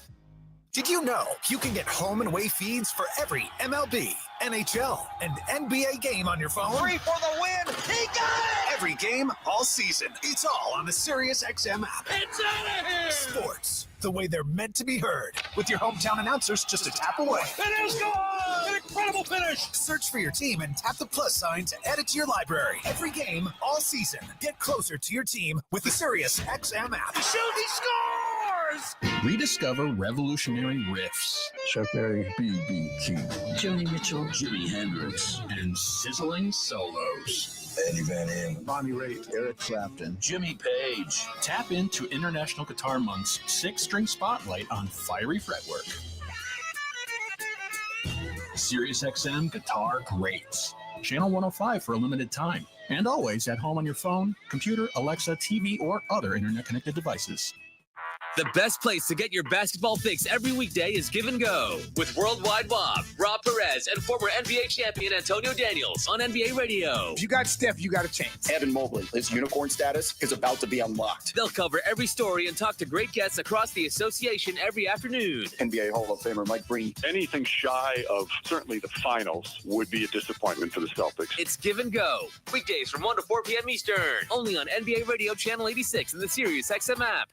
Did you know you can get home and away feeds for every MLB, NHL, and NBA game on your phone? 3 for the win. He got it! Every game, all season. It's all on the Sirius XM app. It's out of here! Sports, the way they're meant to be heard. With your hometown announcers just a tap away. It is gone! incredible finish. Search for your team and tap the plus sign to add it to your library. Every game, all season. Get closer to your team with the Sirius XM app. Shoot, he scores! Rediscover revolutionary riffs. Chuck Berry, B.B. King, Joni Mitchell, Jimi Hendrix, and sizzling solos. Eddie Van Halen, Bonnie Raitt, Eric Clapton, Jimmy Page. Tap into International Guitar Month's 6-string spotlight on fiery fretwork. SiriusXM Guitar Greats. Channel 105 for a limited time. And always at home on your phone, computer, Alexa, TV, or other internet-connected devices. The best place to get your basketball fix every weekday is Give and Go with Worldwide Wob, Rob Perez, and former NBA champion Antonio Daniels on NBA Radio. If you got Steph, you got a chance. Evan Mobley, his unicorn status is about to be unlocked. They'll cover every story and talk to great guests across the association every afternoon. NBA Hall of Famer Mike Breen. Anything shy of certainly the finals would be a disappointment for the Celtics. It's Give and Go, weekdays from 1 to 4 p.m. Eastern, only on NBA Radio Channel 86 and the SiriusXM app.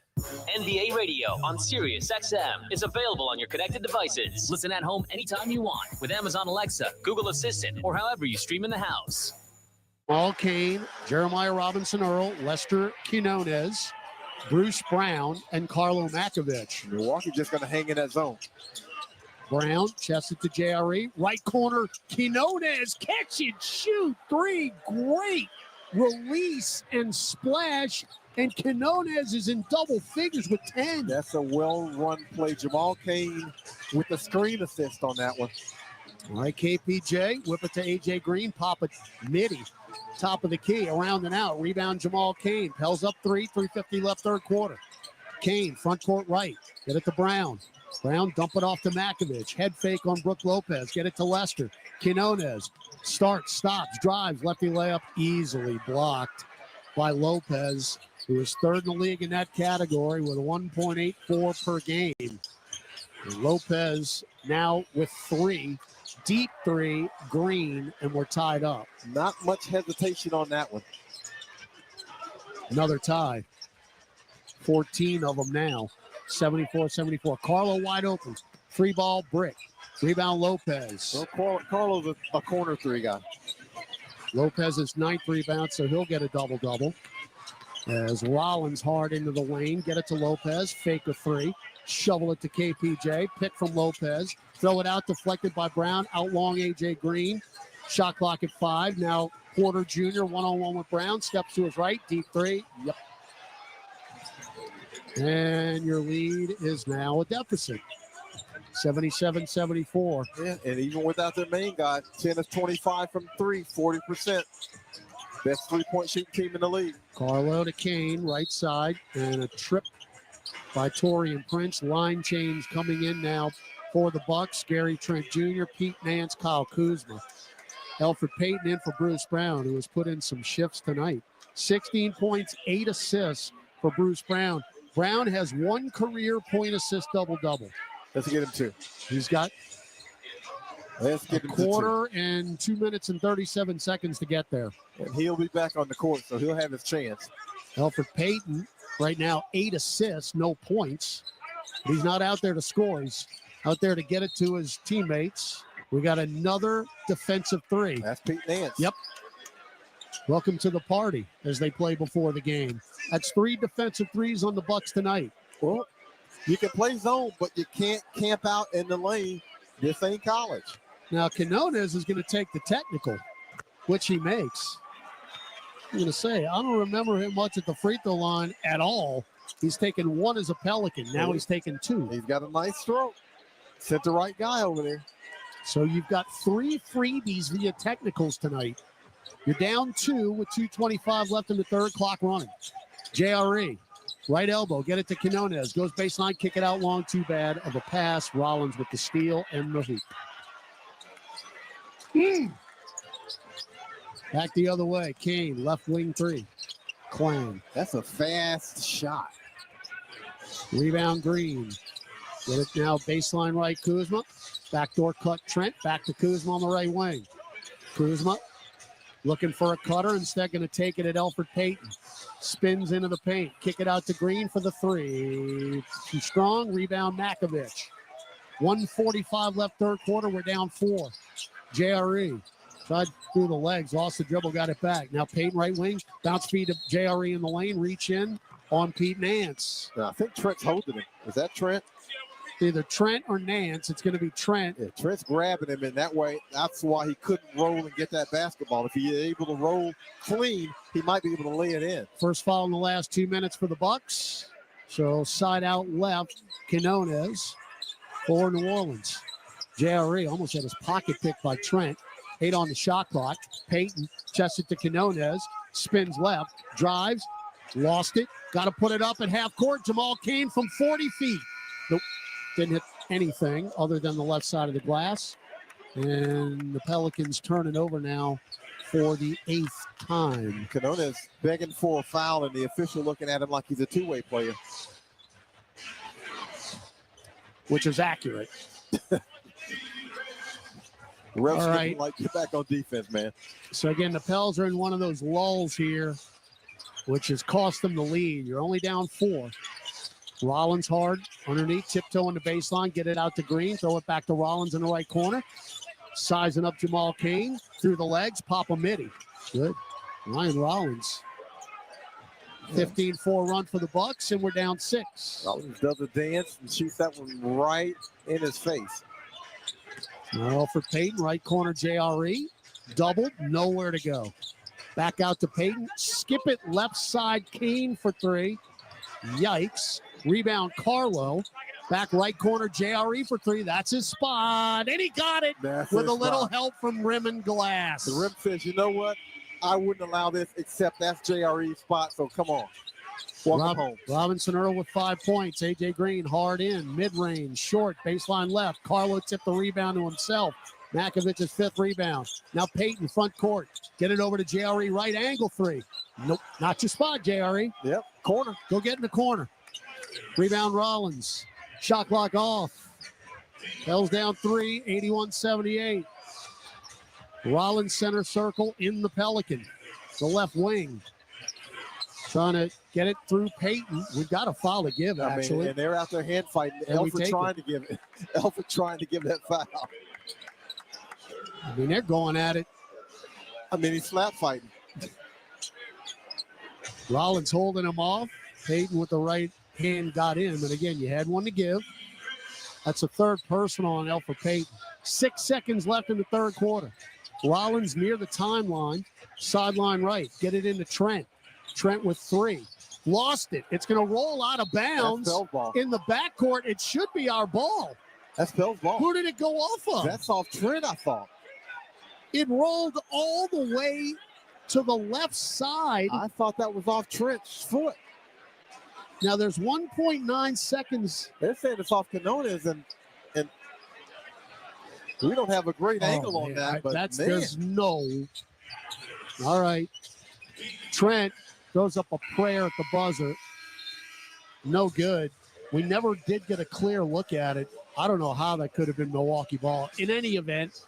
NBA Radio on SiriusXM is available on your connected devices. Listen at home anytime you want with Amazon Alexa, Google Assistant, or however you stream in the house. Jamal Cain, Jeremiah Robinson-Earl, Lester Quinones, Bruce Brown, and Carlo Makovich. Milwaukee just going to hang in that zone. Brown, chest it to JRE. Right corner, Quinones, catch and shoot. 3, great release and splash. And Quinones is in double figures with 10. That's a well-run play. Jamal Cain with the screen assist on that one. All right, KPJ, whip it to A.J. Green, pop it, midi, top of the key, around and out. Rebound, Jamal Cain. Pels up 3, 3:50 left third quarter. Cain, front court right. Get it to Brown. Brown, dump it off to Makovich. Head fake on Brook Lopez. Get it to Lester. Quinones starts, stops, drives, lefty layup, easily blocked by Lopez, who is third in the league in that category with 1.84 per game. And Lopez now with 3, deep 3, Green, and we're tied up. Not much hesitation on that one. Another tie. 14 of them now. 74-74. Carlo wide open. 3-ball brick. Rebound Lopez. Well, Carlo's a corner 3 guy. Lopez's 9th rebound, so he'll get a double-double. As Rollins hard into the lane, get it to Lopez, fake a 3, shovel it to KPJ, pick from Lopez, throw it out, deflected by Brown, out long A.J. Green, shot clock at 5. Now Porter Jr. one-on-one with Brown, steps to his right, deep 3, yep. And your lead is now a deficit, 77-74. Yeah, and even without their main guy, 10 of 25 from 3, 40%. Best 3-point shooting team in the league. Carlo to Kane, right side, and a trip by Torian Prince. Line change coming in now for the Bucks. Gary Trent Jr., Pete Nance, Kyle Kuzma. Elfrid Payton in for Bruce Brown, who has put in some shifts tonight. 16 points, 8 assists for Bruce Brown. Brown has 1 career point assist double-double. Let's get him 2. He's got a quarter and 2 minutes and 37 seconds to get there. And he'll be back on the court, so he'll have his chance. Elfrid Payton, right now, 8 assists, no points. But he's not out there to score. He's out there to get it to his teammates. We got another defensive 3. That's Pete Nance. Yep. Welcome to the party as they play before the game. That's 3 defensive 3s on the Bucks tonight. Well, you can play zone, but you can't camp out in the lane. This ain't college. Now, Quinones is going to take the technical, which he makes. I'm going to say, I don't remember him much at the free throw line at all. He's taken 1 as a Pelican. Now he's taken 2. He's got a nice stroke. Sent the right guy over there. So you've got 3 freebies via technicals tonight. You're down 2 with 2:25 left in the third, clock running. JRE, right elbow, get it to Quinones. Goes baseline, kick it out long, too bad of a pass. Rollins with the steal and the hoop. Back the other way. Kane, left wing 3. Klang. That's a fast shot. Rebound Green. Get it now, baseline right, Kuzma. Backdoor cut Trent. Back to Kuzma on the right wing. Kuzma looking for a cutter. Instead going to take it at Elfrid Payton. Spins into the paint. Kick it out to Green for the 3. Too strong. Rebound Makovich. 1:45 left third quarter. We're down 4. JRE tried through the legs, lost the dribble, got it back. Now Payton right wing, bounce feed to JRE in the lane, reach in on Pete Nance. I think Trent's holding him. Is that Trent? Either Trent or Nance. It's going to be Trent. Yeah, Trent's grabbing him, and that way, that's why he couldn't roll and get that basketball. If he is able to roll clean, he might be able to lay it in. First foul in the last 2 minutes for the Bucks. So side out left, Quinones for New Orleans. JRE almost had his pocket picked by Trent. 8 on the shot clock. Payton chests it to Quinones. Spins left. Drives. Lost it. Got to put it up at half court. Jamal Cain from 40 feet. Nope. Didn't hit anything other than the left side of the glass. And the Pelicans turn it over now for the 8th time. Quinones begging for a foul, and the official looking at him like he's a two-way player. Which is accurate. Refs all right. Like, get back on defense, man. So again, the Pels are in one of those lulls here, which has cost them the lead. You're only down 4. Rollins hard underneath, tiptoe on the baseline, get it out to Green, throw it back to Rollins in the right corner. Sizing up Jamal Cain through the legs, pop a midi. Good. Ryan Rollins. 15-4 run for the Bucks, and we're down 6. Rollins does a dance and shoots that one right in his face. Well, for Payton, right corner JRE. Doubled, nowhere to go. Back out to Payton. Skip it, left side, Cain for 3. Yikes. Rebound, Carlo. Back right corner, JRE for 3. That's his spot. And he got it with a little help from rim and glass. The rim says, you know what? I wouldn't allow this, except that's JRE's spot, so come on. Welcome home. Robinson Earl with 5 points. A.J. Green hard in, mid-range, short, baseline left. Carlo tipped the rebound to himself. Makovic's 5th rebound. Now Payton, front court. Get it over to JRE, right angle 3. Nope, not your spot, JRE. Yep, corner. Go get in the corner. Rebound Rollins. Shot clock off. Pels down 3, 81-78. Rollins center circle in the Pelican. The left wing. Trying to get it through Payton. We've got a foul to give, actually. And they're out there hand fighting. Elford trying to give it. Elford trying to give that foul. I mean, they're going at it. I mean, he's slap fighting. Rollins holding him off. Payton with the right hand got in. But again, you had one to give. That's a 3rd personal on Elford Payton. 6 seconds left in the 3rd quarter. Rollins near the timeline. Sideline right. Get it into Trent. Trent with 3. Lost it. It's going to roll out of bounds in the backcourt. It should be our ball. That's Pels' ball. Who did it go off of? That's off Trent, I thought. It rolled all the way to the left side. I thought that was off Trent's foot. Now there's 1.9 seconds. They're saying it's off Quinones, and we don't have a great angle on that. But there's no. All right. Trent throws up a prayer at the buzzer. No good. We never did get a clear look at it. I don't know how that could have been Milwaukee ball. In any event,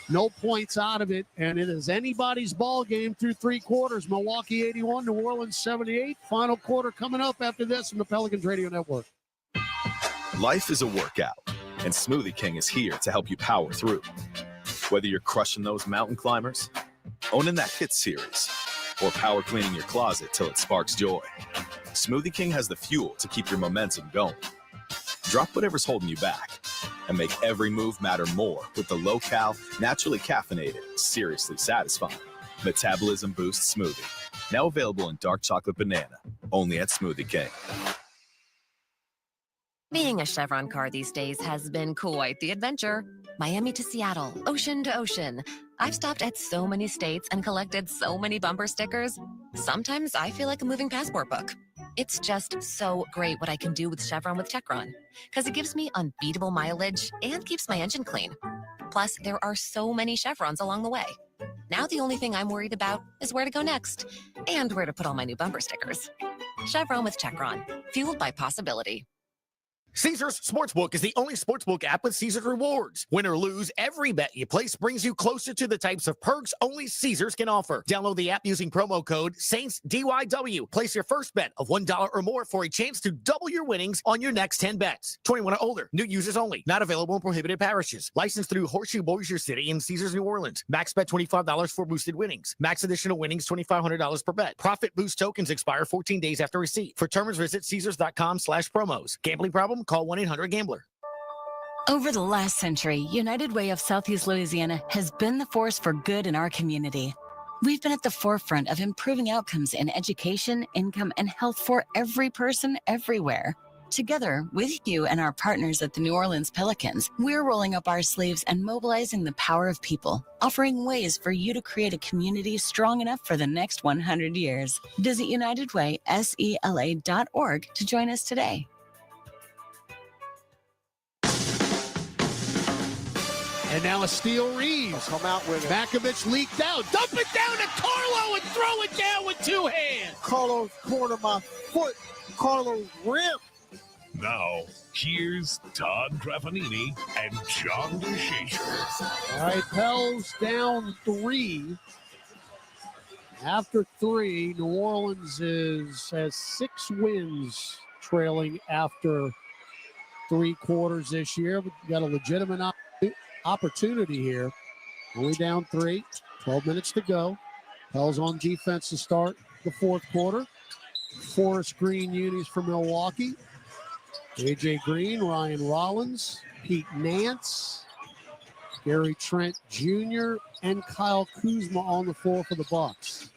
no points out of it, and it is anybody's ball game through 3 quarters. Milwaukee 81, New Orleans 78. Final quarter coming up after this on the Pelicans Radio Network. Life is a workout, and Smoothie King is here to help you power through. Whether you're crushing those mountain climbers, owning that hit series, or power cleaning your closet till it sparks joy, Smoothie King has the fuel to keep your momentum going. Drop whatever's holding you back and make every move matter more with the low-cal, naturally caffeinated, seriously satisfying Metabolism Boost Smoothie. Now available in dark chocolate banana, only at Smoothie King. Being a Chevron car these days has been quite the adventure. Miami to Seattle, ocean to ocean. I've stopped at so many states and collected so many bumper stickers. Sometimes I feel like a moving passport book. It's just so great what I can do with Chevron with Techron, because it gives me unbeatable mileage and keeps my engine clean. Plus, there are so many Chevrons along the way. Now the only thing I'm worried about is where to go next and where to put all my new bumper stickers. Chevron with Techron, fueled by possibility. Caesars Sportsbook is the only sportsbook app with Caesars rewards. Win or lose, every bet you place brings you closer to the types of perks only Caesars can offer. Download the app using promo code SAINTSDYW. Place your first bet of $1 or more for a chance to double your winnings on your next 10 bets. 21 or older. New users only. Not available in prohibited parishes. Licensed through Horseshoe Bossier City and Caesars New Orleans. Max bet $25 for boosted winnings. Max additional winnings $2,500 per bet. Profit boost tokens expire 14 days after receipt. For terms, visit Caesars.com/promos. Gambling problem? Call 1-800-GAMBLER. Over the last century, United Way of Southeast Louisiana has been the force for good in our community. We've been at the forefront of improving outcomes in education, income, and health for every person everywhere. Together, with you and our partners at the New Orleans Pelicans, we're rolling up our sleeves and mobilizing the power of people, offering ways for you to create a community strong enough for the next 100 years. Visit UnitedWaySELA.org to join us today. And now a steal, Reeves. Come out with it. Makovich leaked out. Dump it down to Carlo and throw it down with two hands. Carlo's corner my foot. Carlo's rim. Now, here's Todd Graffanini and John DeShazer. All right, Pels down 3. After 3, New Orleans has 6 wins trailing after 3 quarters this year. We've got a legitimate opportunity here. Only down 3, 12 minutes to go. Pels on defense to start the 4th quarter. Forest Green unis for Milwaukee. A.J. Green, Ryan Rollins, Pete Nance, Gary Trent Jr., and Kyle Kuzma on the floor for the Bucks.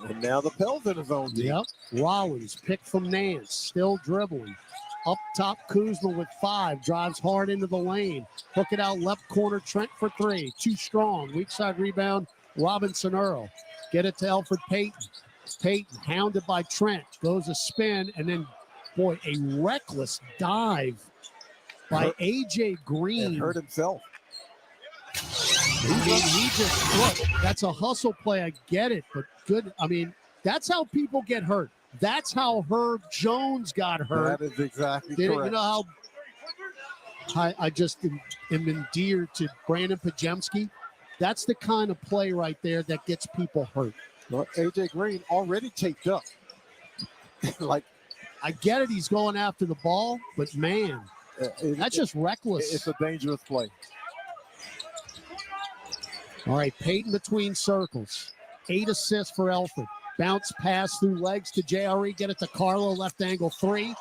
And now the Pels in his own team. Yep. Rollins, pick from Nance, still dribbling. Up top, Kuzma with 5, drives hard into the lane. Hook it out left corner, Trent for 3. Too strong. Weak side rebound, Robinson Earl. Get it to Elfrid Payton. Payton, hounded by Trent, goes a spin, and then, boy, a reckless dive by A.J. Green. And hurt himself. He just, look, that's a hustle play. I get it, but good. I mean, that's how people get hurt. That's how Herb Jones got hurt. That is exactly correct. correct. You know how I just am endeared to Brandon Pajemski? That's the kind of play right there that gets people hurt. Well, A.J. Green already taped up. Like, I get it, he's going after the ball, but man, that's just reckless. It's a dangerous play. All right, Payton between circles. 8 assists for Elfrid. Bounce pass through legs to JRE. Get it to Carlo, left angle 3.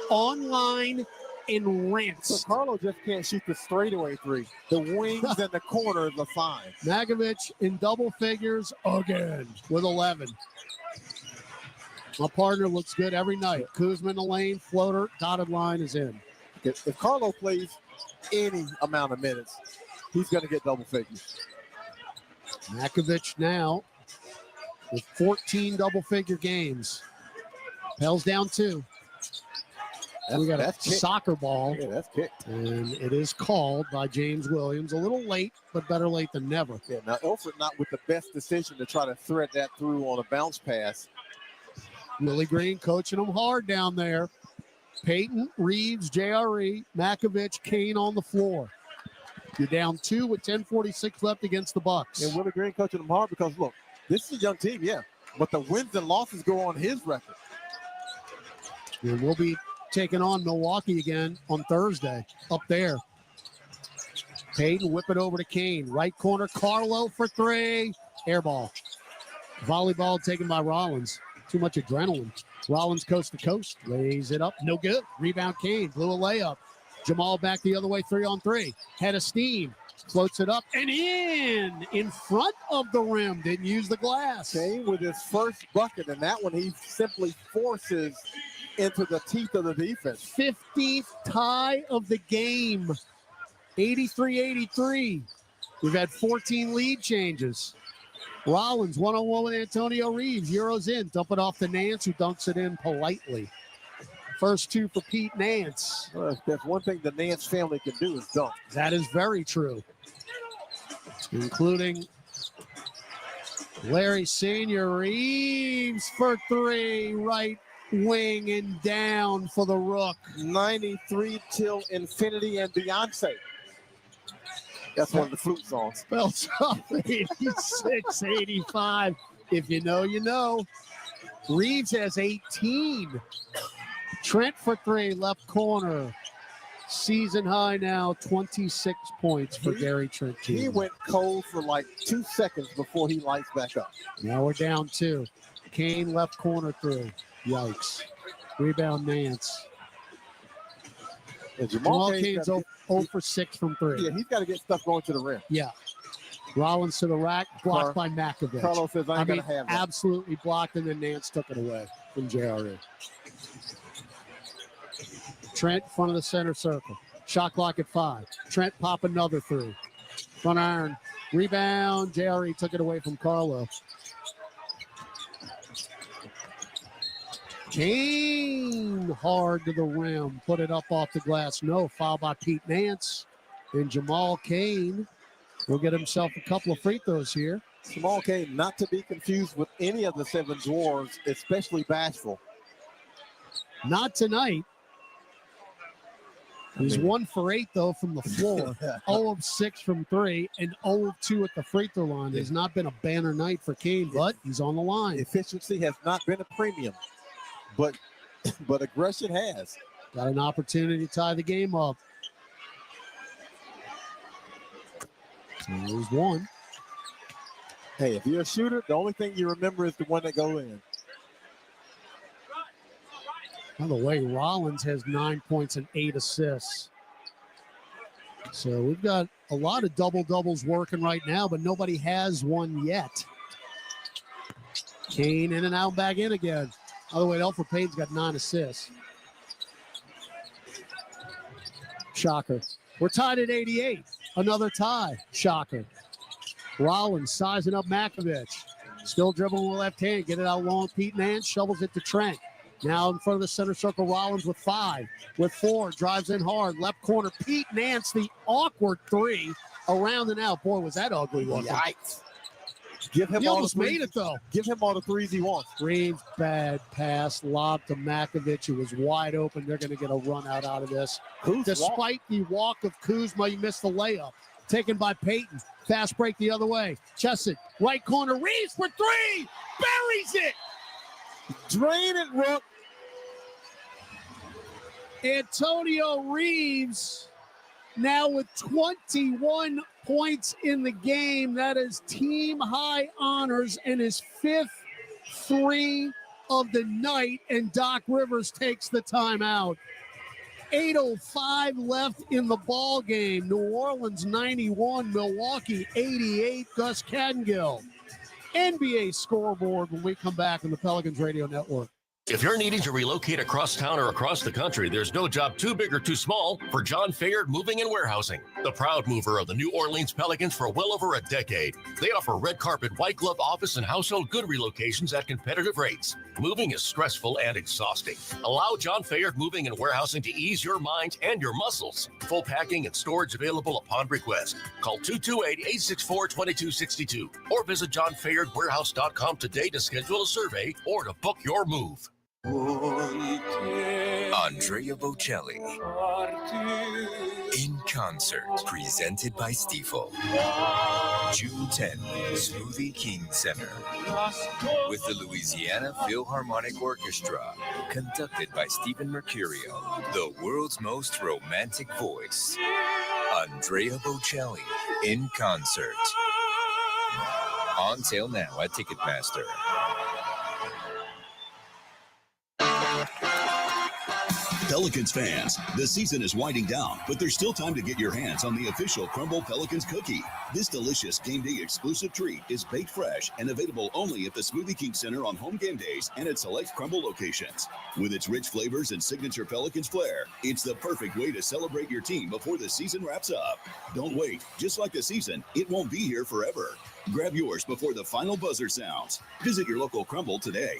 Online and rents. So Carlo just can't shoot the straightaway 3. The wings and the corners are fine. Magovich in double figures again with 11. My partner looks good every night. Kuzma in the lane, floater, dotted line is in. If Carlo plays any amount of minutes, he's going to get double figures. Makovich now with 14 double-figure games. Pels down 2. We got a soccer ball. Yeah, that's kicked. And it is called by James Williams. A little late, but better late than never. Yeah, now Elfrid not with the best decision to try to thread that through on a bounce pass. Willie Green coaching them hard down there. Payton, Reeves, JRE, Makovich, Kane on the floor. You're down 2 with 10:46 left against the Bucks. And Willie Green coaching them hard because, look, this is a young team, yeah, but the wins and losses go on his record. And we'll be taking on Milwaukee again on Thursday up there. Payton, whip it over to Kane. Right corner, Carlo for 3. Air ball. Volleyball taken by Rollins. Too much adrenaline. Rollins coast to coast. Lays it up. No good. Rebound Kane. Blew a layup. Jamal back the other way, 3-on-3. Head of steam. Floats it up and in front of the rim. Didn't use the glass. Kane with his first bucket, and that one he simply forces into the teeth of the defense. 15th tie of the game. 83-83. We've had 14 lead changes. Rollins, one-on-one with Antonio Reeves. Euros in. Dump it off to Nance, who dunks it in politely. First 2 for Pete Nance. Well, that's one thing the Nance family can do is dunk. That is very true. Including Larry Senior. Reeves for 3. Right wing and down for the Rook. 93 till infinity and Beyonce. That's one of the flute songs. Pels up 86-85. If you know, you know. Reeves has 18. Trent for 3, left corner. Season high now, 26 points for Gary Trent Jr. He went cold for like 2 seconds before he lights back up. Now we're down 2. Kane left corner through. Yikes. Rebound Nance. And Jamal Kane's 0 for 6 from 3. Yeah, he's got to get stuff going to the rim. Yeah. Rollins to the rack, blocked by Makovich. Carlos says, I ain't going to have that. Absolutely blocked, and then Nance took it away from JRE. Trent, front of the center circle. Shot clock at 5. Trent pop another 3. Front iron. Rebound. JRE took it away from Carlo. Kane hard to the rim. Put it up off the glass. No. Foul by Pete Nance. And Jamal Kane will get himself a couple of free throws here. Jamal Kane, not to be confused with any of the 7 dwarves, especially Bashful. Not tonight. He's 1 for 8, though, from the floor. 0 of 6 from 3, and 0 of 2 at the free throw line. It has not been a banner night for Kane, but he's on the line. Efficiency has not been a premium, but aggression has. Got an opportunity to tie the game up. So there's 1. Hey, if you're a shooter, the only thing you remember is the one that go in. By the way, Rollins has 9 points and 8 assists. So we've got a lot of double-doubles working right now, but nobody has one yet. Kane in and out, back in again. By the way, Elfrid Payton's got 9 assists. Shocker. We're tied at 88. Another tie. Shocker. Rollins sizing up Makovich. Still dribbling with left hand. Get it out long. Pete Nance shovels it to Trent. Now in front of the center circle, Rollins with 5. With 4, drives in hard. Left corner, Pete Nance, the awkward 3. Around and out. Boy, was that ugly one. Yikes. Give him He all almost the made it, though. Give him all the 3s he wants. Reeves, bad pass. Lob to Makovich. It was wide open. They're going to get a run out of this. Despite the walk of Kuzma, he missed the layup. Taken by Payton. Fast break the other way. Chesson, right corner. Reeves for 3. Buries it. Drain it, Rook. Antonio Reeves now with 21 points in the game. That is team high honors and his 5th 3 of the night. And Doc Rivers takes the timeout. 8:05 left in the ball game. New Orleans 91, Milwaukee 88. Gus Cadengill. NBA scoreboard when we come back on the Pelicans Radio Network. If you're needing to relocate across town or across the country, there's no job too big or too small for John Fayard Moving and Warehousing, the proud mover of the New Orleans Pelicans for well over a decade. They offer red carpet, white glove office and household good relocations at competitive rates. Moving is stressful and exhausting. Allow John Fayard Moving and Warehousing to ease your mind and your muscles. Full packing and storage available upon request. Call 228-864-2262 or visit johnfayardwarehouse.com today to schedule a survey or to book your move. Andrea Bocelli in concert, presented by Stifel. June 10th, Smoothie King Center with the Louisiana Philharmonic Orchestra, conducted by Stephen Mercurio, the world's most romantic voice. Andrea Bocelli in concert. On sale now at Ticketmaster. Pelicans fans, the season is winding down, but there's still time to get your hands on the official Crumble Pelicans cookie. This delicious game day exclusive treat is baked fresh and available only at the Smoothie King Center on home game days and at select Crumble locations. With its rich flavors and signature Pelicans flair, it's the perfect way to celebrate your team before the season wraps up. Don't wait. Just like the season, it won't be here forever. Grab yours before the final buzzer sounds. Visit your local Crumble today.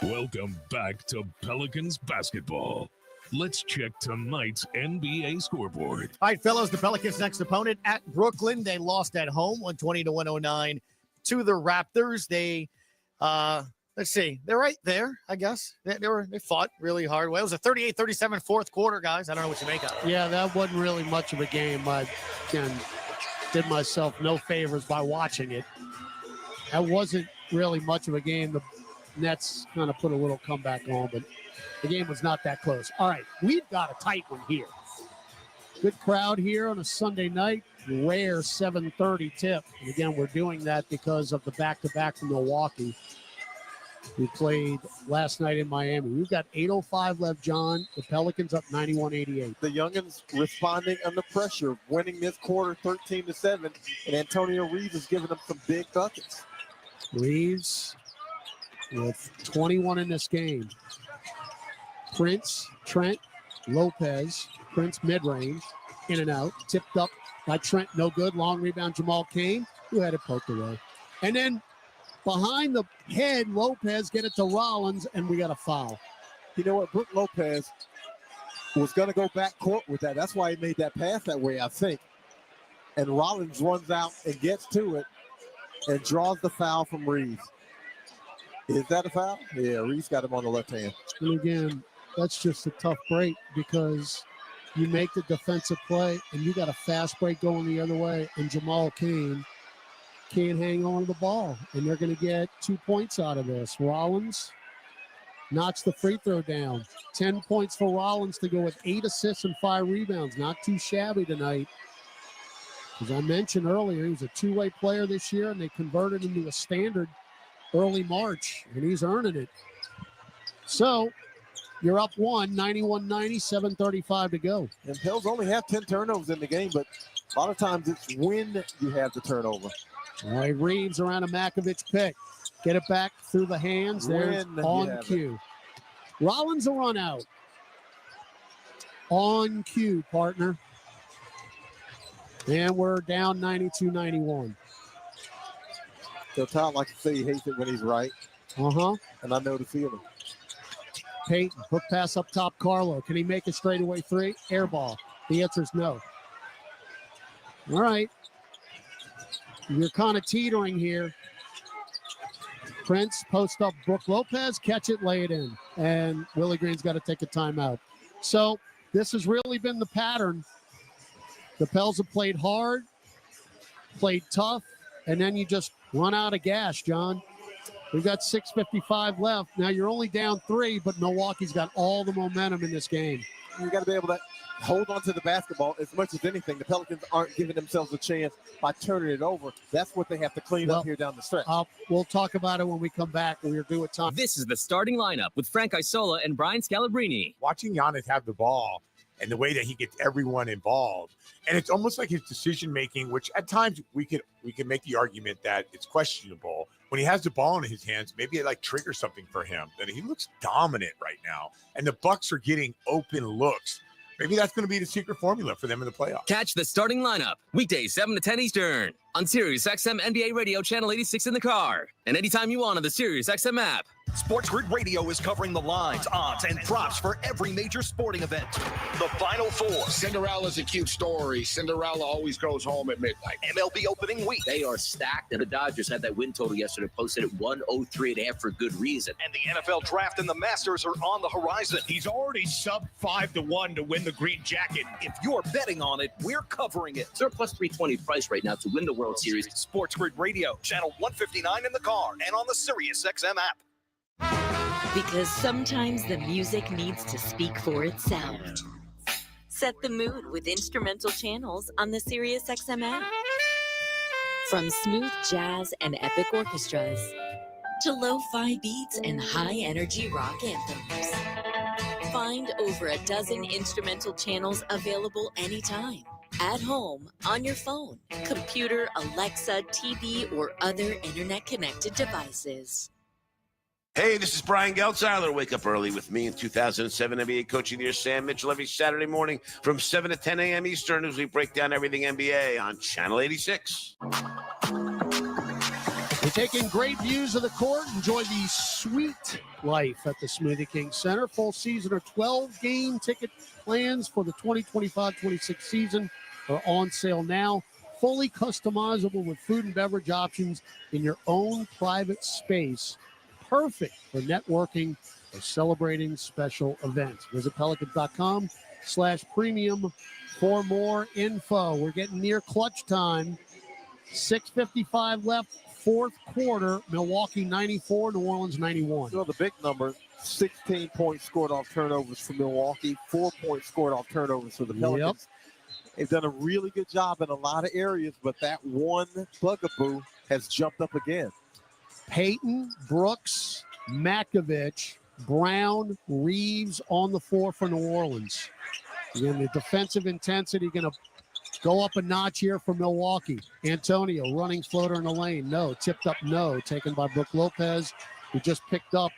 Welcome back to Pelicans basketball. Let's check tonight's NBA scoreboard. All right, fellas, the Pelicans' next opponent at Brooklyn. They lost at home, 120-109. to the Raptors. They, let's see, they're right there, I guess. They fought really hard. Well, it was a 38-37 fourth quarter, guys. I don't know what you make of it. Yeah, that wasn't really much of a game. I did myself no favors by watching it. That wasn't really much of a game. The Nets kind of put a little comeback on, but the game was not that close. All right, we've got a tight one here. Good crowd here on a Sunday night. Rare 7:30 tip. And again, we're doing that because of the back-to-back from Milwaukee. We played last night in Miami. We've got 8:05 left, John. The Pelicans up 91-88. The youngins responding under pressure, winning this quarter 13-7, and Antonio Reeves is giving them some big buckets. Reeves with 21 in this game. Prince, Trent, Lopez. Prince mid-range, in and out. Tipped up by Trent, no good. Long rebound, Jamal Cain, who had it poked away. And then behind the head, Lopez get it to Rollins, and we got a foul. You know what? Brook Lopez was going to go back court with that. That's why he made that pass that way, I think. And Rollins runs out and gets to it and draws the foul from Reeves. Is that a foul? Yeah, Reeves got him on the left hand. And again, that's just a tough break because you make the defensive play and you got a fast break going the other way, and Jamal Cain can't hang on to the ball, and they're going to get 2 points out of this. Rollins knocks the free throw down. 10 points for Rollins to go with 8 assists and 5 rebounds. Not too shabby tonight. As I mentioned earlier, he was a two-way player this year, and they converted him to a standard early March, and he's earning it. So you're up 91-90, 7:35 to go. And Pels only have 10 turnovers in the game, but a lot of times it's when you have the turnover. All right, Reeves around a Makovich pick. Get it back through the hands. There's on cue. Rollins a run out. On cue, partner. And we're down 92-91. So Todd likes to say he hates it when he's right. Uh-huh. And I know the feeling. Peyton, hook pass up top, Carlo. Can he make a straightaway three? Air ball. The answer is no. All right. You're kind of teetering here. Prince, post up Brook Lopez, catch it, lay it in. And Willie Green's got to take a timeout. So this has really been the pattern. The Pels have played hard, played tough, and then you just run out of gas, John. We've got 6:55 left. Now you're only down 3, but Milwaukee's got all the momentum in this game. You got to be able to hold on to the basketball as much as anything. The Pelicans aren't giving themselves a chance by turning it over. That's what they have to clean up here down the stretch. We'll talk about it when we come back. We're due with time. This is the starting lineup with Frank Isola and Brian Scalabrine. Watching Giannis have the ball and the way that he gets everyone involved, and it's almost like his decision making, which at times we can make the argument that it's questionable. When he has the ball in his hands, maybe it like triggers something for him. That he looks dominant right now, and the Bucks are getting open looks. Maybe that's going to be the secret formula for them in the playoffs. Catch the starting lineup weekdays 7 to 10 Eastern on Sirius XM NBA Radio Channel 86 in the car, and anytime you want on the Sirius XM app. Sports Grid Radio is covering the lines, odds, and props for every major sporting event. The Final Four. Cinderella's a cute story. Cinderella always goes home at midnight. MLB opening week. They are stacked, and the Dodgers had that win total yesterday, posted at 103.5 for good reason. And the NFL Draft and the Masters are on the horizon. He's already sub 5-1 to win the green jacket. If you're betting on it, we're covering it. They're plus 320 price right now to win the World Series. Sports Grid Radio, channel 159 in the car and on the Sirius XM app. Because sometimes the music needs to speak for itself. Set the mood with instrumental channels on the Sirius XM app. From smooth jazz and epic orchestras to lo-fi beats and high-energy rock anthems. Find over a dozen instrumental channels available anytime. At home, on your phone, computer, Alexa, TV, or other internet-connected devices. Hey, this is Brian Geltzeiler. Wake up early with me in 2007 NBA Coaching of the Year, Sam Mitchell, every Saturday morning from 7 to 10 a.m. Eastern as we break down everything NBA on Channel 86. We're taking great views of the court. Enjoy the sweet life at the Smoothie King Center. Full season or 12-game ticket plans for the 2025-26 season are on sale now. fully customizable with food and beverage options in your own private space. Perfect for networking or celebrating special events. Visit pelicans.com/premium for more info. We're getting near clutch time. 6:55 left, fourth quarter. Milwaukee 94, New Orleans 91. So the big number, 16 points scored off turnovers for Milwaukee, 4 points scored off turnovers for the Pelicans. They've done a really good job in a lot of areas, but that one bugaboo has jumped up again. Payton, Brooks, Makovich, Brown, Reeves on the floor for New Orleans. Again, the defensive intensity going to go up a notch here for Milwaukee. Antonio running floater in the lane. No. Tipped up. No. Taken by Brook Lopez, who just picked up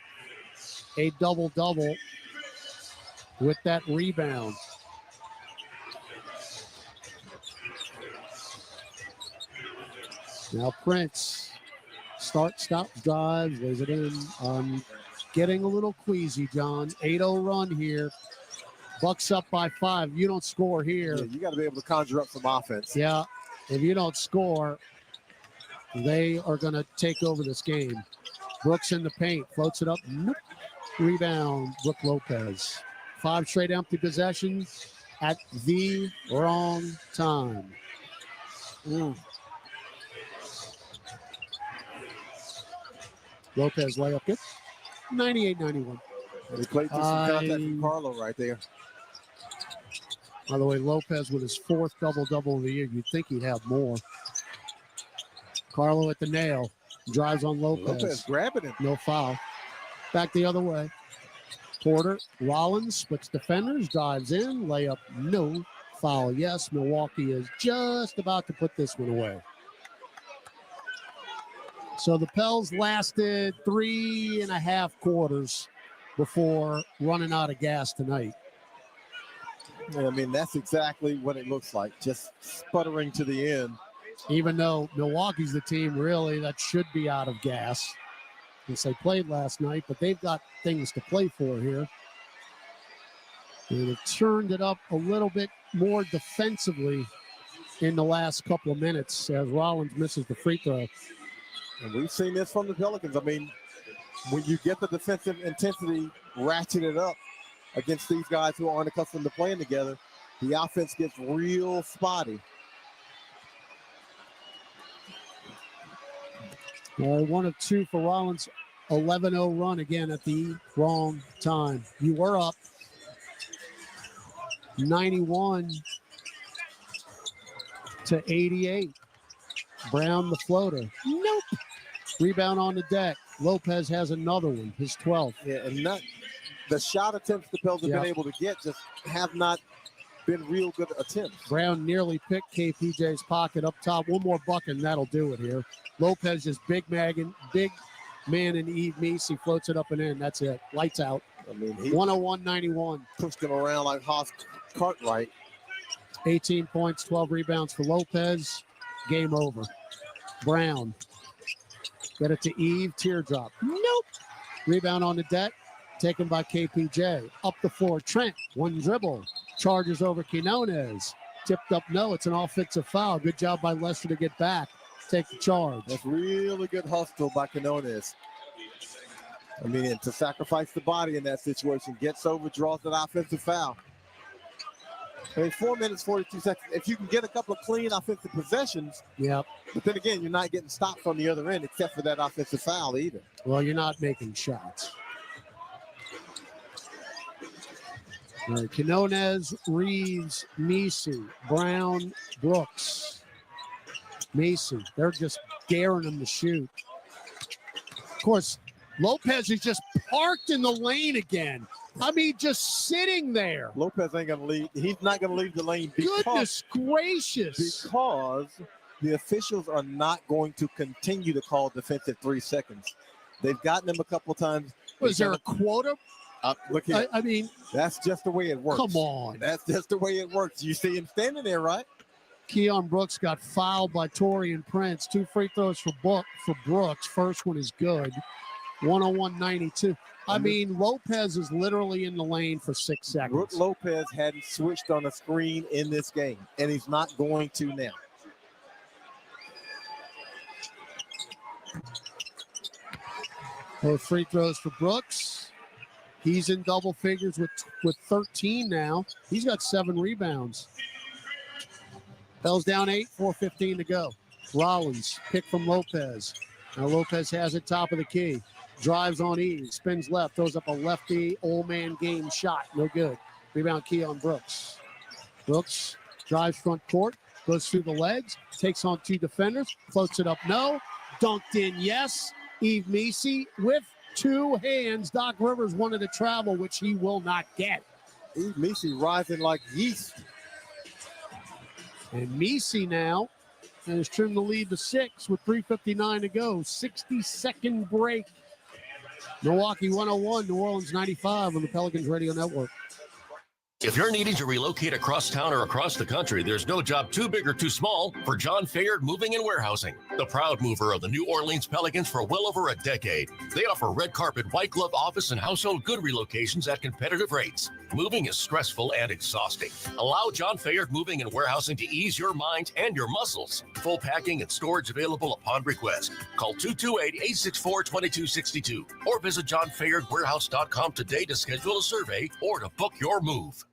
a double-double with that rebound. Now Prince. Start, stop, drives, lays it in. Getting a little queasy, John. 8-0 run here. Bucks up by 5. You don't score here. Yeah, you got to be able to conjure up some offense. Yeah. If you don't score, they are going to take over this game. Brooks in the paint. Floats it up. Nope. Rebound. Brook Lopez. 5 straight empty possessions at the wrong time. Lopez layup good. 98-91. He played through some contact from Carlo right there. By the way, Lopez with his 4th double-double of the year. You'd think he'd have more. Carlo at the nail. Drives on Lopez. Lopez grabbing him. No foul. Back the other way. Porter, Rollins splits defenders, dives in, layup, no foul. Yes, Milwaukee is just about to put this one away. So the Pels lasted 3.5 quarters before running out of gas tonight. Yeah, I mean, that's exactly what it looks like, just sputtering to the end. Even though Milwaukee's the team really that should be out of gas. Since they played last night, but they've got things to play for here. And they've turned it up a little bit more defensively in the last couple of minutes as Rollins misses the free throw. And we've seen this from the Pelicans. I mean, when you get the defensive intensity ratcheted up against these guys who aren't accustomed to playing together, the offense gets real spotty. 1 of 2 for Rollins. 11-0 run again at the wrong time. You were up 91-88. Brown the floater. Nope. Rebound on the deck. Lopez has another one, his 12th. Yeah, and the shot attempts the Pels have been able to get just have not been real good attempts. Brown nearly picked KPJ's pocket up top. One more bucket, and that'll do it here. Lopez just big man and Eve Meese floats it up and in. That's it. Lights out. I mean, 101-91. Pushed him around like Haas Cartwright. 18 points, 12 rebounds for Lopez. Game over. Brown. Get it to Eve. Teardrop. Nope. Rebound on the deck. Taken by KPJ. Up the floor. Trent. One dribble. Charges over Quinones. Tipped up. No, it's an offensive foul. Good job by Lester to get back. Take the charge. That's really good hustle by Quinones. I mean, to sacrifice the body in that situation, gets over, draws an offensive foul. I mean, 4 minutes, 42 seconds. If you can get a couple of clean offensive possessions, yep. But then again, you're not getting stopped on the other end except for that offensive foul either. Well, you're not making shots. All right, Quinones, Reeves, Meese, Brown, Brooks. Mason, they're just daring him to shoot. Of course, Lopez is just parked in the lane again. I mean, just sitting there. Lopez ain't going to leave. He's not going to leave the lane. Goodness gracious. Because the officials are not going to continue to call defensive 3 seconds. They've gotten him a couple times. Was there a quota? Look here. I mean, that's just the way it works. Come on. That's just the way it works. You see him standing there, right? Keon Brooks got fouled by Torian Prince. 2 free throws for Brooks. First one is good. 101-92. I mean, Lopez is literally in the lane for 6 seconds. Brook Lopez hadn't switched on a screen in this game, and he's not going to now. Both free throws for Brooks. He's in double figures with 13 now. He's got 7 rebounds. Pels down 8, 4:15 to go. Rollins, pick from Lopez. Now Lopez has it top of the key. Drives on E, spins left, throws up a lefty, old man game shot. No good. Rebound key on Brooks. Brooks drives front court, goes through the legs, takes on 2 defenders, floats it up, no. Dunked in, yes. Eve Messi with 2 hands. Doc Rivers wanted to travel, which he will not get. Eve Messi rising like yeast. And Messi now has trimmed the lead to 6 with 3:59 to go. 60-second break. Milwaukee 101, New Orleans 95 on the Pelicans Radio Network. If you're needing to relocate across town or across the country, there's no job too big or too small for John Fayard Moving and Warehousing, the proud mover of the New Orleans Pelicans for well over a decade. They offer red carpet, white glove office, and household good relocations at competitive rates. Moving is stressful and exhausting. Allow John Fayard Moving and Warehousing to ease your mind and your muscles. Full packing and storage available upon request. Call 228-864-2262 or visit johnfayardwarehouse.com today to schedule a survey or to book your move.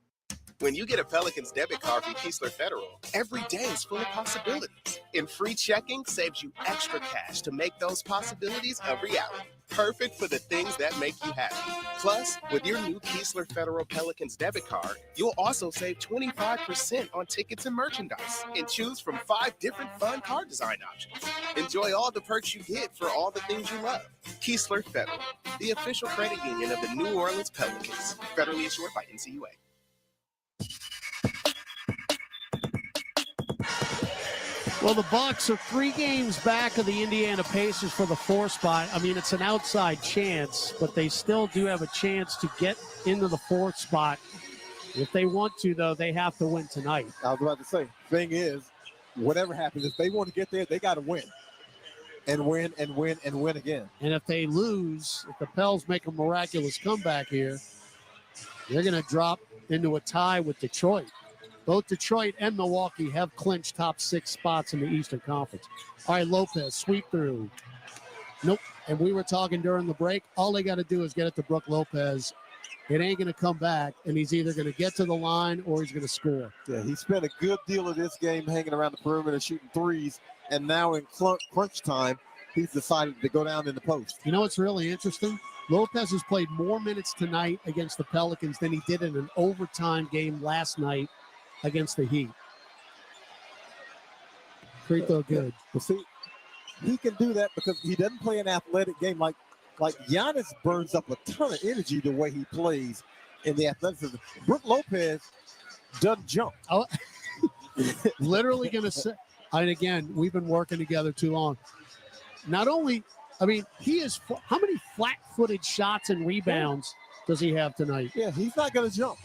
When you get a Pelicans debit card from Keesler Federal, every day is full of possibilities. And free checking saves you extra cash to make those possibilities a reality. Perfect for the things that make you happy. Plus, with your new Keesler Federal Pelicans debit card, you'll also save 25% on tickets and merchandise and choose from 5 different fun card design options. Enjoy all the perks you get for all the things you love. Keesler Federal, the official credit union of the New Orleans Pelicans. Federally insured by NCUA. Well, the Bucks are 3 games back of the Indiana Pacers for the 4 spot. I mean, it's an outside chance, but they still do have a chance to get into the 4th spot. If they want to, though, they have to win tonight. I was about to say, thing is, whatever happens, if they want to get there, they got to win. And win and win and win again. And if they lose, if the Pels make a miraculous comeback here, they're going to drop into a tie with Detroit. Both Detroit and Milwaukee have clinched top 6 spots in the Eastern Conference. All right, Lopez, sweep through. Nope. And we were talking during the break. All they got to do is get it to Brook Lopez. It ain't going to come back, and he's either going to get to the line or he's going to score. Yeah, he spent a good deal of this game hanging around the perimeter shooting threes, and now in crunch time, he's decided to go down in the post. You know what's really interesting? Lopez has played more minutes tonight against the Pelicans than he did in an overtime game last night against the Heat. Free throw good. Well, see, he can do that because he doesn't play an athletic game like Giannis burns up a ton of energy the way he plays in the athleticism. Brook Lopez doesn't jump. Oh, literally going to say, and again, we've been working together too long. Not only, I mean, he is, how many flat-footed shots and rebounds does he have tonight? Yeah, he's not going to jump.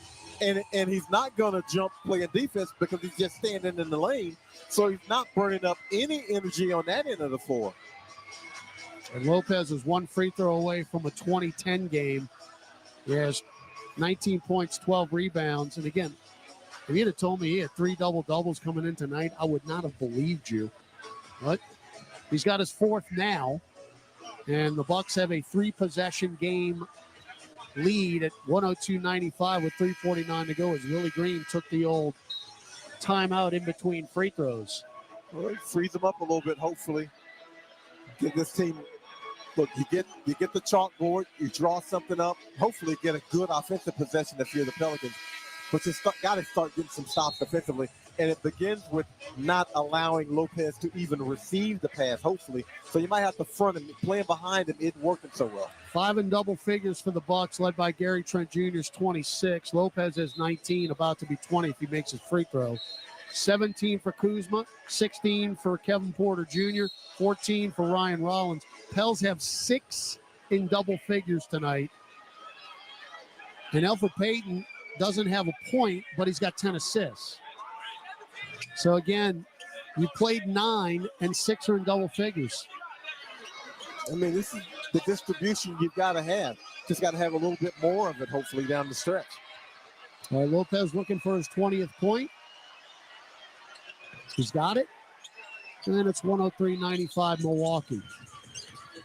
And he's not going to jump playing defense because he's just standing in the lane. So he's not burning up any energy on that end of the floor. And Lopez is 1 free throw away from a 2010 game. He has 19 points, 12 rebounds. And again, if you'd have told me he had 3 double-doubles coming in tonight, I would not have believed you. But he's got his 4th now. And the Bucks have a 3-possession game lead at 102-95 with 3:49 to go as Willie Green took the old timeout in between free throws. Well, it frees them up a little bit, hopefully. Give this team, look, you get the chalkboard, you draw something up, hopefully get a good offensive possession if you're the Pelicans. But you got to start getting some stops defensively. And it begins with not allowing Lopez to even receive the pass, hopefully. So you might have to front him. Playing behind him isn't working so well. 5 in double figures for the Bucks, led by Gary Trent Jr.'s 26. Lopez has 19, about to be 20 if he makes his free throw. 17 for Kuzma, 16 for Kevin Porter Jr., 14 for Ryan Rollins. Pels have 6 in double figures tonight. And Elfrid Payton doesn't have a point, but he's got 10 assists. So again, you played 9 and 6 are in double figures. I mean, this is the distribution you've got to have. Just got to have a little bit more of it, hopefully, down the stretch. All right, Lopez looking for his 20th point. He's got it. And then it's 103-95 Milwaukee.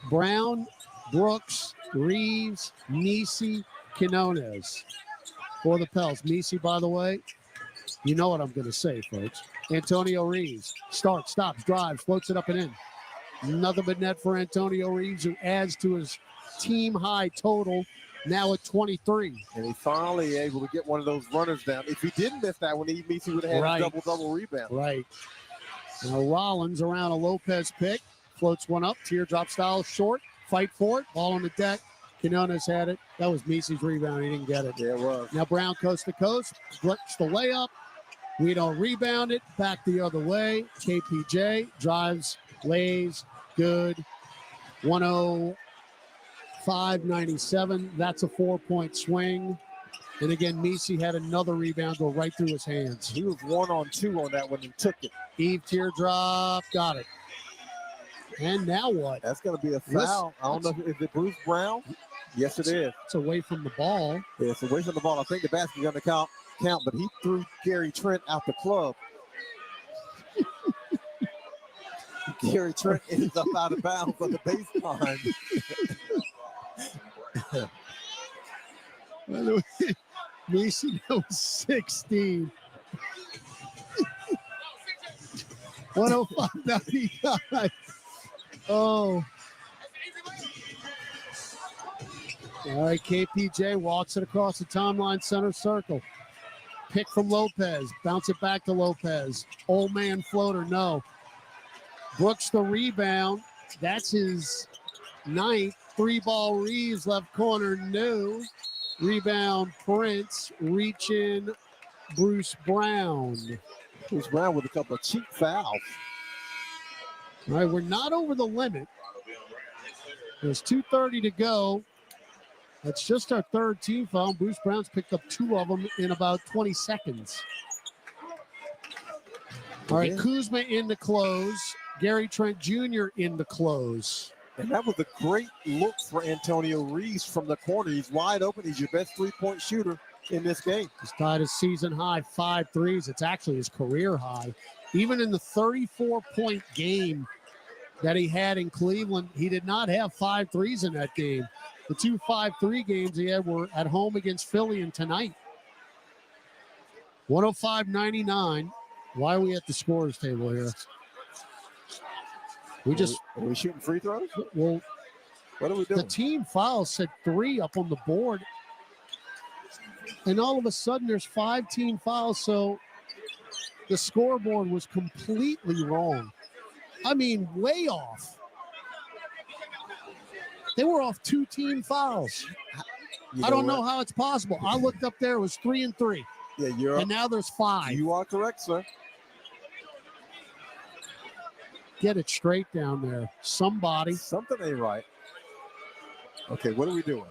Brown, Brooks, Reeves, Nisi, Quinones for the Pels. Nisi, by the way, you know what I'm going to say, folks. Antonio Reeves starts, stops, drives, floats it up and in. Nothing but net for Antonio Reeves, who adds to his team-high total, now at 23. And he finally able to get one of those runners down. If he didn't miss that one, he would have had a double-double rebound. Right. Now Rollins around a Lopez pick. Floats one up. Teardrop style short. Fight for it. Ball on the deck. Quinones had it. That was Misi's rebound. He didn't get it. Yeah, it was. Now Brown coast to coast. Flips the layup. We don't rebound it. Back the other way. KPJ drives, lays, good. 105-97. That's a 4-point swing. And again, Misi had another rebound go right through his hands. He was 1-on-2 on that one and took it. Eve teardrop, got it. And now what? That's going to be a foul. I don't know if it's Bruce Brown. Yes, it is. It's away from the ball. Yeah, it's away from the ball. I think the basket's going to count, but he threw Gary Trent out the club. Gary Trent ends up out of bounds on the baseline. Mason was 16. 105-99. Oh. All right, KPJ walks it across the timeline, center circle. Pick from Lopez. Bounce it back to Lopez. Old man floater, no. Brooks the rebound. That's his 9th. 3-ball Reeves, left corner, no. Rebound, Prince. Reaching, Bruce Brown. Bruce Brown with a couple of cheap fouls. All right, we're not over the limit. There's 2:30 to go. That's just our third team foul. Bruce Brown's picked up 2 of them in about 20 seconds. All right, Kuzma in the close. Gary Trent Jr. in the close. And that was a great look for Antonio Reeves from the corner. He's wide open. He's your best 3-point shooter in this game. He's tied his season high 5 threes. It's actually his career high. Even in the 34-point game that he had in Cleveland, he did not have 5 threes in that game. The 2 5-3 games he had were at home against Philly and tonight. 105-99. Why are we at the scorers table here? Are we shooting free throws? Well, what are we doing? The team foul said 3 up on the board. And all of a sudden there's 5 team fouls. So the scoreboard was completely wrong. I mean, way off. They were off 2 team fouls. I don't know how it's possible. I looked up there, it was 3 and 3. Yeah, and now there's 5. You are correct, sir. Get it straight down there. Something ain't right. Okay, what are we doing?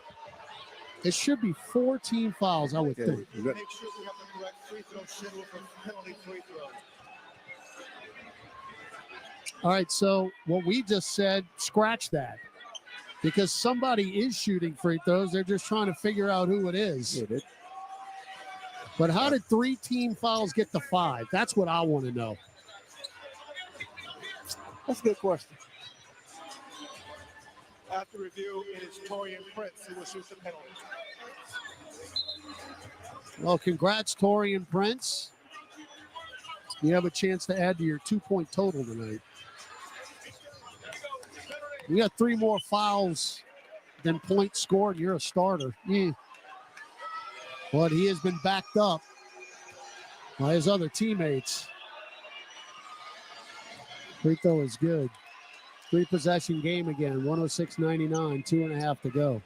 It should be 4 team fouls, I would think. Make sure we have the correct free throw schedule for penalty free throws. All right, so what we just said, scratch that. Because somebody is shooting free throws. They're just trying to figure out who it is. But how did 3 team fouls get to 5? That's what I want to know. That's a good question. After review, it is Torian Prince who will shoot the penalty. Well, congrats, Torian Prince. You have a chance to add to your 2-point total tonight. You got 3 more fouls than points scored. You're a starter. But he has been backed up by his other teammates. Free throw is good. 3-possession game again. 106-99. 2.5 to go.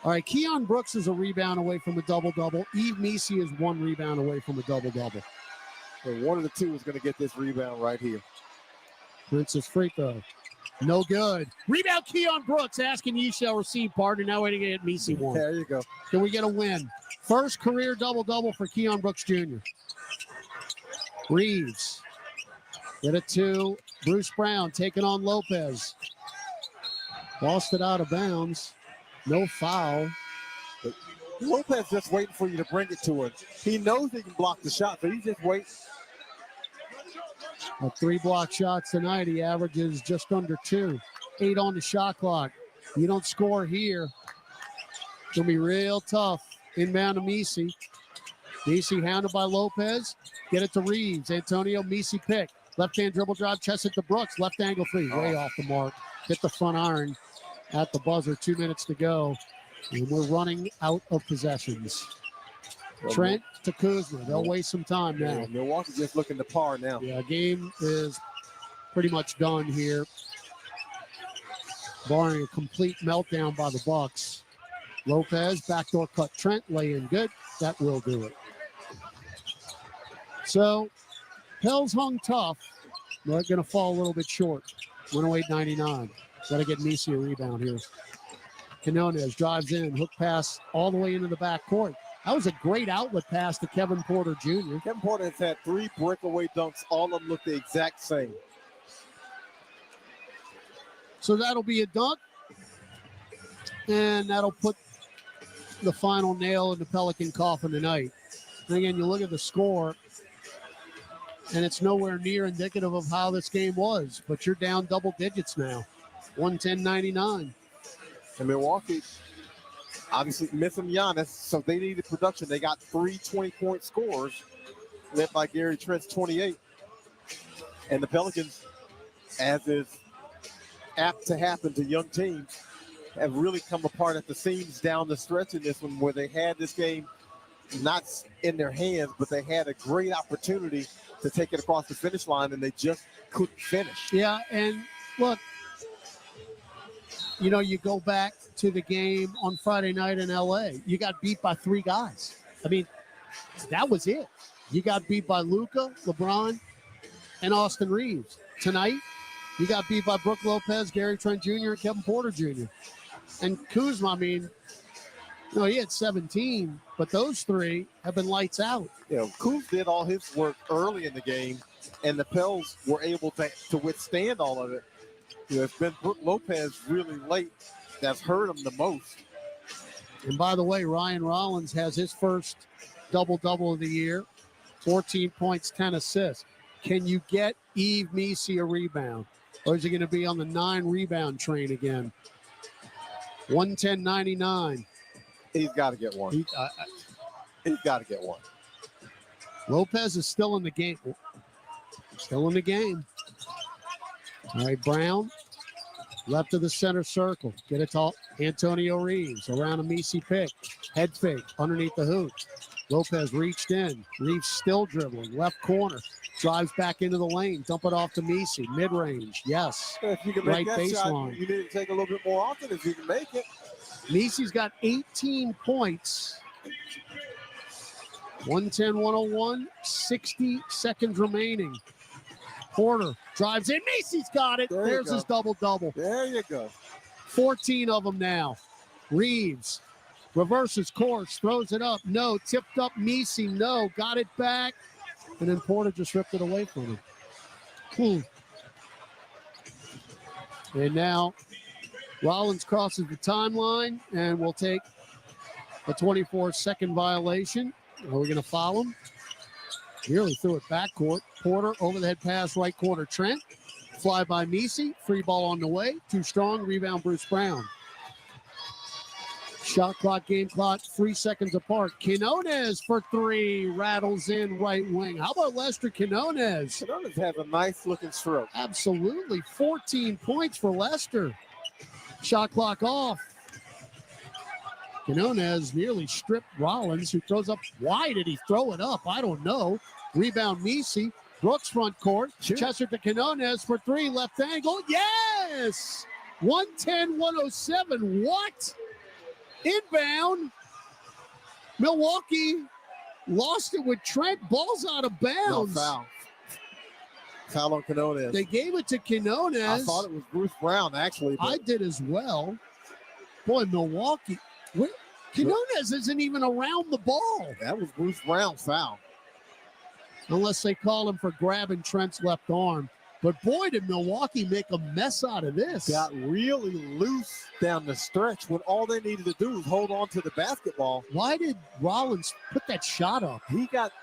All right, Keon Brooks is a rebound away from a double-double. Eve Misi is 1 rebound away from a double-double. So one of the 2 is going to get this rebound right here. Prince's free throw. No good. Rebound Keon Brooks. Asking ye shall receive, partner. Now waiting to get Misi 1. There you go. Can we get a win? First career double-double for Keon Brooks Jr. Reeves. Get it to Bruce Brown, taking on Lopez. Lost it out of bounds. No foul. But Lopez just waiting for you to bring it to him. He knows he can block the shot, so he's just waiting. 3 block shots tonight. He averages just under 2. 8 on the shot clock. You don't score here, it's going to be real tough. Inbound to Misi. Misi hounded by Lopez. Get it to Reeves. Antonio, Misi pick. Left-hand dribble drive, chest it to Brooks. Left angle three, way off the mark. Hit the front iron at the buzzer. 2 minutes to go. And we're running out of possessions. Trent to Kuzma. They'll waste some time now. Yeah, Milwaukee's just looking to par now. Yeah, game is pretty much done here. Barring a complete meltdown by the Bucks. Lopez, backdoor cut. Trent, lay in good. That will do it. So, Pels hung tough. They're going to fall a little bit short. 108.99. Got to get Misi a rebound here. Quinones drives in, hook pass all the way into the back court. That was a great outlet pass to Kevin Porter Jr. Kevin Porter has had 3 breakaway dunks. All of them look the exact same. So that'll be a dunk. And that'll put the final nail in the Pelican coffin tonight. And again, you look at the score, and it's nowhere near indicative of how this game was. But you're down double digits now. 110.99. And Milwaukee, obviously missing Giannis, so they needed production. They got 3 20-point scores, led by Gary Trent's 28. And the Pelicans, as is apt to happen to young teams, have really come apart at the seams down the stretch in this one, where they had this game not in their hands, but they had a great opportunity to take it across the finish line, and they just couldn't finish. Yeah, and look, you know, you go back to the game on Friday night in L.A. You got beat by 3 guys. I mean, that was it. You got beat by Luka, LeBron, and Austin Reeves. Tonight, you got beat by Brook Lopez, Gary Trent Jr., and Kevin Porter Jr. And Kuzma, I mean, you know, he had 17, but those 3 have been lights out. You know, Kuz did all his work early in the game, and the Pels were able to withstand all of it. You know, it's been Brook Lopez really late that's hurt him the most. And by the way, Ryan Rollins has his first double-double of the year, 14 points, 10 assists. Can you get Yves Misi a rebound? Or is he going to be on the 9-rebound train again? 110.99. He's got to get one. He's got to get one. Lopez is still in the game. Still in the game. All right, Brown. Left of the center circle. Get it to Antonio Reeves. Around a Misi pick. Head fake. Underneath the hoop. Lopez reached in. Reeves still dribbling. Left corner. Drives back into the lane. Dump it off to Misi. Mid-range. Yes. If you can make that shot, you need to take a little bit more often if you can make it. Misi's got 18 points. 110-101. 60 seconds remaining. Porter drives in. Misi's got it. There's his double-double. There you go. 14 of them now. Reeves reverses course. Throws it up. No. Tipped up Misi. No. Got it back. And then Porter just ripped it away from him. And now Rollins crosses the timeline and will take a 24-second violation. Are we going to foul him? Nearly threw it backcourt. Porter, over the head pass, right corner. Trent. Fly by Misi. Free ball on the way. Too strong. Rebound, Bruce Brown. Shot clock, game clock, 3 seconds apart. Quinones for 3. Rattles in right wing. How about Lester Quinones? Quinones has a nice looking stroke. Absolutely. 14 points for Lester. Shot clock off. Quinones nearly stripped Rollins, who throws up. Why did he throw it up? I don't know. Rebound Misi. Brooks front court. Chester to Quinones for 3. Left angle. Yes! 110-107. What? Inbound. Milwaukee lost it with Trent. Ball's out of bounds. No, foul. Foul on Quinones. They gave it to Quinones. I thought it was Bruce Brown, actually. I did as well. Boy, Milwaukee. Quinones isn't even around the ball. That was Bruce Brown's foul. Unless they call him for grabbing Trent's left arm. But boy, did Milwaukee make a mess out of this. Got really loose down the stretch when all they needed to do was hold on to the basketball. Why did Rollins put that shot up? He got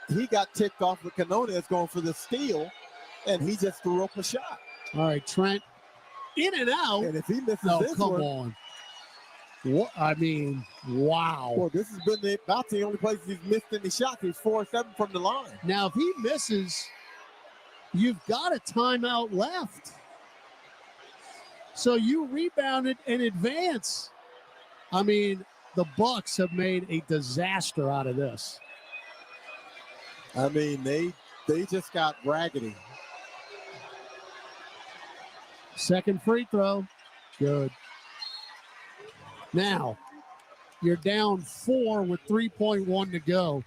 ticked off with Quinones going for the steal, and he just threw up a shot. All right, Trent In and out. And if he misses no, this come one, on. What? I mean, wow. Well, this has been about the only place he's missed any shots. He's 4-7 from the line. Now, if he misses, you've got a timeout left. So you rebounded and advance. I mean, the Bucks have made a disaster out of this. I mean, they just got raggedy. Second free throw. Good. Now, you're down 4 with 3.1 to go.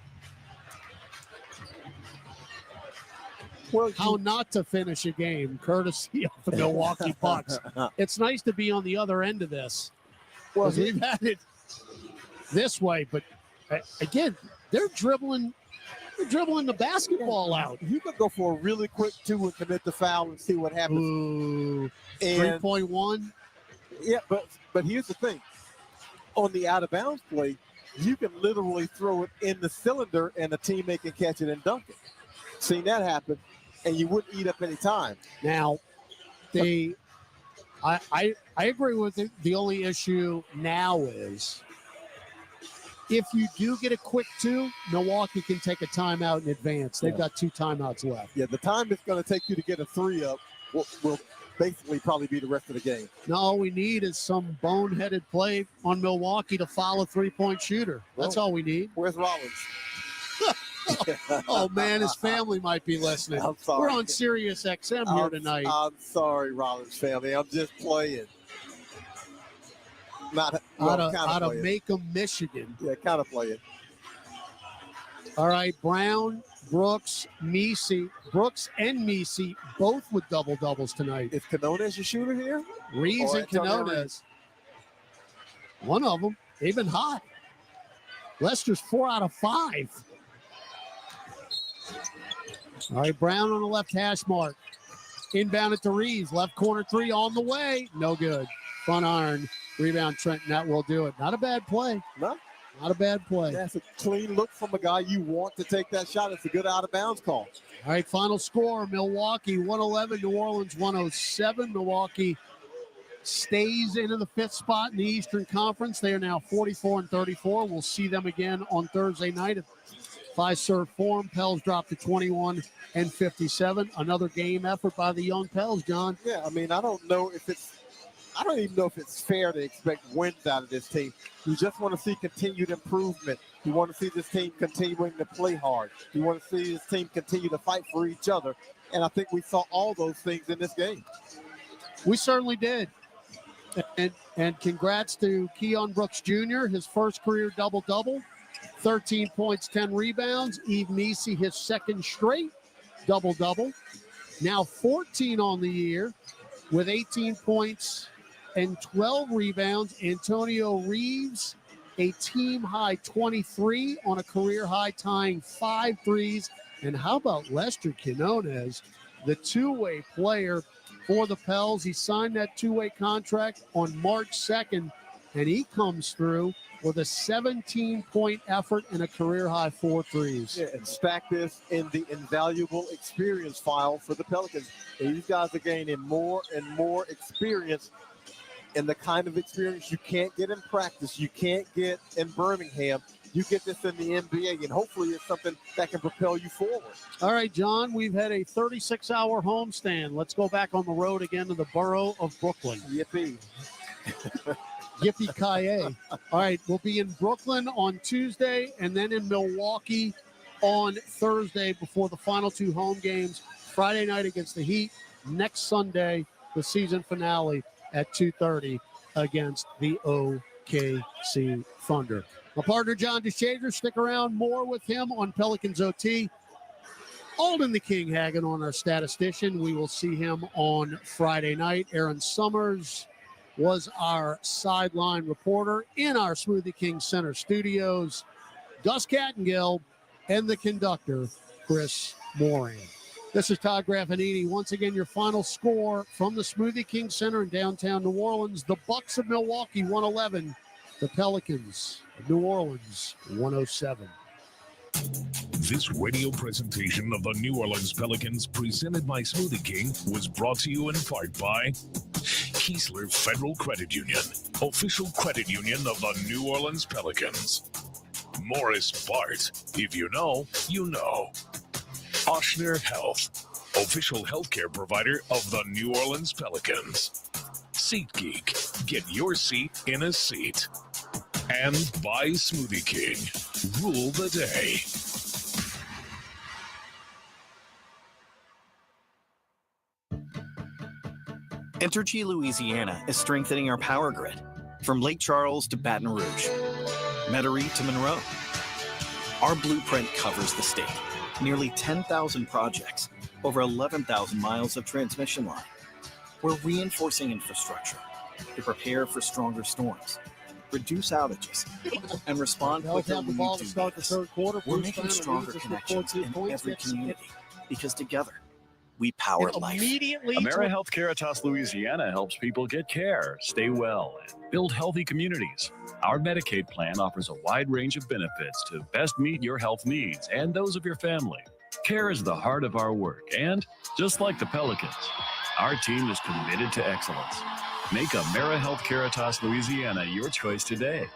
Well, how not to finish a game, courtesy of the Milwaukee Bucks. It's nice to be on the other end of this. Well, we've had it this way, but again, they're dribbling the basketball out. You could go for a really quick 2 and commit the foul and see what happens. Ooh, and 3.1. Yeah, but here's the thing. On the out-of-bounds play, you can literally throw it in the cylinder and a teammate can catch it and dunk it. Seen that happen, and you wouldn't eat up any time. Now, I agree with it. The only issue now is if you do get a quick 2, Milwaukee can take a timeout in advance. They've got 2 timeouts left. Yeah, the time it's going to take you to get a 3 up will basically probably be the rest of the game. No, all we need is some boneheaded play on Milwaukee to foul a 3-point shooter. That's all we need. Where's Rollins? Oh, man, his family might be listening. I'm sorry. We're on Sirius XM here tonight. I'm sorry, Rollins family. I'm just playing. Out of Macomb, Michigan. Yeah, kind of playing. All right, Brown, Brooks, Messi. Brooks and Messi both with double-doubles tonight. Is Quinones your shooter here? Reeves and Quinones. One of them. They've been hot. Lester's 4 out of 5. All right, Brown on the left hash mark. Inbound it to Reeves. Left corner 3 on the way. No good. Front iron. Rebound Trenton. That will do it. Not a bad play. No. Not a bad play. That's a clean look from a guy you want to take that shot. It's a good out-of-bounds call. All right, final score, Milwaukee 111, New Orleans 107. Milwaukee stays into the 5th spot in the Eastern Conference. They are now 44-34. We'll see them again on Thursday night at Fiserv Forum. Pels dropped to 21-57. Another game effort by the young Pels, John. Yeah, I mean, I don't even know if it's fair to expect wins out of this team. You just want to see continued improvement. You want to see this team continuing to play hard. You want to see this team continue to fight for each other. And I think we saw all those things in this game. We certainly did. And congrats to Keon Brooks Jr., his first career double-double. 13 points, 10 rebounds. Yves Messi, his second straight double-double. Now 14 on the year with 18 points and 12 rebounds. Antonio Reeves, a team-high 23 on a career-high, tying 5 threes. And how about Lester Quinones, the two-way player for the Pels? He signed that two-way contract on March 2nd, and he comes through with a 17-point effort and a career-high 4 threes. Yeah, and stack this in the invaluable experience file for the Pelicans. These guys are gaining more and more experience, and the kind of experience you can't get in practice, you can't get in Birmingham. You get this in the NBA, and hopefully it's something that can propel you forward. All right, John, we've had a 36-hour homestand. Let's go back on the road again to the borough of Brooklyn. Yippee. Yippee-ki-yay. All right, we'll be in Brooklyn on Tuesday and then in Milwaukee on Thursday before the final 2 home games. Friday night against the Heat. Next Sunday, the season finale at 2:30 against the OKC Thunder. My partner, John DeShager, stick around. More with him on Pelicans OT. Alden the King Hagen on our statistician. We will see him on Friday night. Aaron Summers was our sideline reporter in our Smoothie King Center studios. Gus Kattengill and the conductor, Chris Moran. This is Todd Graffanini. Once again, your final score from the Smoothie King Center in downtown New Orleans. The Bucks of Milwaukee, 111. The Pelicans of New Orleans, 107. This radio presentation of the New Orleans Pelicans, presented by Smoothie King, was brought to you in part by Keesler Federal Credit Union, official credit union of the New Orleans Pelicans. Morris Bart, if you know, you know. Oshner Health, official healthcare provider of the New Orleans Pelicans. SeatGeek, get your seat in a seat. And by Smoothie King, rule the day. Entergy Louisiana is strengthening our power grid from Lake Charles to Baton Rouge, Metairie to Monroe. Our blueprint covers the state, nearly 10,000 projects, over 11,000 miles of transmission line. We're reinforcing infrastructure to prepare for stronger storms, reduce outages, and respond quicker when we do this. We're making stronger connections in every community because together, we power life. AmeriHealth Louisiana helps people get care, stay well, and build healthy communities. Our Medicaid plan offers a wide range of benefits to best meet your health needs and those of your family. Care is the heart of our work, and just like the Pelicans, our team is committed to excellence. Make AmeriHealth Louisiana your choice today.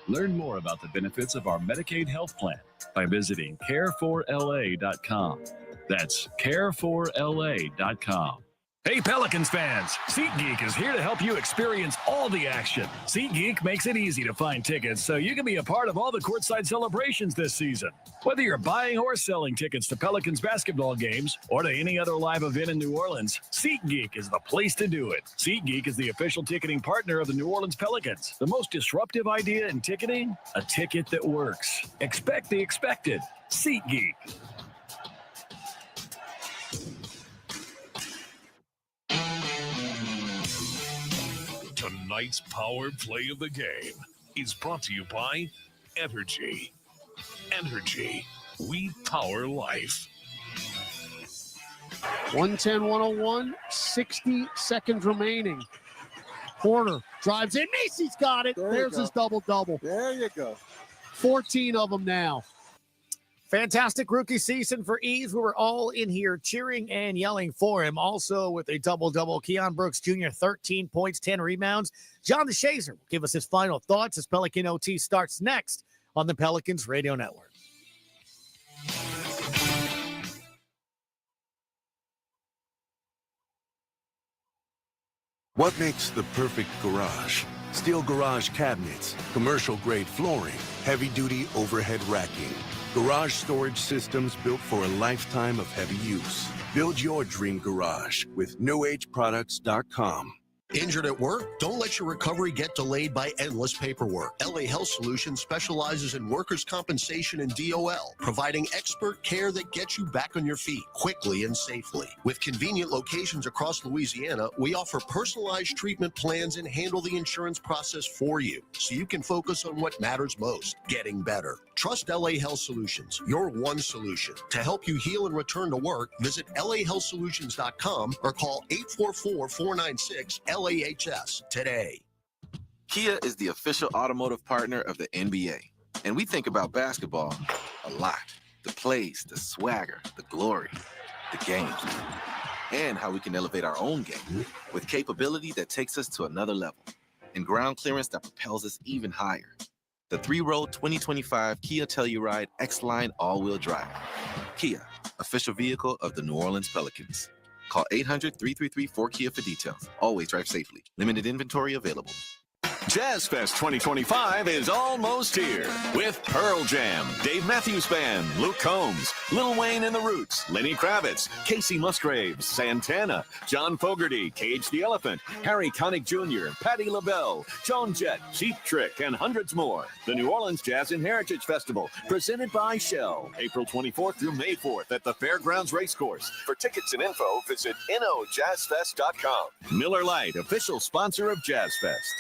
Learn more about the benefits of our Medicaid health plan by visiting care4la.com. That's care4la.com. Hey, Pelicans fans, SeatGeek is here to help you experience all the action. SeatGeek makes it easy to find tickets so you can be a part of all the courtside celebrations this season. Whether you're buying or selling tickets to Pelicans basketball games or to any other live event in New Orleans, SeatGeek is the place to do it. SeatGeek is the official ticketing partner of the New Orleans Pelicans. The most disruptive idea in ticketing? A ticket that works. Expect the expected. SeatGeek. Tonight's power play of the game is brought to you by Entergy. Entergy, we power life. 110-101, 60 seconds remaining. Horner drives in. Macy's got it. There's his double-double. There you go. 14 of them now. Fantastic rookie season for Eves. We were all in here cheering and yelling for him. Also with a double-double, Keon Brooks Jr., 13 points, 10 rebounds. John DeShazer will give us his final thoughts as Pelican OT starts next on the Pelicans Radio Network. What makes the perfect garage? Steel garage cabinets, commercial-grade flooring, heavy-duty overhead racking. Garage storage systems built for a lifetime of heavy use. Build your dream garage with newageproducts.com. Injured at work? Don't let your recovery get delayed by endless paperwork. LA Health Solutions specializes in workers' compensation and DOL, providing expert care that gets you back on your feet quickly and safely. With convenient locations across Louisiana, we offer personalized treatment plans and handle the insurance process for you, so you can focus on what matters most, getting better. Trust LA Health Solutions, your one solution. To help you heal and return to work, visit lahealthsolutions.com or call 844-496-LAHS today. Kia is the official automotive partner of the NBA. And we think about basketball a lot. The plays, the swagger, the glory, the games, and how we can elevate our own game with capability that takes us to another level and ground clearance that propels us even higher. The 3-row 2025 Kia Telluride X-Line all-wheel drive. Kia, official vehicle of the New Orleans Pelicans. Call 800-333-4KIA for details. Always drive safely. Limited inventory available. Jazz Fest 2025 is almost here with Pearl Jam, Dave Matthews Band, Luke Combs, Lil Wayne and the Roots, Lenny Kravitz, Casey Musgraves, Santana, John Fogerty, Cage the Elephant, Harry Connick Jr., Patti LaBelle, Joan Jett, Cheap Trick, and hundreds more. The New Orleans Jazz and Heritage Festival, presented by Shell, April 24th through May 4th at the Fairgrounds Racecourse. For tickets and info, visit nojazzfest.com. Miller Lite, official sponsor of Jazz Fest.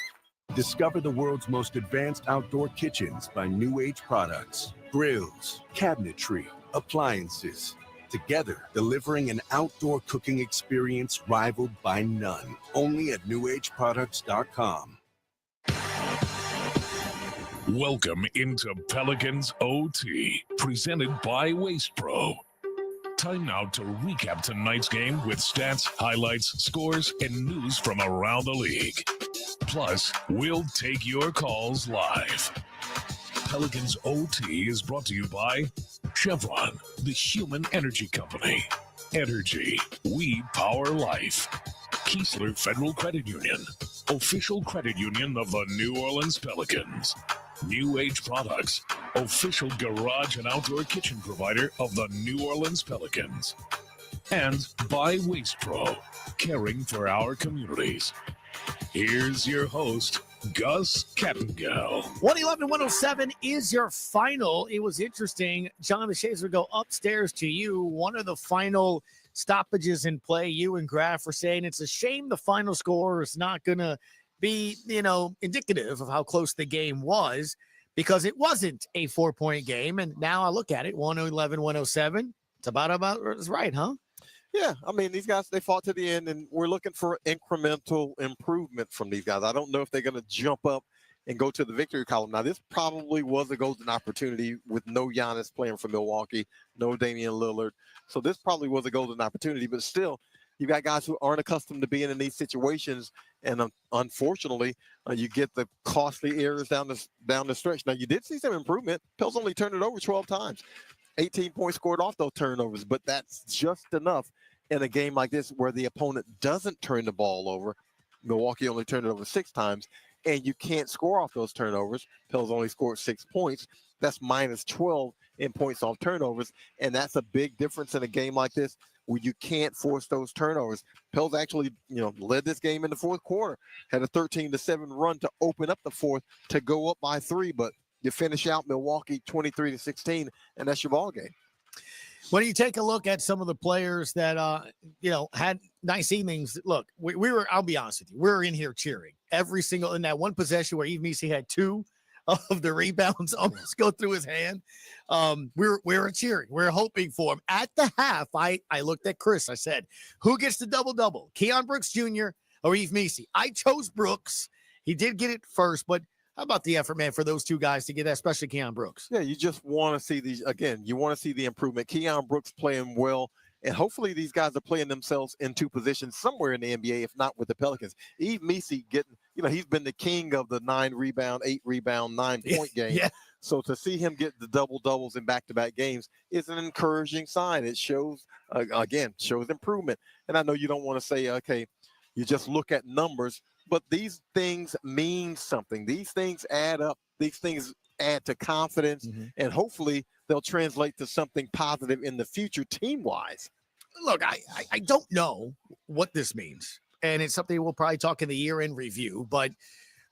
Discover the world's most advanced outdoor kitchens by New Age Products. Grills, cabinetry, appliances. Together, delivering an outdoor cooking experience rivaled by none. Only at newageproducts.com. Welcome into Pelicans OT, presented by Waste Pro. Time now to recap tonight's game with stats, highlights, scores, and news from around the league. Plus, we'll take your calls live. Pelicans OT is brought to you by Chevron, the human energy company. Energy, we power life. Keesler Federal Credit Union, official credit union of the New Orleans Pelicans. New Age Products, official garage and outdoor kitchen provider of the New Orleans Pelicans. And by Waste Pro, caring for our communities. Here's your host, Gus Kattengell. 111-107 is your final. It was interesting. John, the Shades would go upstairs to you. One of the final stoppages in play, you and Graff were saying it's a shame the final score is not going to be, indicative of how close the game was, because it wasn't a 4-point game. And now I look at it, 111-107. It's about it's right, huh? Yeah, I mean, these guys, they fought to the end, and we're looking for incremental improvement from these guys. I don't know if they're going to jump up and go to the victory column. Now, this probably was a golden opportunity with no Giannis playing for Milwaukee, no Damian Lillard. So this probably was a golden opportunity, but still, you got guys who aren't accustomed to being in these situations, and unfortunately, you get the costly errors down the stretch. Now, you did see some improvement. Pels only turned it over 12 times. 18 points scored off those turnovers, but that's just enough in a game like this where the opponent doesn't turn the ball over. Milwaukee only turned it over 6 times, and you can't score off those turnovers. Pels only scored 6 points. That's minus 12 in points off turnovers, and that's a big difference in a game like this where you can't force those turnovers. Pels actually, led this game in the fourth quarter, had a 13-7 run to open up the fourth to go up by 3, but you finish out Milwaukee 23-16, and that's your ball game. When you take a look at some of the players that, had nice evenings, look, we were, I'll be honest with you, we were in here cheering every single, in that one possession where Yves Missi had 2 of the rebounds almost go through his hand. We were cheering. We were hoping for him. At the half, I looked at Chris. I said, who gets the double-double? Keon Brooks Jr. or Yves Missi? I chose Brooks. He did get it first, but how about the effort, man, for those two guys to get that, especially Keon Brooks? Yeah, you just want to see these, again, you want to see the improvement. Keon Brooks playing well, and hopefully these guys are playing themselves in 2 positions somewhere in the NBA, if not with the Pelicans. Yves Missi getting, he's been the king of the 9-rebound, 8-rebound, 9-point game. Yeah. So to see him get the double-doubles in back-to-back games is an encouraging sign. It shows, shows improvement. And I know you don't want to say, okay, you just look at numbers, but these things mean something. These things add up. These things add to confidence, and hopefully they'll translate to something positive in the future team-wise. Look, I don't know what this means, and it's something we'll probably talk in the year-end review, but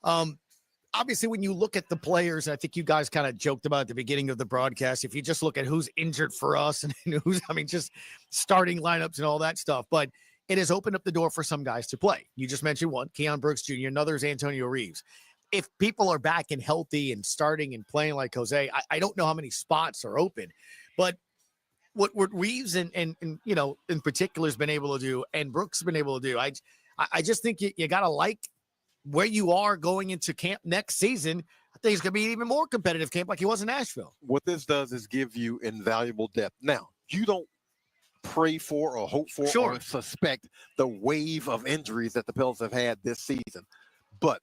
obviously when you look at the players, I think you guys kind of joked about at the beginning of the broadcast, if you just look at who's injured for us and who's, just starting lineups and all that stuff, but it has opened up the door for some guys to play. You just mentioned one, Keon Brooks Jr., another is Antonio Reeves. If people are back and healthy and starting and playing like Jose, I don't know how many spots are open, but what Reeves and in particular has been able to do, and Brooks has been able to do, I just think you got to like where you are going into camp next season. I think it's going to be an even more competitive camp like he was in Nashville. What this does is give you invaluable depth. Now, you don't pray for or hope for or suspect the wave of injuries that the Pels have had this season, but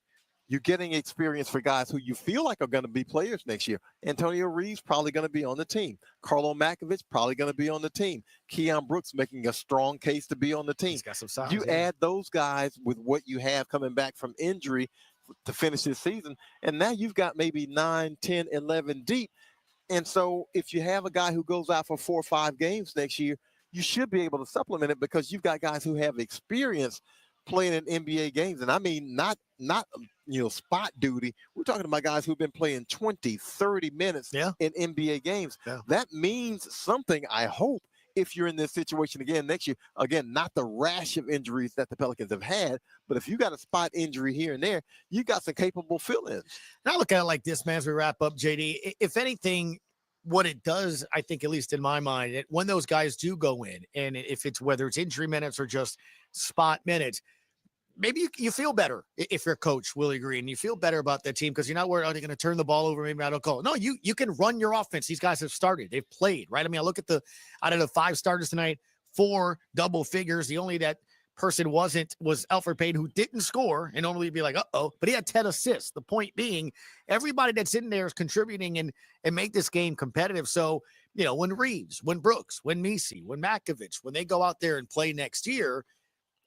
you're getting experience for guys who you feel like are going to be players next year. Antonio Reeves probably going to be on the team. Carlo Makovich probably going to be on the team. Keon Brooks making a strong case to be on the team. He's got some size, you add those guys with what you have coming back from injury to finish this season, and now you've got maybe 9, 10, 11 deep. And so if you have a guy who goes out for 4 or 5 games next year, you should be able to supplement it because you've got guys who have experience playing in NBA games. And I mean, not spot duty. We're talking about guys who've been playing 20, 30 minutes in NBA games. Yeah. That means something, I hope, if you're in this situation again next year. Again, not the rash of injuries that the Pelicans have had, but if you got a spot injury here and there, you got some capable fill-ins. Now look at it like this, man, as we wrap up, JD. If anything, what it does, I think, at least in my mind, when those guys do go in, and if it's whether it's injury minutes or just spot minutes, maybe you feel better if you're coach Willie Green. You feel better about that team because you're not worried, are they going to turn the ball over? Maybe I don't call it. No, you can run your offense. These guys have started. They've played, right? I mean, I look at out of the 5 starters tonight, 4 double figures. The only that person was Alfred Payton, who didn't score, and normally you'd be like, uh-oh, but he had 10 assists. The point being, everybody that's in there is contributing and make this game competitive. So, when Reeves, when Brooks, when Messi, when Makovich, when they go out there and play next year,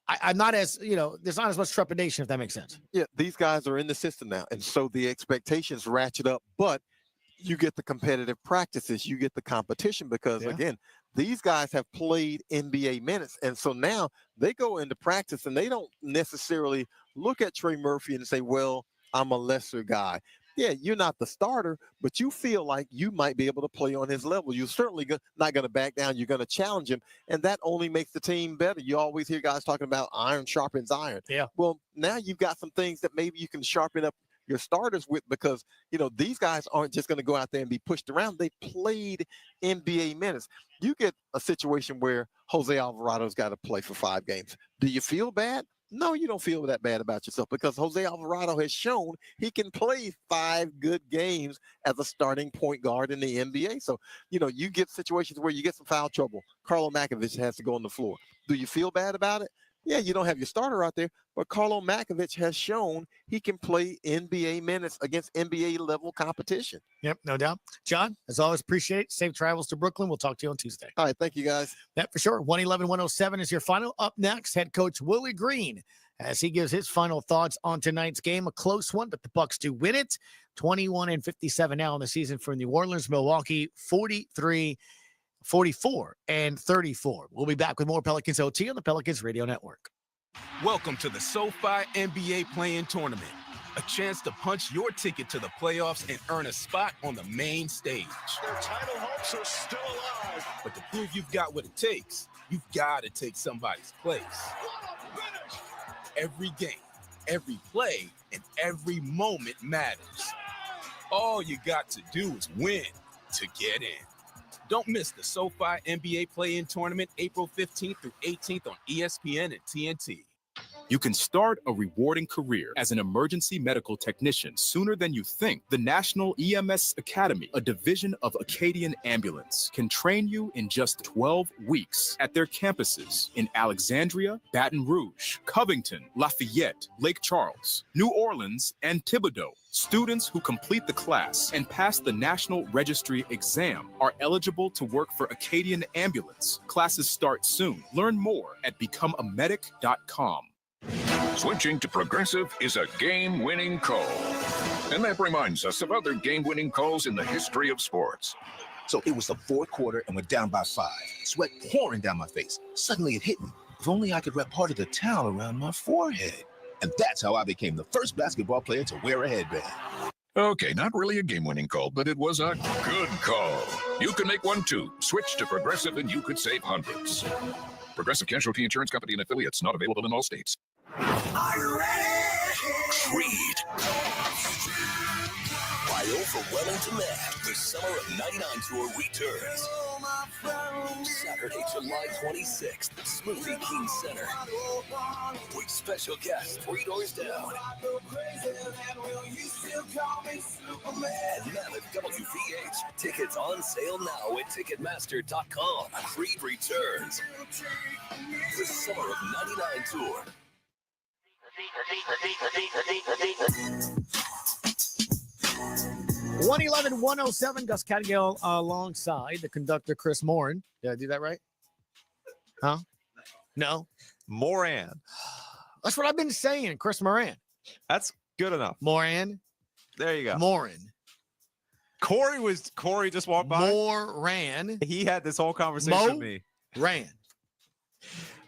I'm not as, there's not as much trepidation, if that makes sense. Yeah, these guys are in the system now, and so the expectations ratchet up, but you get the competitive practices, you get the competition because, again, these guys have played NBA minutes, and so now they go into practice, and they don't necessarily look at Trey Murphy and say, well, I'm a lesser guy. Yeah, you're not the starter, but you feel like you might be able to play on his level. You're certainly not going to back down. You're going to challenge him, and that only makes the team better. You always hear guys talking about iron sharpens iron. Yeah. Well, now you've got some things that maybe you can sharpen up your starters with because, these guys aren't just going to go out there and be pushed around. They played NBA minutes. You get a situation where Jose Alvarado's got to play for 5 games. Do you feel bad? No, you don't feel that bad about yourself because Jose Alvarado has shown he can play 5 good games as a starting point guard in the NBA. So, you get situations where you get some foul trouble. Carlo Makovich has to go on the floor. Do you feel bad about it? Yeah, you don't have your starter out there, but Carlo Makovich has shown he can play NBA minutes against NBA-level competition. Yep, no doubt. John, as always, appreciate it. Safe travels to Brooklyn. We'll talk to you on Tuesday. All right, thank you, guys. That for sure. 111-107 is your final. Up next, head coach Willie Green as he gives his final thoughts on tonight's game. A close one, but the Bucks do win it. 21-57 now in the season for New Orleans. Milwaukee, 44-34. We'll be back with more Pelicans OT on the Pelicans Radio Network. Welcome to the SoFi NBA Play-In Tournament, a chance to punch your ticket to the playoffs and earn a spot on the main stage. Their title hopes are still alive. But to prove you've got what it takes, you've got to take somebody's place. Every game, every play, and every moment matters. All you got to do is win to get in. Don't miss the SoFi NBA Play-In Tournament April 15th through 18th on ESPN and TNT. You can start a rewarding career as an emergency medical technician sooner than you think. The National EMS Academy, a division of Acadian Ambulance, can train you in just 12 weeks at their campuses in Alexandria, Baton Rouge, Covington, Lafayette, Lake Charles, New Orleans, and Thibodaux. Students who complete the class and pass the National Registry exam are eligible to work for Acadian Ambulance. Classes start soon. Learn more at becomeamedic.com. Switching to Progressive is a game-winning call. And that reminds us of other game-winning calls in the history of sports. So it was the 4th quarter and we're down by 5. Sweat pouring down my face. Suddenly it hit me. If only I could wrap part of the towel around my forehead. And that's how I became the first basketball player to wear a headband. Okay, not really a game-winning call, but it was a good call. You can make one too. Switch to Progressive and you could save hundreds. Progressive Casualty Insurance Company and affiliates, not available in all states. Are you ready? Creed. Bio for Wellington Mac. The Summer of 99 Tour returns. Saturday, July 26th, Smoothie King Center. With special guests 3 doors down. And Mammoth WVH. Tickets on sale now at Ticketmaster.com. Creed returns. The Summer of 99 Tour. 111-107, Gus Cattagale alongside the conductor, Chris Morin. Did I do that right? Huh? No? Moran. That's what I've been saying, Chris Moran. That's good enough. Moran. There you go. Morin. Corey just walked by. Moran. He had this whole conversation with me. Ran.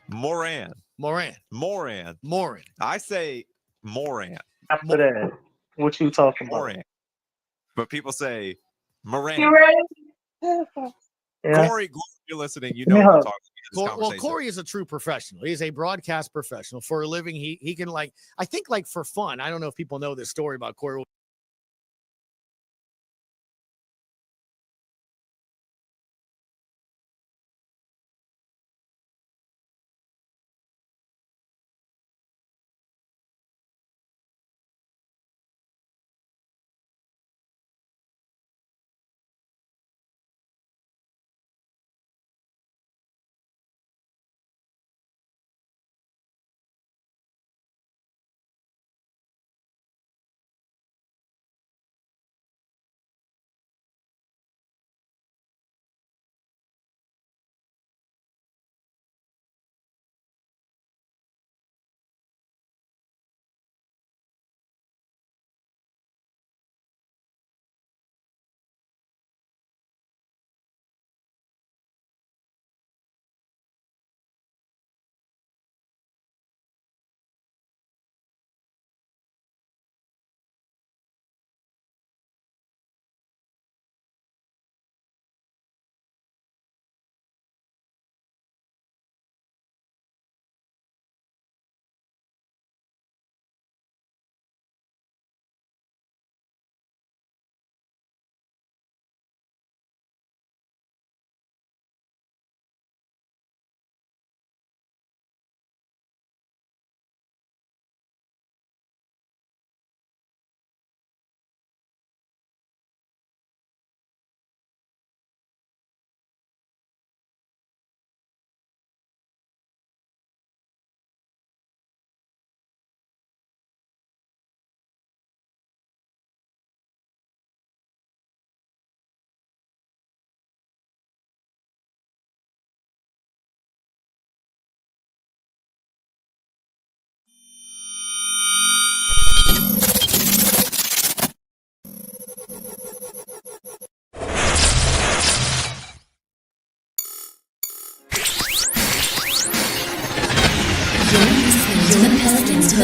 Moran. I say Moran. After that, what you talking about? Moran. But people say Moran. You ready? Yeah. Corey, you're listening. You know what I'm talking about. Well, Corey is a true professional. He's a broadcast professional. For a living, he can, like, I think, like, for fun. I don't know if people know this story about Corey.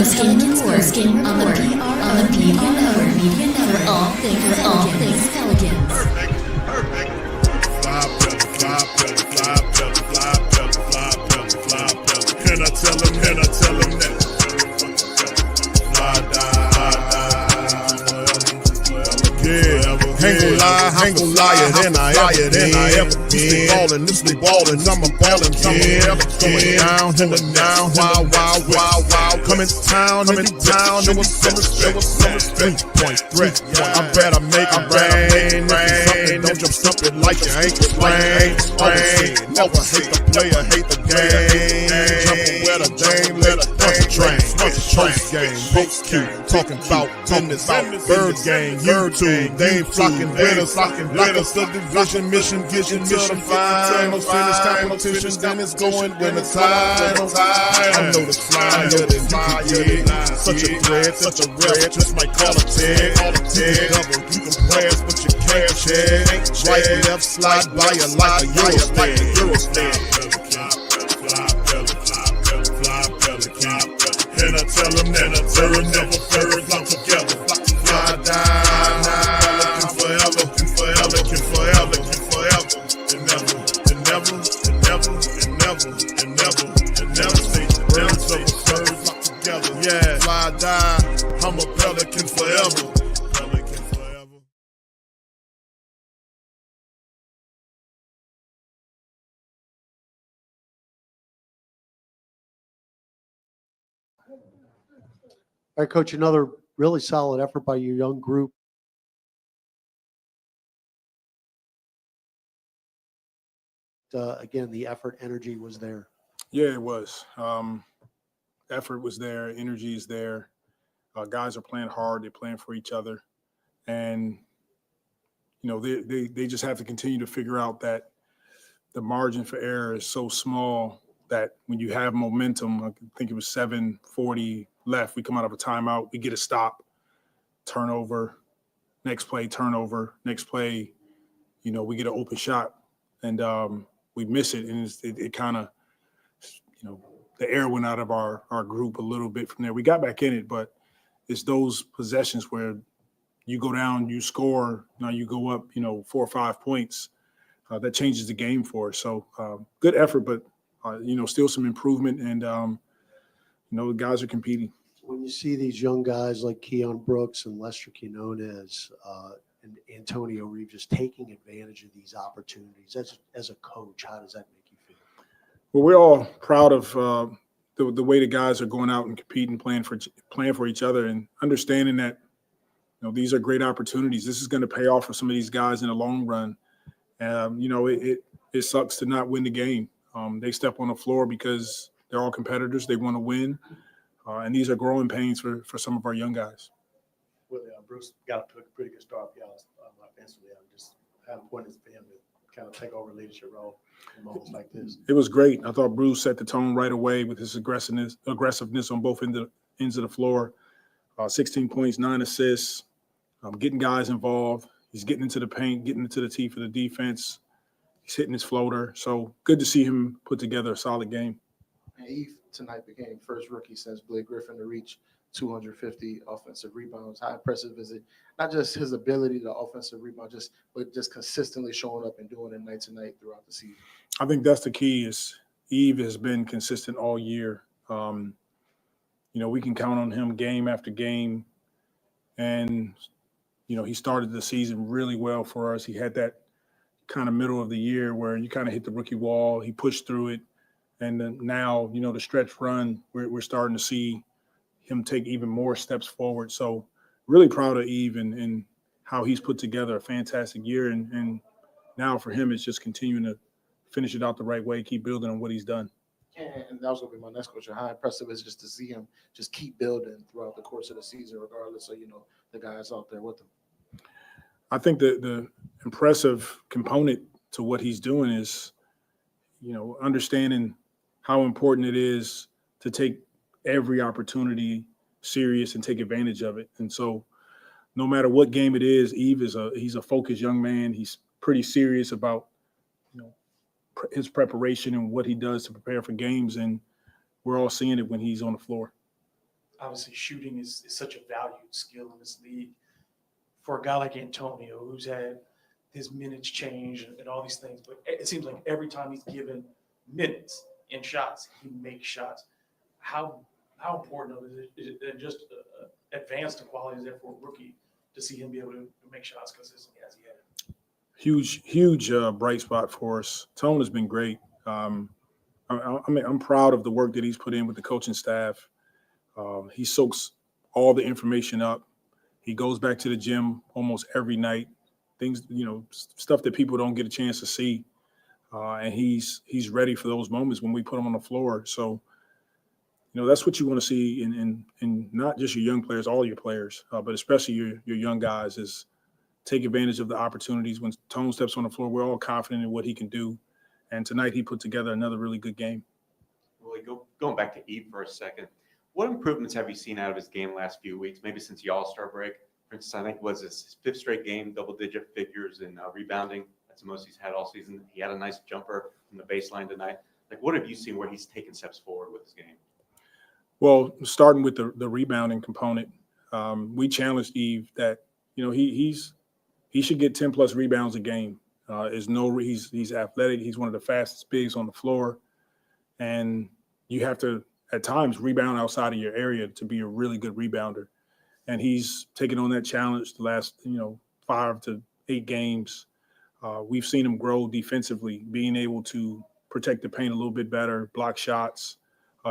Postgame report on the PPR Media Network for all things Pelicans. Perfect. Fly. Can I tell him that? Fly die. Yeah. Ain't gon' lie, and I ever been. This be ballin', I'm a ballin', going down in the now, wow. Coming to town, show us some respect. 3-point threat, I bet I make it rain. Don't jump something like you ain't rain. Never hate the player, hate the game. Jumping where the dame, let a train. Post game, post Q, talking about business, bird game, YouTube, they ain't flocking with us, like a subdivision mission, vision to the finals, finish competitions, then it's going when the titles. I know the flyer, such a threat, such a rep, just might call a tag. Double, you can pass, but you can't check. Right, left, slide by you like a Eurostep. And I tell them that they're never flock together. Fly down, forever. And never. Say birds of a flock together. Yeah, fly die. I'm a Pelican forever. All right, Coach, another really solid effort by your young group. Again, the effort, energy was there. Yeah, it was. Effort was there. Energy is there. Guys are playing hard. They're playing for each other. And, they just have to continue to figure out that the margin for error is so small that when you have momentum, I think it was 7:40 left, we come out of a timeout, we get a stop, turnover, next play, turnover, next play, we get an open shot, and we miss it, and it kind of, the air went out of our group a little bit from there. We got back in it, but it's those possessions where you go down, you score, now you go up, 4 or 5 points. That changes the game for us. So good effort, but, still some improvement, and, the guys are competing. When you see these young guys like Keon Brooks and Lester Quinones and Antonio Reeves just taking advantage of these opportunities, as a coach, how does that make you feel? Well, we're all proud of the way the guys are going out and competing, playing for each other, and understanding that these are great opportunities. This is going to pay off for some of these guys in the long run. It sucks to not win the game. They step on the floor because they're all competitors. They want to win, and these are growing pains for some of our young guys. Well, Bruce got up to a pretty good start for y'all offensively. I'm just having pointed for him to kind of take over leadership role in moments like this. It was great. I thought Bruce set the tone right away with his aggressiveness on both ends of the floor. 16 points, 9 assists, getting guys involved. He's getting into the paint, getting into the teeth of the defense. He's hitting his floater. So good to see him put together a solid game. And Eve tonight became first rookie since Blake Griffin to reach 250 offensive rebounds. How impressive is it? Not just his ability to offensive rebound, but just consistently showing up and doing it night to night throughout the season. I think that's the key. Is Eve has been consistent all year. We can count on him game after game, and he started the season really well for us. He had that kind of middle of the year where you kind of hit the rookie wall. He pushed through it, and then now the stretch run, we're starting to see him take even more steps forward. So really proud of Eve and how he's put together a fantastic year. And now for him, it's just continuing to finish it out the right way, keep building on what he's done. And that was going to be my next question. How impressive is it just to see him just keep building throughout the course of the season, regardless of, the guys out there with him? I think the impressive component to what he's doing is, understanding how important it is to take every opportunity serious and take advantage of it. And so no matter what game it is, Eve he's a focused young man. He's pretty serious about, his preparation and what he does to prepare for games. And we're all seeing it when he's on the floor. obviously shooting is such a valued skill in this league. For a guy like Antonio, who's had his minutes change and all these things, but it seems like every time he's given minutes and shots, he makes shots. How important is it and just advanced qualities there for a rookie to see him be able to make shots consistently as he had? Huge bright spot for us. Tone has been great. I'm proud of the work that he's put in with the coaching staff. He soaks all the information up. He goes back to the gym almost every night. Things, stuff that people don't get a chance to see. And he's ready for those moments when we put him on the floor. So, that's what you want to see in not just your young players, all your players, but especially your young guys, is take advantage of the opportunities. When Tone steps on the floor, we're all confident in what he can do. And tonight he put together another really good game. Really, going back to Eve for a second, what improvements have you seen out of his game the last few weeks, maybe since the All-Star break? For instance, I think it was his 5th straight game, double-digit figures in rebounding. That's the most he's had all season. He had a nice jumper from the baseline tonight. What have you seen where he's taken steps forward with his game? Well, starting with the rebounding component, we challenged Eve that, he should get 10-plus rebounds a game. He's athletic. He's one of the fastest bigs on the floor. And you have to, at times, rebound outside of your area to be a really good rebounder. And he's taken on that challenge the last, 5 to 8 games. We've seen him grow defensively, being able to protect the paint a little bit better, block shots.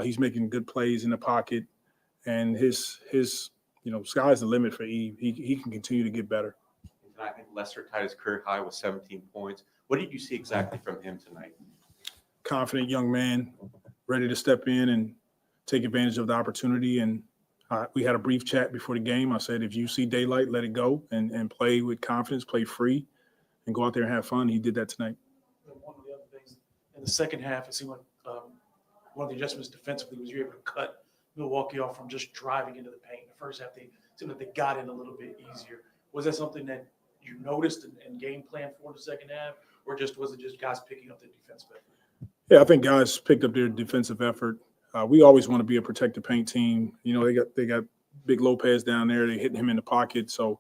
He's making good plays in the pocket. And his sky's the limit for Eve. He can continue to get better. I think Lester tied his career high with 17 points. What did you see exactly from him tonight? Confident young man, ready to step in and take advantage of the opportunity. And we had a brief chat before the game. I said, if you see daylight, let it go and play with confidence, play free, and go out there and have fun. He did that tonight. One of the other things in the second half, it seemed like one of the adjustments defensively was you were able to cut Milwaukee off from just driving into the paint. In the first half, it seemed like they got in a little bit easier. Was that something that you noticed and game plan for the second half, or was it just guys picking up the defensive effort? Yeah, I think guys picked up their defensive effort. We always want to be a protect the paint team. They got Big Lopez down there. They hitting him in the pocket. So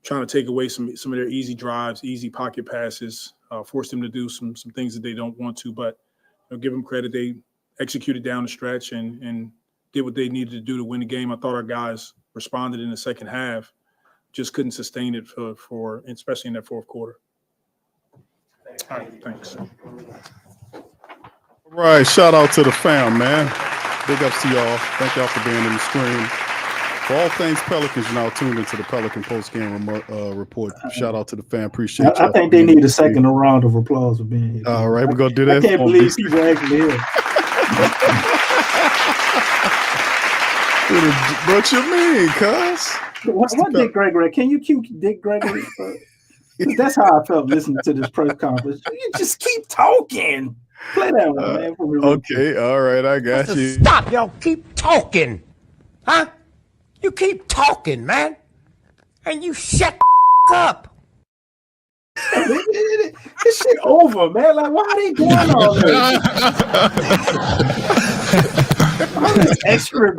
trying to take away some of their easy drives, easy pocket passes, force them to do some things that they don't want to. But give them credit. They executed down the stretch and did what they needed to do to win the game. I thought our guys responded in the second half. Just couldn't sustain it for especially in that fourth quarter. All right, thanks. All right, shout out to the fam, man. Big ups to y'all. Thank y'all for being in the stream. For all things Pelicans, you're now tuned into the Pelican postgame report. Shout out to the fam. Appreciate y'all. I think they need a second round of applause for being here. All right, we're going to do that. I can't believe people actually here. What you mean, cuz? What Dick Gregory? Can you cue Dick Gregory? That's how I felt listening to this press conference. You just keep talking. Play that one, man. Okay, all right, I got you. Stop, y'all. Keep talking. Huh? You keep talking, man. And you shut the up. This shit over, man. Like, why are they doing all this? All this extra,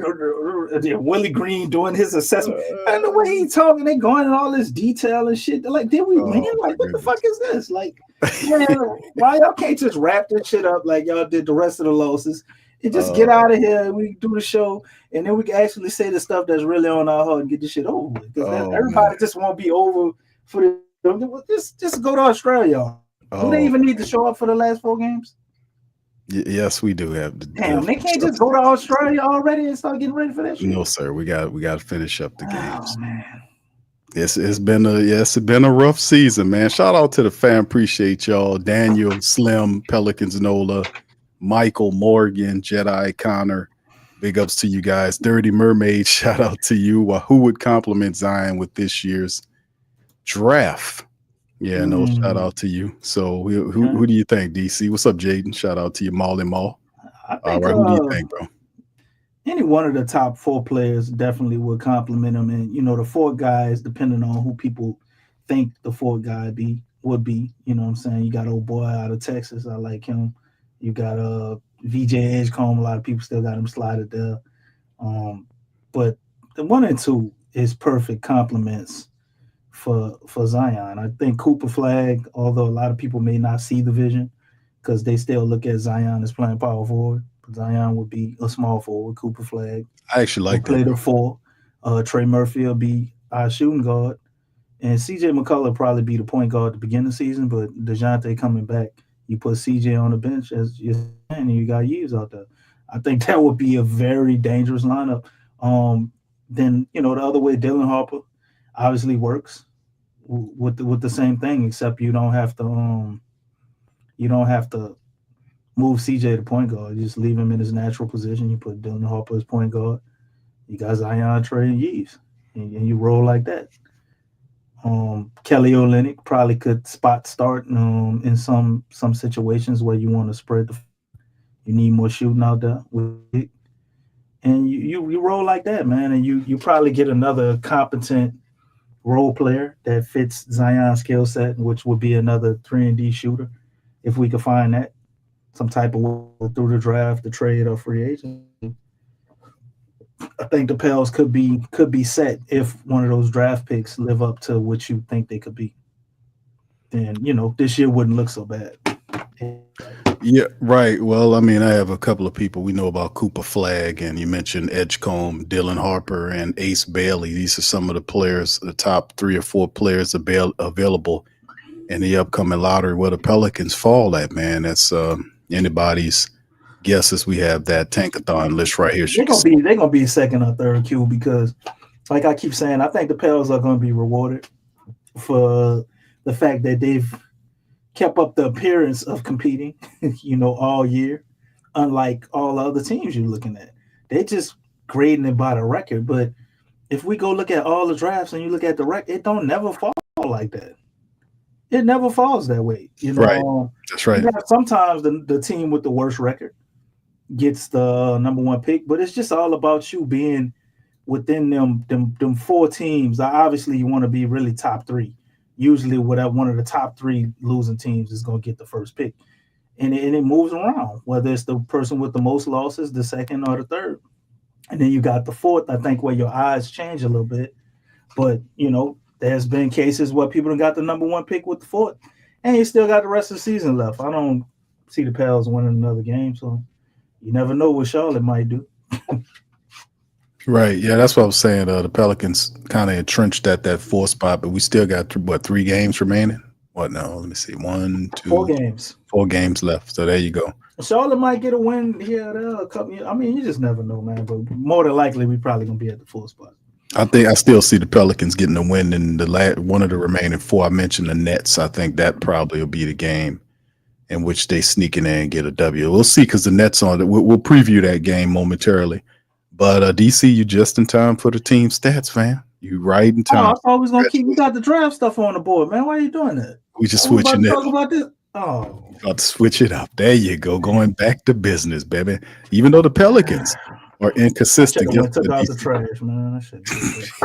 Willie Green doing his assessment. And the way he's talking, they going in all this detail and shit. They're like, did we win? Like, what the fuck is this? Like, man, why y'all can't just wrap this shit up like y'all did the rest of the losses and just get out of here and we do the show and then we can actually say the stuff that's really on our heart and get this shit over with. Because everybody just won't be over for the just go to Australia. Do they even need to show up for the last 4 games? Yes, we do have. Damn, they can't just go to Australia already and start getting ready for that shit. No, sir. We got to finish up the games. Oh, man. It's been a rough season, man. Shout out to the fam. Appreciate y'all. Daniel, Slim, Pelicans, Nola, Michael, Morgan, Jedi, Connor. Big ups to you guys. Dirty Mermaid. Shout out to you. Who would compliment Zion with this year's draft? Yeah, no, shout out to you. So who do you think, DC? What's up, Jaden? Shout out to you, Molly Mall. All right, who do you think, bro? Any one of the top 4 players definitely would compliment him. And, the 4 guys, depending on who people think the 4th guy would be, you know what I'm saying? You got old boy out of Texas. I like him. You got VJ Edgecombe. A lot of people still got him slided there. but the 1 and 2 is perfect complements for Zion. I think Cooper Flag, although a lot of people may not see the vision because they still look at Zion as playing power forward. Zion would be a small forward. Cooper Flag I actually will like play that. the 4. Trey Murphy will be our shooting guard. And CJ McCullough will probably be the point guard at the beginning of the season, but DeJounte coming back, you put CJ on the bench as your and you got Yves out there. I think that would be a very dangerous lineup. Then the other way, Dylan Harper obviously works with the same thing, except you don't have to move CJ to point guard. You just leave him in his natural position. You put Dylan Harper as point guard. You got Zion, Trey, and Yves, and you roll like that. Kelly Olynyk probably could spot start in some situations where you want to spread you need more shooting out there with it. And you roll like that, man, and you probably get another competent role player that fits Zion's skill set, which would be another 3-and-D shooter if we could find that some type of way through the draft, the trade, or free agent. I think the Pels could be set if one of those draft picks live up to what you think they could be. Then this year wouldn't look so bad. Yeah, right. Well, I mean, I have a couple of people we know about Cooper Flag, and you mentioned Edgecombe, Dylan Harper, and Ace Bailey. These are some of the players, the top 3 or 4 players available in the upcoming lottery. Where the Pelicans fall at, man, that's anybody's guesses. We have that tankathon list right here. They're gonna be second or third Q because, like I keep saying, I think the Pels are gonna be rewarded for the fact that they've kept up the appearance of competing, all year. Unlike all the other teams you're looking at, they just grading it by the record. But if we go look at all the drafts and you look at the record, it don't never fall like that. It never falls that way. Right. That's right. Sometimes the team with the worst record gets the number 1 pick, but it's just all about you being within them 4 teams. Obviously, you want to be really top 3. Usually, one of the top 3 losing teams is going to get the first pick, and it moves around. Whether it's the person with the most losses, the second or the third, and then you got the 4th. I think where your eyes change a little bit, but there's been cases where people got the number 1 pick with the 4th, and you still got the rest of the season left. I don't see the Pels winning another game, so. You never know what Charlotte might do. Right. Yeah, that's what I was saying. The Pelicans kind of entrenched at that 4th spot, but we still got 3 games remaining? What now? Let me see. 1, 2, 4 games. 4 games left. So there you go. Charlotte might get a win here. A couple. I mean, you just never know, man. But more than likely, we probably gonna be at the 4th spot. I think I still see the Pelicans getting a win in one of the remaining 4. I mentioned the Nets. I think that probably will be the game in which they sneak in there and get a W. We'll see because the Nets on it. We'll preview that game momentarily. But DC, you just in time for the team stats, fam. You right in time. I thought we was gonna keep. We got the draft stuff on the board, man. Why are you doing that? We just switching it. Talk about this. Oh, about to switch it up. There you go. Going back to business, baby. Even though the Pelicans are inconsistent. Took out the trash, man.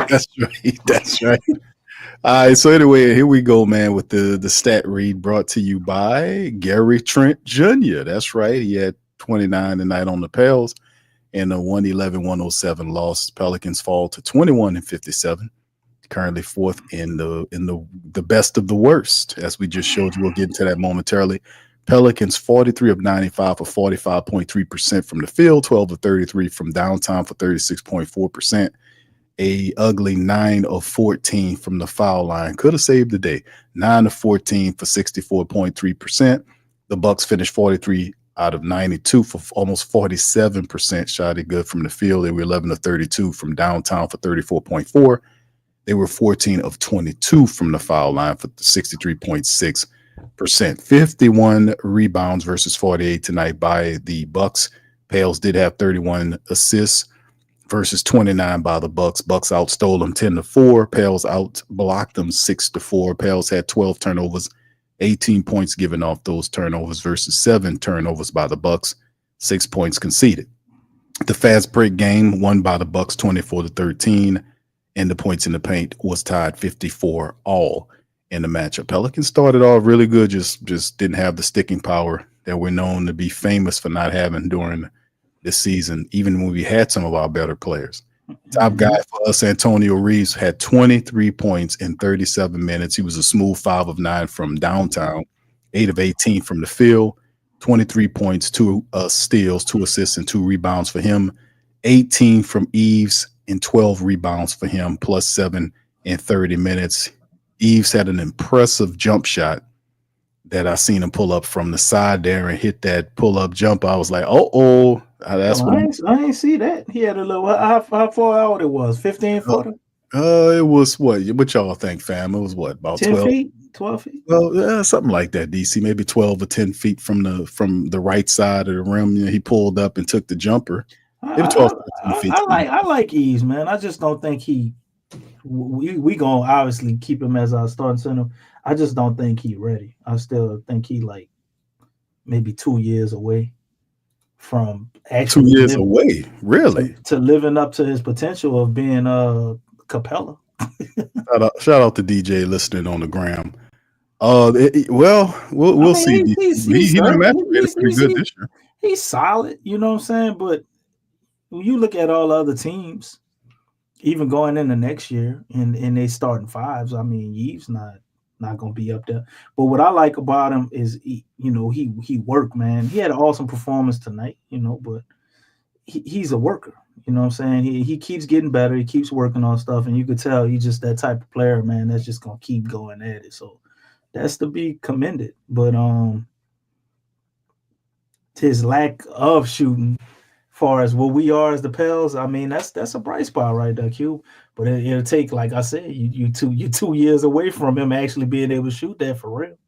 That's right. That's right. All right, so anyway, here we go, man, with the stat read brought to you by Gary Trent Jr. That's right. He had 29 tonight on the Pels in a 111-107 loss. Pelicans fall to 21-57. Currently 4th in the best of the worst, as we just showed you. We'll get into that momentarily. Pelicans 43 of 95 for 45.3% from the field, 12 of 33 from downtown for 36.4%. A ugly 9 of 14 from the foul line. Could have saved the day. 9 of 14 for 64.3%. The Bucks finished 43 out of 92 for almost 47% shot it good from the field. They were 11 of 32 from downtown for 34.4. They were 14 of 22 from the foul line for 63.6%. 51 rebounds versus 48 tonight by the Bucks. Pels did have 31 assists versus 29 by the Bucks. Bucks outstole them 10-4. Pels outblocked them 6-4. Pels had 12 turnovers, 18 points given off those turnovers versus 7 turnovers by the Bucks, 6 points conceded. The fast break game won by the Bucks 24-13, and the points in the paint was tied 54 all in the matchup. Pelicans started off really good, just didn't have the sticking power that we're known to be famous for not having during this season, even when we had some of our better players. Top guy for us, Antonio Reeves, had 23 points in 37 minutes. He was a smooth 5 of 9 from downtown, 8 of 18 from the field, 23 points, 2 steals, 2 assists, and 2 rebounds for him. 18 from Eves and 12 rebounds for him, plus 7 in 30 minutes. Eves had an impressive jump shot that I seen him pull up from the side there and hit that pull-up jump. I was like, that's what I ain't see that. He had a little. How far out it was? 15 footer. It was what y'all think, fam? It was what, about 10 12 feet, 12 feet. Well, something like that, DC. Maybe 12 or 10 feet from the right side of the rim. He pulled up and took the jumper. Maybe 12 feet. I like Eves, man. I just don't think we gonna obviously keep him as our starting center. I just don't think he ready. I still think he like maybe 2 years away from actually 2 years away, really, to living up to his potential of being Capella. Shout out to DJ listening on the gram. We'll see. He done matched pretty good this year. He's solid, you know what I'm saying? But when you look at all the other teams, even going into next year, and they starting fives, I mean, Eve's not gonna be up there. But what I like about him is he worked, man. He had an awesome performance tonight, but he's a worker. You know what I'm saying? He keeps getting better. He keeps working on stuff, and you could tell he's just that type of player, man. That's just gonna keep going at it. So that's to be commended. But his lack of shooting, far as what we are as the Pels, I mean, that's a bright spot right there, Q. But it'll take, like I said, you 2 years away from him actually being able to shoot that for real,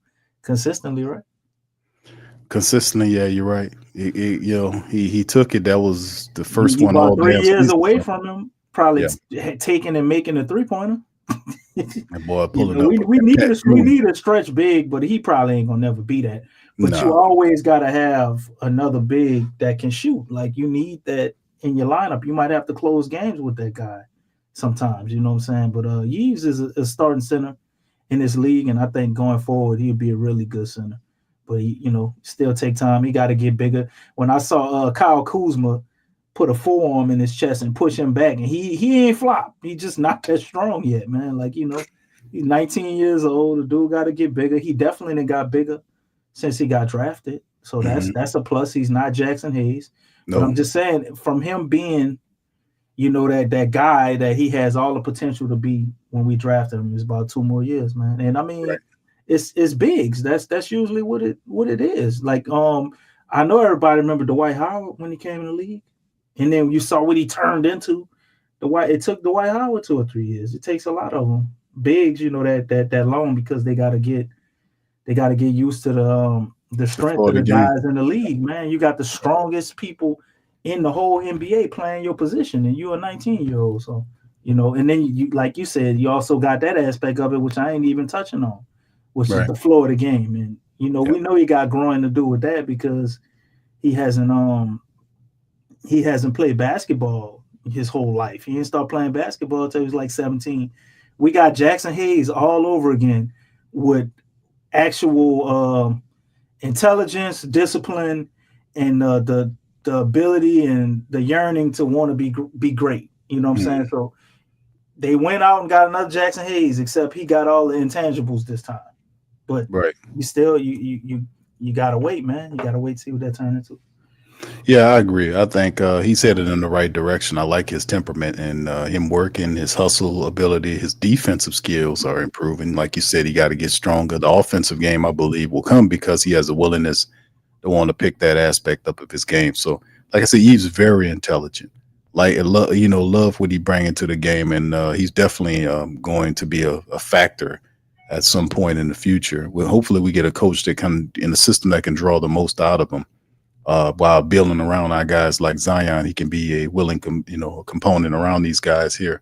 consistently, right? Consistently, yeah, you're right. He took it. That was the first one. About 3 years away from him, probably taking and making a 3-pointer. That boy pulling up. We need a stretch big, but he probably ain't gonna never be that. But you always gotta have another big that can shoot. Like you need that in your lineup. You might have to close games with that guy sometimes. You know what I'm saying? But Yves is a starting center in this league, and I think going forward he'll be a really good center. But he, still take time. He got to get bigger. When I saw Kyle Kuzma put a forearm in his chest and push him back, and he ain't flop. He just not that strong yet, man. Like he's 19 years old. The dude got to get bigger. He definitely got bigger since he got drafted. So that's a plus. He's not Jackson Hayes. No. But I'm just saying, from him being, that guy that he has all the potential to be when we drafted him, is about 2 more years, man. And I mean. Right. It's bigs. That's usually what it is. Like I know everybody remember Dwight Howard when he came in the league, and then you saw what he turned into. It took Dwight Howard 2 or 3 years. It takes a lot of them bigs, that long, because they got to get used to the strength of the guys in the league. Man, you got the strongest people in the whole NBA playing your position, and you're a 19-year-old. So and then you, like you said, you also got that aspect of it, which I ain't even touching on, which is the flow of the game. And we know he got growing to do with that, because he hasn't played basketball his whole life. He didn't start playing basketball until he was like 17. We got Jackson Hayes all over again with actual intelligence, discipline, and the ability and the yearning to want to be great. You know what I'm saying? So they went out and got another Jackson Hayes, except he got all the intangibles this time. But you still you gotta wait, man. You gotta wait to see what that turns into. Yeah, I agree. I think he's headed in the right direction. I like his temperament and him working, his hustle ability, his defensive skills are improving. Like you said, he got to get stronger. The offensive game, I believe, will come because he has a willingness to want to pick that aspect up of his game. So, like I said, he's very intelligent. Love what he bring into the game, and he's definitely going to be a factor at some point in the future. Well, hopefully we get a coach that can, in a system that can draw the most out of him, while building around our guys like Zion. He can be a willing, component around these guys here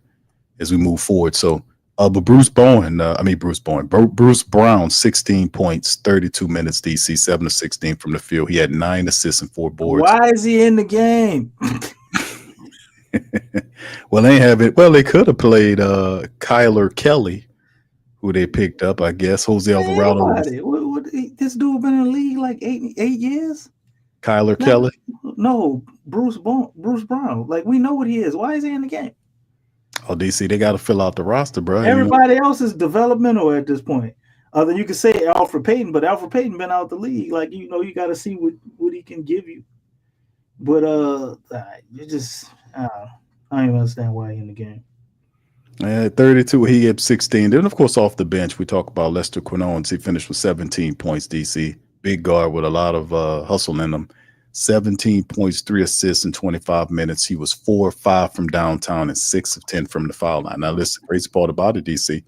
as we move forward. So, but Bruce Brown, 16 points, 32 minutes, DC, 7 of 16 from the field. He had 9 assists and 4 boards. Why is he in the game? Well, they could have played Kyler Kelly, who they picked up, I guess. Jose Alvarado. This dude been in the league like 8 years. Kyler Kelly? No, Bruce Brown. Like, we know what he is. Why is he in the game? Oh, DC, they got to fill out the roster, bro. Everybody else is developmental at this point. Other you can say Alfred Payton, but Alfred Payton been out the league. Like you got to see what he can give you. But you just I don't even understand why he in the game. 32, he had 16. Then, of course, off the bench, we talk about Lester Quinones. He finished with 17 points, DC. Big guard with a lot of hustle in him. 17 points, 3 assists in 25 minutes. He was 4 of 5 from downtown and 6 of 10 from the foul line. Now, listen, the crazy part about it, DC,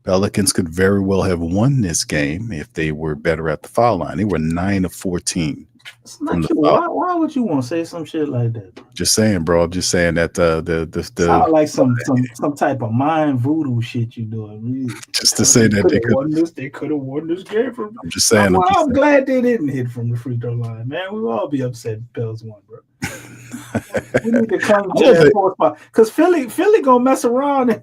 Pelicans could very well have won this game if they were better at the foul line. They were 9 of 14. From the why would you want to say some shit like that? Just saying, bro. I'm just saying that the sound like some type of mind voodoo shit you doing. Really. Just to say that they could have won this game from. I'm just saying. I'm glad they didn't hit from the free throw line, man. We will all be upset if Pels won, bro. We need to come to that fourth spot because Philly gonna mess around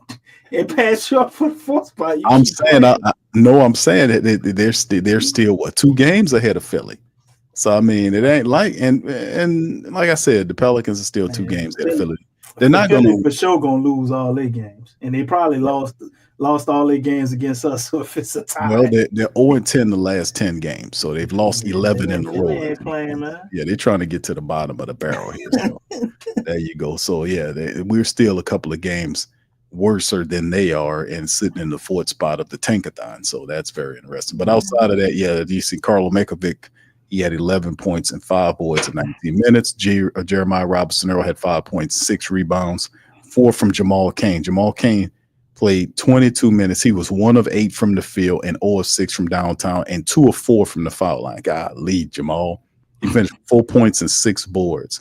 and pass you up for the fourth spot. I'm saying, I'm saying that they're still what 2 games ahead of Philly. So I mean, it ain't like and like I said, the Pelicans are still 2 games ahead of Philly. They're not going to for sure gonna lose all their games, and they probably lost all their games against us. So if it's a tie, well, they're 0-10 the last 10 games, so they've lost 11 in a row. They ain't playing, man. Yeah, they're trying to get to the bottom of the barrel here. So there you go. So yeah, we're still a couple of games worser than they are and sitting in the 4th spot of the Tankathon. So that's very interesting. But outside of that, yeah, you see Karlo Makovic. He had 11 points and 5 boards in 19 minutes. Jeremiah Robinson-Earl had 5 points, 6 rebounds, 4 from Jamal Cain. Jamal Cain played 22 minutes. He was 1 of 8 from the field and 0 of 6 from downtown and 2 of 4 from the foul line. Golly, Jamal. He finished 4 points and 6 boards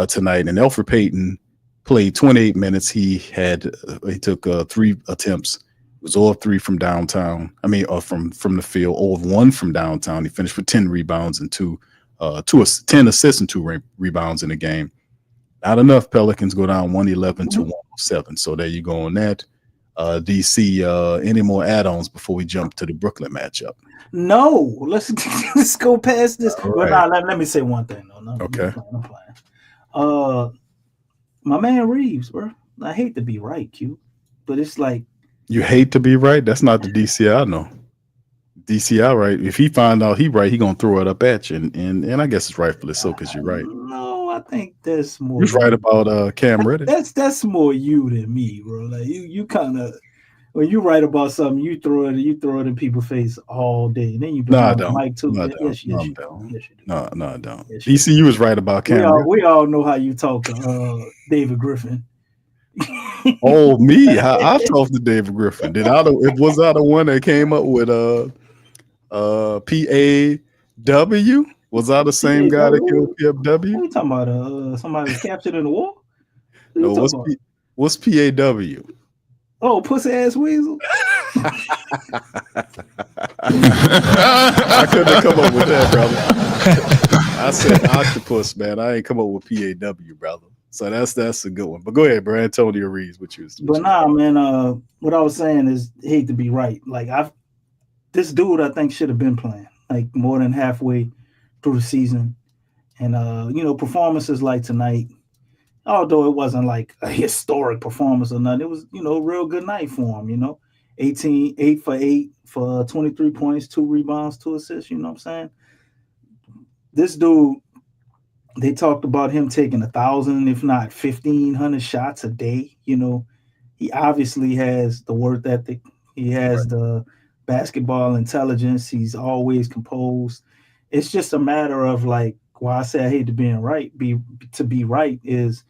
tonight. And Alfred Payton played 28 minutes. He took 3 attempts. It was 0 of 3 from downtown. I mean, from the field. 0 of 1 from downtown. He finished with 10 rebounds and 10 assists and 2 rebounds in the game. Not enough. Pelicans go down 111 to 107. So there you go on that. DC, any more add-ons before we jump to the Brooklyn matchup? No, let's go past this. Right. But let me say one thing. No, okay. I'm playing. My man Reeves, bro. I hate to be right, Q, but it's like. You hate to be right? That's not the DCI, no. DCI, right? If he find out he right, he gonna throw it up at you, and I guess it's rightfully so because you're right. No, I think that's more. You're right about Cam Reddish. That's more you than me, bro. Like you kind of when you write about something, you throw it in people's face all day, and then you I don't. Mike too. No, I don't. Yes, you don't. Yes, you do. No, I don't. Yes, DCU was right about Cam. We all know how you talk to David Griffin. Oh, me? I talked to David Griffin. Was I the one that came up with PAW? Was I the same guy that killed PFW? What are you talking about? Somebody was captured in the war? No, what's PAW? Oh, pussy ass weasel. I couldn't have come up with that, brother. I said octopus, man. I ain't come up with PAW, brother. So that's a good one. But go ahead, bro. Antonio Reeves, what you? But nah, man. What I was saying is, hate to be right. Like this dude, I think should have been playing like more than halfway through the season, and performances like tonight. Although it wasn't like a historic performance or nothing, it was a real good night for him. 8 for 8 for 23 points, 2 rebounds, 2 assists. You know what I'm saying? This dude. They talked about him taking 1,000, if not 1,500 shots a day. He obviously has the work ethic. He has the basketball intelligence. He's always composed. It's just a matter of like, why I say I hate to be right is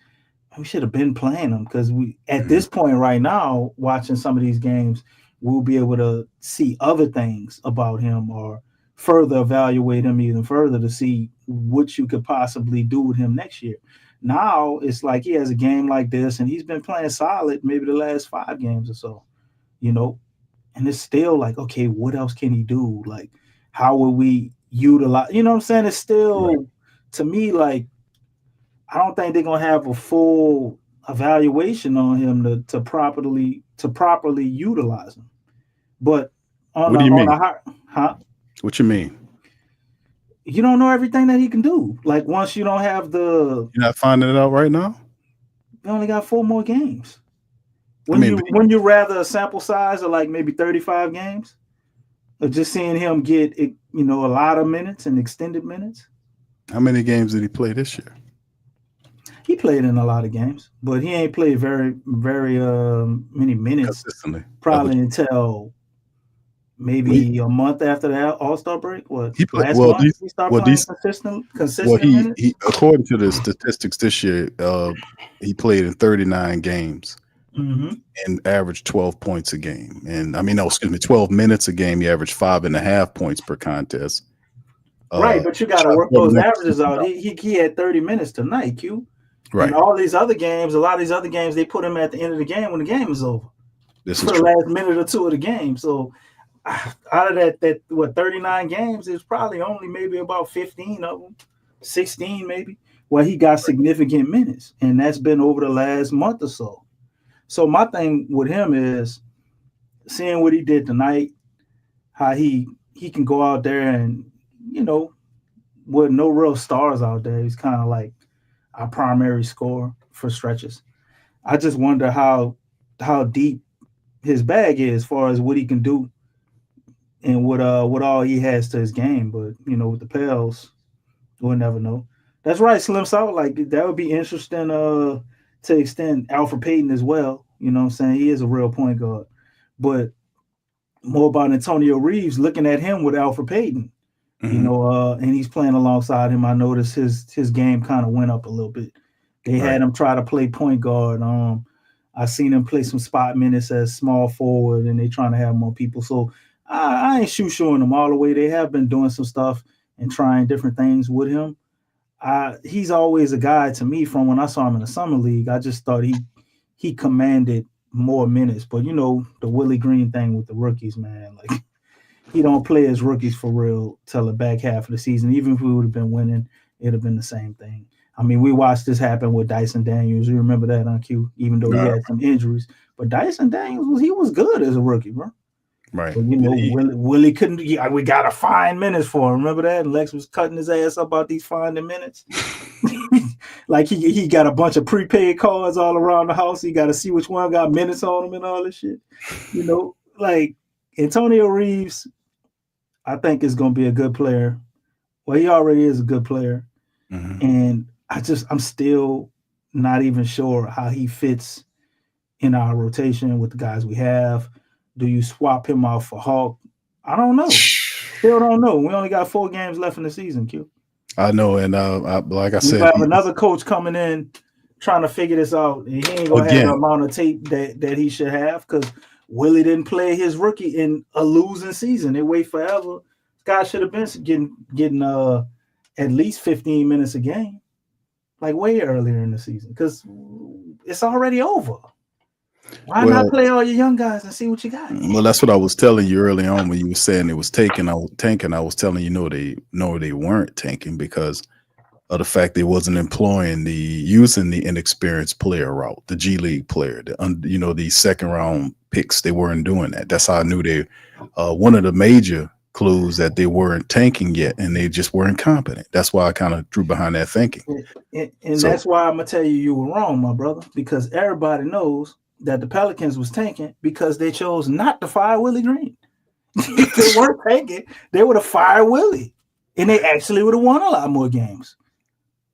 we should have been playing him because we at this point right now, watching some of these games, we'll be able to see other things about him or further evaluate him even further to see what you could possibly do with him next year. Now it's like he has a game like this and he's been playing solid maybe the last 5 games or so, and it's still like, okay, what else can he do? Like, how will we utilize, what I'm saying? It's still, to me, like, I don't think they're going to have a full evaluation on him to properly utilize him. But what do you mean? What you mean? You don't know everything that he can do. Like once you don't have you're not finding it out right now. You only got 4 more games. When you rather a sample size of like maybe 35 games, or just seeing him get a lot of minutes and extended minutes? How many games did he play this year? He played in a lot of games, but he ain't played very many minutes. Consistently. Probably until maybe a month after the All-Star break. What he played last month he started playing consistent minutes? He according to the statistics this year, he played in 39 games. Mm-hmm. And averaged 12 points a game. And 12 minutes a game. He averaged 5.5 points per contest. Right, but you got to work those averages out. He had 30 minutes tonight, Q. Right. And all these other games, a lot of these other games, they put him at the end of the game when the game is over. This for is the true. last minute or two of the game. So out of that 39 games, it's probably only maybe about 15 of them, 16 maybe, where he got significant minutes. And that's been over the last month or so. So my thing with him is seeing what he did tonight, how he can go out there and, with no real stars out there, he's kind of like our primary scorer for stretches. I just wonder how deep his bag is as far as what he can do and what all he has to his game. But, with the Pels, we'll never know. That's right, Slim South. Like, that would be interesting to extend Alfred Payton as well. You know what I'm saying? He is a real point guard. But more about Antonio Reeves, looking at him with Alfred Payton, and he's playing alongside him. I noticed his game kind of went up a little bit. They had him try to play point guard. I seen him play some spot minutes as small forward, and they trying to have more people. So I ain't shooing them all the way. They have been doing some stuff and trying different things with him. He's always a guy to me from when I saw him in the summer league. I just thought he commanded more minutes. But the Willie Green thing with the rookies, man, like he don't play as rookies for real till the back half of the season. Even if we would have been winning, it'd have been the same thing. I mean, we watched this happen with Dyson Daniels. You remember that on Q, even though he had some injuries. But Dyson Daniels, he was good as a rookie, bro. Right. But, Willie couldn't. We got to find minutes for him. Remember that? And Lex was cutting his ass up about these finding minutes. Like he got a bunch of prepaid cards all around the house. He got to see which one got minutes on them and all this shit. Like Antonio Reeves, I think is going to be a good player. Well, he already is a good player. Mm-hmm. And I'm still not even sure how he fits in our rotation with the guys we have. Do you swap him out for Hawk? I don't know. Still don't know. We only got 4 games left in the season, Q. I know, and like I said, we have another coach coming in trying to figure this out, and he ain't gonna have the amount of tape that he should have because Willie didn't play his rookie in a losing season. They wait forever. This guy should have been getting at least 15 minutes a game, like way earlier in the season, because it's already over. Why not play all your young guys and see what you got? Well, that's what I was telling you early on when you were saying it was tanking. I was telling they weren't tanking because of the fact they wasn't using the inexperienced player route, the G League player, the second round picks. They weren't doing that. That's how I knew they. One of the major clues that they weren't tanking yet, and they just weren't competent. That's why I kind of drew behind that thinking. And that's why I'm gonna tell you were wrong, my brother, because everybody knows that the Pelicans was tanking because they chose not to fire Willie Green. If they weren't tanking, they would have fired Willie, and they actually would have won a lot more games.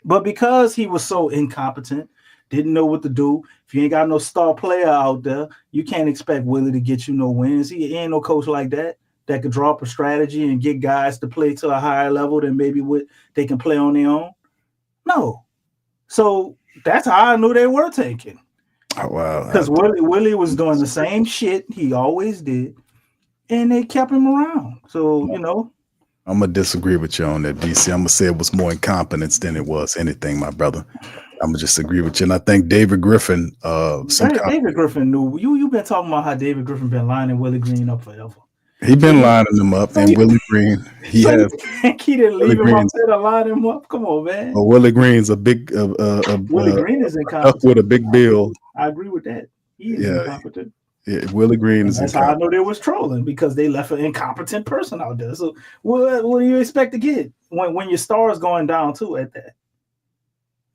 But because he was so incompetent, didn't know what to do. If you ain't got no star player out there, you can't expect Willie to get you no wins. He ain't no coach like that could draw up a strategy and get guys to play to a higher level than maybe what they can play on their own. No. So that's how I knew they were tanking. Oh, wow. Because Willie was doing the same shit he always did, and they kept him around. So, I'm going to disagree with you on that, BC. I'm going to say it was more incompetence than it was anything, my brother. I'm going to just agree with you. And I think David Griffin... David Griffin knew. You've been talking about how David Griffin been lining Willie Green up forever. He been lining them up, and Willie Green, he didn't leave him up there to line him up. Come on, man. Well, Willie Green's a big... Willie Green is incompetent. With a big bill. I agree with that. He is incompetent. Yeah, Willie Green is incompetent. That's how I know they was trolling, because they left an incompetent person out there. So what do you expect to get when your star is going down too at that?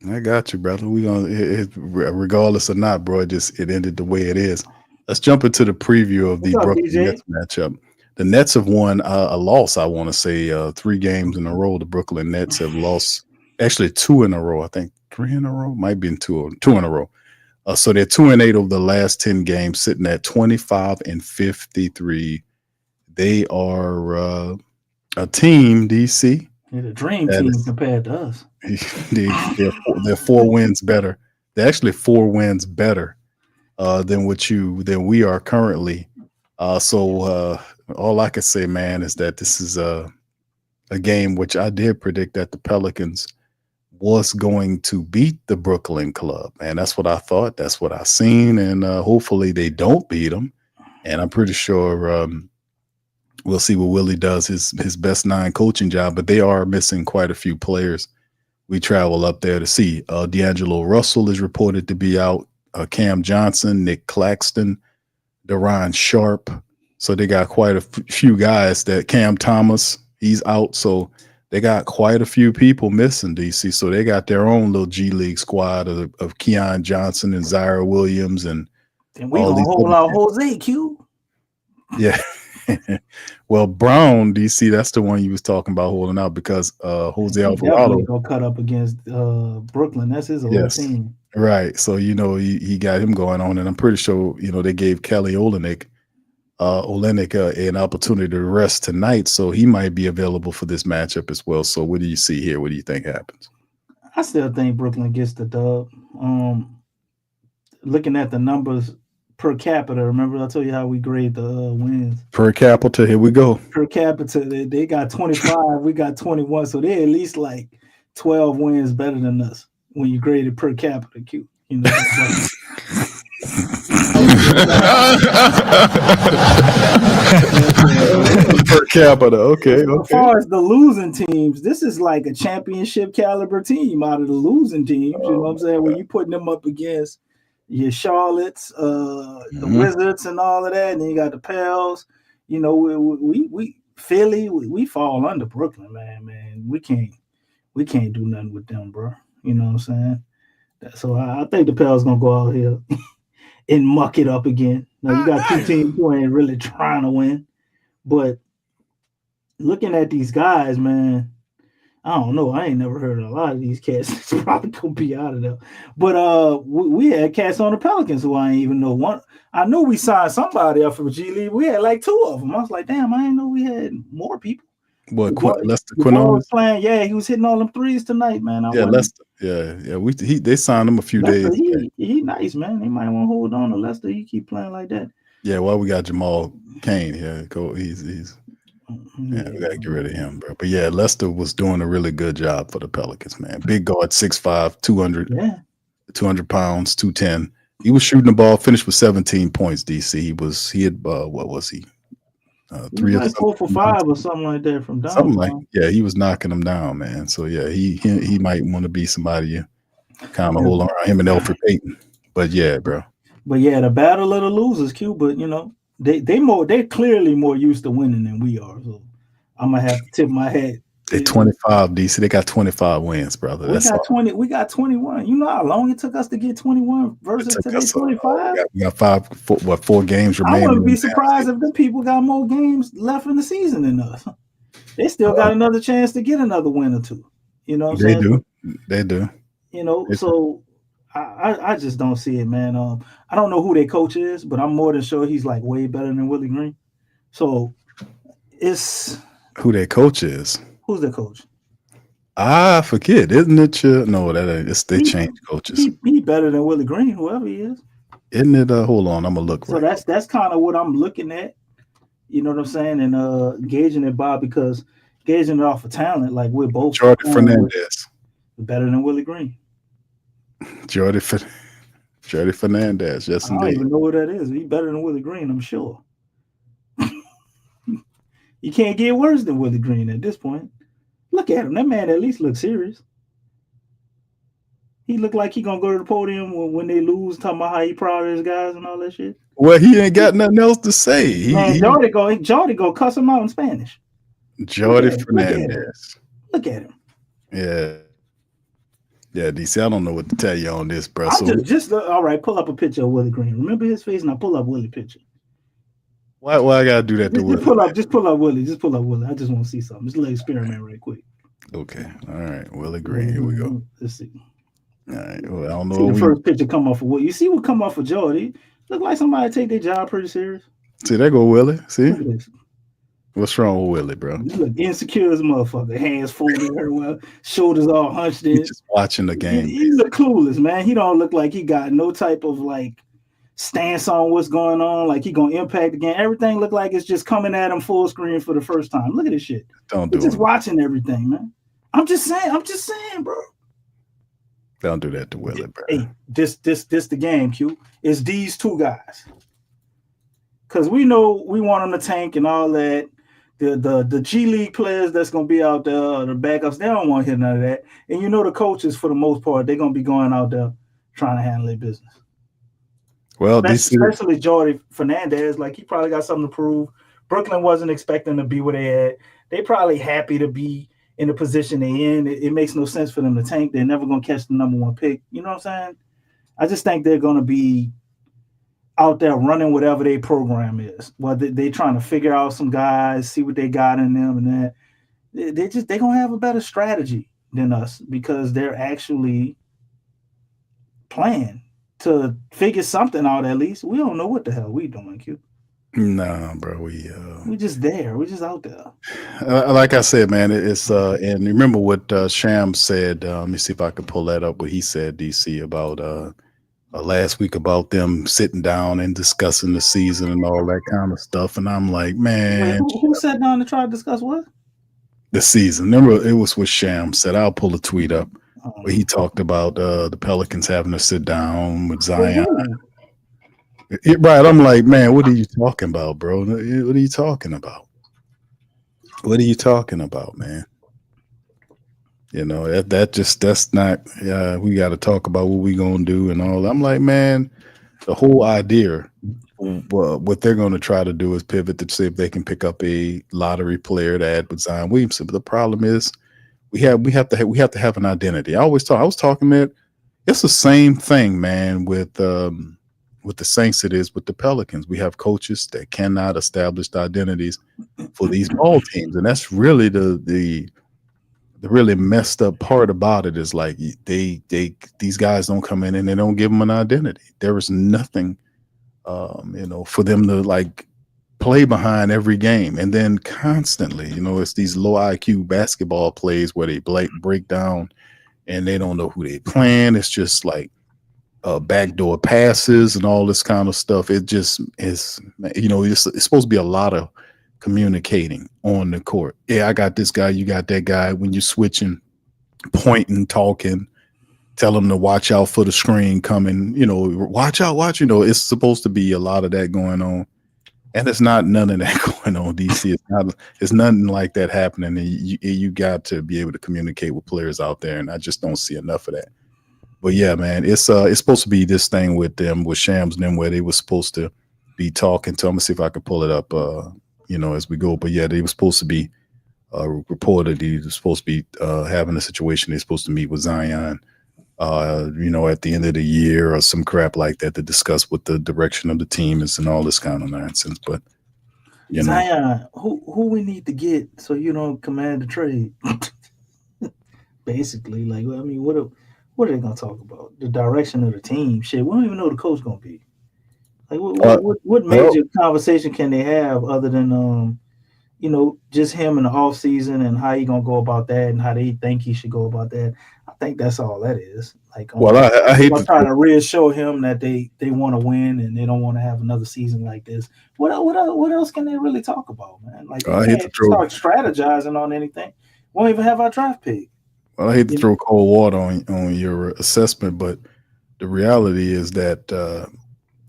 I got you, brother. We gonna regardless or not, bro. It ended the way it is. Let's jump into the preview of the What's up, Brooklyn DJ? Nets matchup. The Nets have won a loss. I want to say 3 games in a row. The Brooklyn Nets have lost, actually 2 in a row. I think 3 in a row. Might be in 2 in a row. So they're 2-8 over the last 10 games, sitting at 25-53. They are a team, DC. They're the dream that team is- compared to us. they're 4 wins better. They're actually 4 wins better than we are currently. So all I can say, man, is that this is a game which I did predict that the Pelicans was going to beat the Brooklyn club, and that's what I thought. That's what I seen, and hopefully they don't beat them. And I'm pretty sure we'll see what Willie does his best 9 coaching job, but they are missing quite a few players. We travel up there to see. D'Angelo Russell is reported to be out. Cam Johnson, Nick Claxton, Deron Sharp. So they got quite a few guys. That Cam Thomas, he's out. So they got quite a few people missing, DC. So they got their own little G League squad of Keon Johnson and Zaire Williams and we gonna hold out Jose Q. Yeah. Well, Brown, DC, that's the one you was talking about holding out because Jose Alvarado gonna cut up against Brooklyn. That's his old team. Right. So, he got him going on, and I'm pretty sure, they gave Kelly Olynyk an opportunity to rest tonight, so he might be available for this matchup as well. So what do you see here? What do you think happens? I still think Brooklyn gets the dub. Looking at the numbers per capita, remember I told you how we grade the wins? Per capita, here we go. Per capita, they got 25, we got 21, so they're at least like 12 wins better than us when you grade it per capita. Q, Per capita, okay. As far as the losing teams, this is like a championship caliber team out of the losing teams. You know what I'm saying? When you putting them up against your Charlottes, the Wizards, and all of that, and then you got the Pels. We Philly, we fall under Brooklyn, man. We can't do nothing with them, bro. You know what I'm saying? So I think the Pels gonna go out here and muck it up again. Now you got 2 teams who ain't really trying to win, but looking at these guys, man, I don't know. I ain't never heard of a lot of these cats. It's probably gonna be out of there. But we had cats on the Pelicans who I ain't even know one. I knew we signed somebody up for G League. We had like 2 of them. I was like, damn, I didn't know we had more people. What, Lester Quinone was playing? Yeah, he was hitting all them threes tonight, man. Lester. Yeah. They signed him a few Lester, days. He nice, man. They might want to hold on to Lester. He keep playing like that. Yeah, well, we got Jamal Cain here. He's we gotta get rid of him, bro. But yeah, Lester was doing a really good job for the Pelicans, man. Big guard, 6'5", 200 pounds, 210. He was shooting the ball, finished with 17 points, DC. He had what was he? 3 like 4 for 5 or something like that from down. Something like, yeah, he was knocking them down, man. So yeah, he might want to be somebody you kind of hold on around, him and Elfrid Payton. But yeah, bro. But yeah, the battle of the losers, Q. But they're clearly more used to winning than we are. So I'm gonna have to tip my hat. They 25, DC. They got 25 wins, brother. We got 21. You know how long it took us to get 21 versus today 25? We got 4 games remaining. I wouldn't be surprised if the people got more games left in the season than us. They still got another chance to get another win or 2. You know what I'm saying? They do. So I just don't see it, man. I don't know who their coach is, but I'm more than sure he's like way better than Willie Green. So it's who their coach is. Who's the coach? I forget, isn't it? No, that ain't. They changed coaches. He better than Willie Green, whoever he is. Isn't it? Hold on, I'm gonna look. So that's kind of what I'm looking at. You know what I'm saying? And gauging it by because gauging it off of talent, like we're both. Jordi Fernandez. Better than Willie Green. Jordi Fernandez. Yes, I don't even know what that is. He's better than Willie Green, I'm sure. You can't get worse than Willie Green at this point. Look at him. That man at least looks serious. He looked like he gonna go to the podium when they lose, talking about how he proud of his guys and all that shit. Well, he ain't got nothing else to say. Jordi go cuss him out in Spanish. Jordi Fernandez. Look at him. Yeah. Yeah, DC, I don't know what to tell you on this, bro. I'm So just all right. Pull up a picture of Willie Green. Remember his face? Now pull up Willie picture. why I gotta do that to Willie? Just pull up Willie. Just pull up Willie. I just want to see something. Just a little experiment right quick. Okay, all right, Willie Green. Here we go. Let's see. All right, well, I don't know. See the first picture come off of what you see. What come off of Jordy? Look like somebody take their job pretty serious. See, there go Willie. See, Look at this. what's wrong with Willie, bro? You look insecure as a motherfucker. Hands folded very well, shoulders all hunched in. He's just watching the game. He look clueless, man. He don't look like he got no type of like stance on what's going on. Like he gonna impact the game. Everything look like it's just coming at him full screen for the first time. Look at this shit. Don't do He's just it. watching everything, man. I'm just saying, bro. Don't do that to Willie, bro. Hey, this the game, Q. It's these two guys. Cause we know we want them to tank and all that. The G League players that's gonna be out there, the backups, they don't want to hit none of that. And you know the coaches, for the most part, they're gonna be going out there trying to handle their business. Well, Especially Jordy Fernandez, like he probably got something to prove. Brooklyn wasn't expecting to be where they at. They probably happy to be in the position they in. It makes no sense for them to tank. They're never gonna catch the number one pick. You know what I'm saying? I just think they're gonna be out there running whatever their program is. Well, they trying to figure out some guys, see what they got in them, and that they gonna have a better strategy than us because they're actually playing to figure something out. At least we don't know what the hell we doing, Q. Nah, bro. We just there. We just out there. Like I said, man, it's and remember what Sham said. Let me see if I can pull that up. What he said, DC, about last week about them sitting down and discussing the season and all that kind of stuff. And I'm like, man, wait, who sat down to try to discuss what? The season. Remember, it was what Sham said. I'll pull a tweet up where he talked about the Pelicans having to sit down with Zion. Right. I'm like, man, what are you talking about, bro? What are you talking about? What are you talking about, man? You know, that's not, we got to talk about what we going to do and all. I'm like, man, the whole idea, what they're going to try to do is pivot to see if they can pick up a lottery player to add with Zion Williamson. But the problem is we have to have an identity. I was talking that it's the same thing, man, with the Saints it is with the Pelicans. We have coaches that cannot establish the identities for these ball teams. And that's really the really messed up part about it is like these guys don't come in and they don't give them an identity. There is nothing, for them to like play behind every game. And then constantly, it's these low IQ basketball plays where they break down and they don't know who they playing. It's just like backdoor passes and all this kind of stuff. It just is, it's supposed to be a lot of communicating on the court. Yeah, I got this guy, you got that guy. When you're switching, pointing, talking, tell them to watch out for the screen coming, watch out, it's supposed to be a lot of that going on. And it's not none of that going on, DC. It's nothing like that happening. And you got to be able to communicate with players out there. And I just don't see enough of that. But yeah, man, it's supposed to be this thing with them, with Shams and them, where they were supposed to be talking to. I'm gonna see if I can pull it up, as we go. But yeah, they were supposed to be reportedly supposed to be having a situation. They're supposed to meet with Zion, at the end of the year or some crap like that to discuss what the direction of the team is and all this kind of nonsense. But Zion, who we need to get so you don't command the trade? Basically, like, I mean, what are they gonna talk about? The direction of the team? Shit, we don't even know who the coach gonna be. Like, what major conversation can they have other than just him in the off season and how he gonna go about that and how they think he should go about that? I think that's all that is. Like, I hate to try to reassure him that they want to win and they don't want to have another season like this. What else can they really talk about, man? Like, they can't start strategizing on anything. We won't even have our draft pick. Well, I hate to throw cold water on your assessment, but the reality is that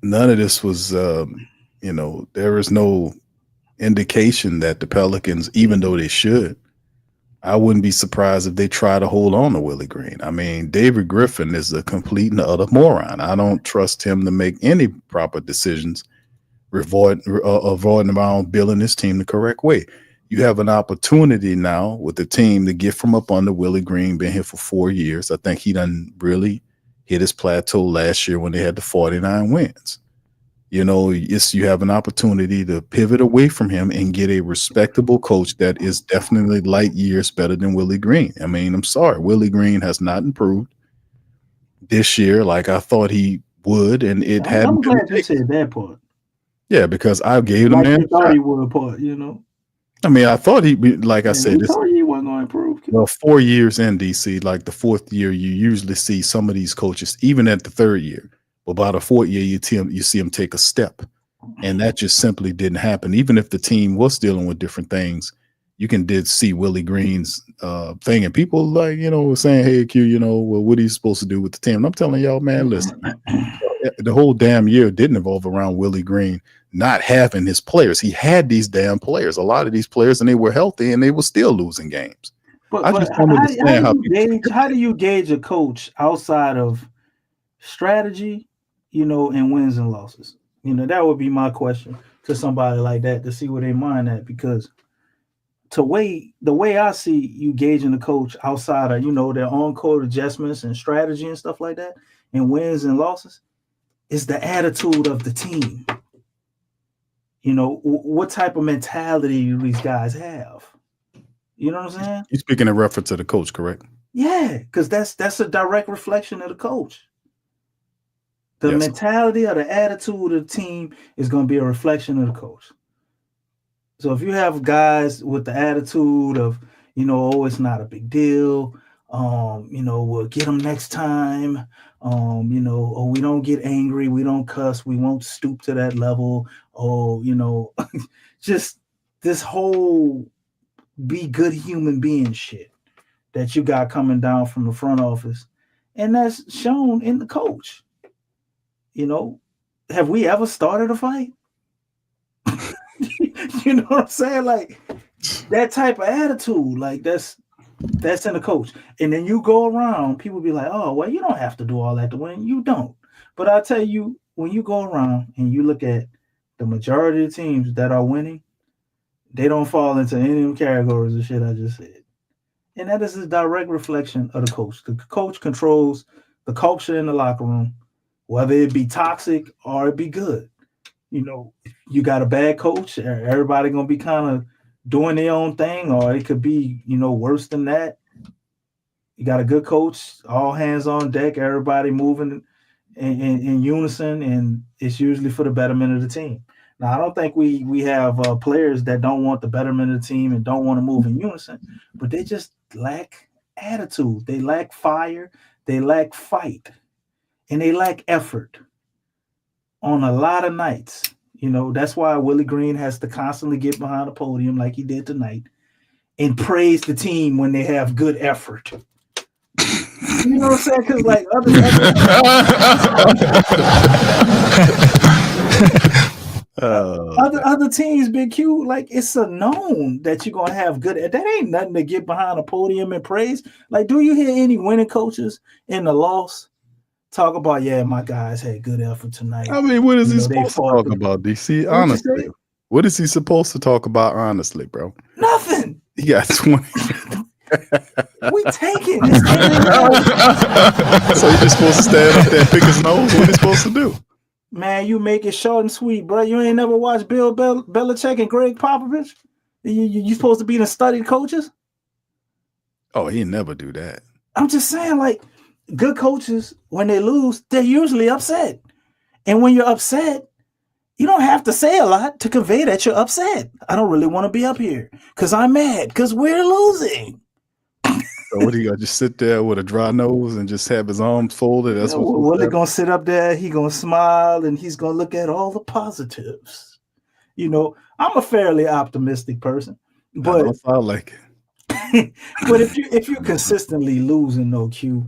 none of this was, there is no indication that the Pelicans, even though they should, I wouldn't be surprised if they try to hold on to Willie Green. I mean, David Griffin is a complete and utter moron. I don't trust him to make any proper decisions, avoiding around building his team the correct way. you have an opportunity now with the team to get from up under Willie Green, been here for 4 years. I think he done really hit his plateau last year when they had the 49 wins. You know, you have an opportunity to pivot away from him and get a respectable coach that is definitely light years better than Willie Green. I mean, I'm sorry, Willie Green has not improved this year like I thought he would, and it hadn't. I'm glad you said that part. Yeah, because I gave the Like man. you thought he would part, you know. I mean, I thought he'd be, like I said, he thought he wasn't going to improve. well, 4 years in DC, like the fourth year, you usually see some of these coaches, even at the third year. But by the fourth year, you see them take a step. And that just simply didn't happen. Even if the team was dealing with different things, you did see Willie Green's thing. And people like, were saying, hey, Q, well, what are you supposed to do with the team? And I'm telling y'all, man, listen, the whole damn year didn't evolve around Willie Green not having his players. He had these damn players, a lot of these players, and they were healthy and they were still losing games. But how do you gauge a coach outside of strategy, and wins and losses? That would be my question to somebody like that to see where they mind at, because the way I see you gauging the coach outside of, their on-court adjustments and strategy and stuff like that, and wins and losses, is the attitude of the team. What type of mentality do these guys have? You know what I'm saying? You're speaking in reference to the coach, correct? Yeah, because that's a direct reflection of the coach. The mentality or the attitude of the team is going to be a reflection of the coach. So if you have guys with the attitude of, oh, it's not a big deal, we'll get them next time, oh, we don't get angry, we don't cuss, we won't stoop to that level, just this whole be good human being shit that you got coming down from the front office. And that's shown in the coach. Have we ever started a fight? You know what I'm saying? Like that type of attitude, like that's in the coach. And then you go around, people be like, oh, well, you don't have to do all that to win. You don't. But I tell you, when you go around and you look at the majority of teams that are winning, they don't fall into any of them categories of shit I just said. And that is a direct reflection of the coach. The coach controls the culture in the locker room, whether it be toxic or it be good. You got a bad coach, everybody going to be kind of doing their own thing, or it could be, worse than that. You got a good coach, all hands on deck, everybody moving in unison, and it's usually for the betterment of the team. Now, I don't think we have players that don't want the betterment of the team and don't want to move in unison, but they just lack attitude. They lack fire. They lack fight. And they lack effort on a lot of nights. That's why Willie Green has to constantly get behind the podium like he did tonight and praise the team when they have good effort. You know what I'm saying? Because like other teams, Big Q, like it's a known that you're gonna have good. That ain't nothing to get behind a podium and praise. Like, do you hear any winning coaches in the loss talk about, yeah, my guys had good effort tonight? I mean, what is he supposed to talk about, DC? Honestly, what is he supposed to talk about, honestly, bro? Nothing. He got 20. We take it. So you're just supposed to stand up there and pick his nose? What are you supposed to do? Man, you make it short and sweet, bro. You ain't never watched Bill Belichick and Greg Popovich? You supposed to be the studied coaches? Oh, he never do that. I'm just saying, like, good coaches, when they lose, they're usually upset. And when you're upset, you don't have to say a lot to convey that you're upset. I don't really want to be up here because I'm mad because we're losing. So what, he gonna just sit there with a dry nose and just have his arms folded? That's what they're gonna sit up there. He gonna smile and he's gonna look at all the positives. I'm a fairly optimistic person, but I don't sound like it. But if you're consistently losing, no Q,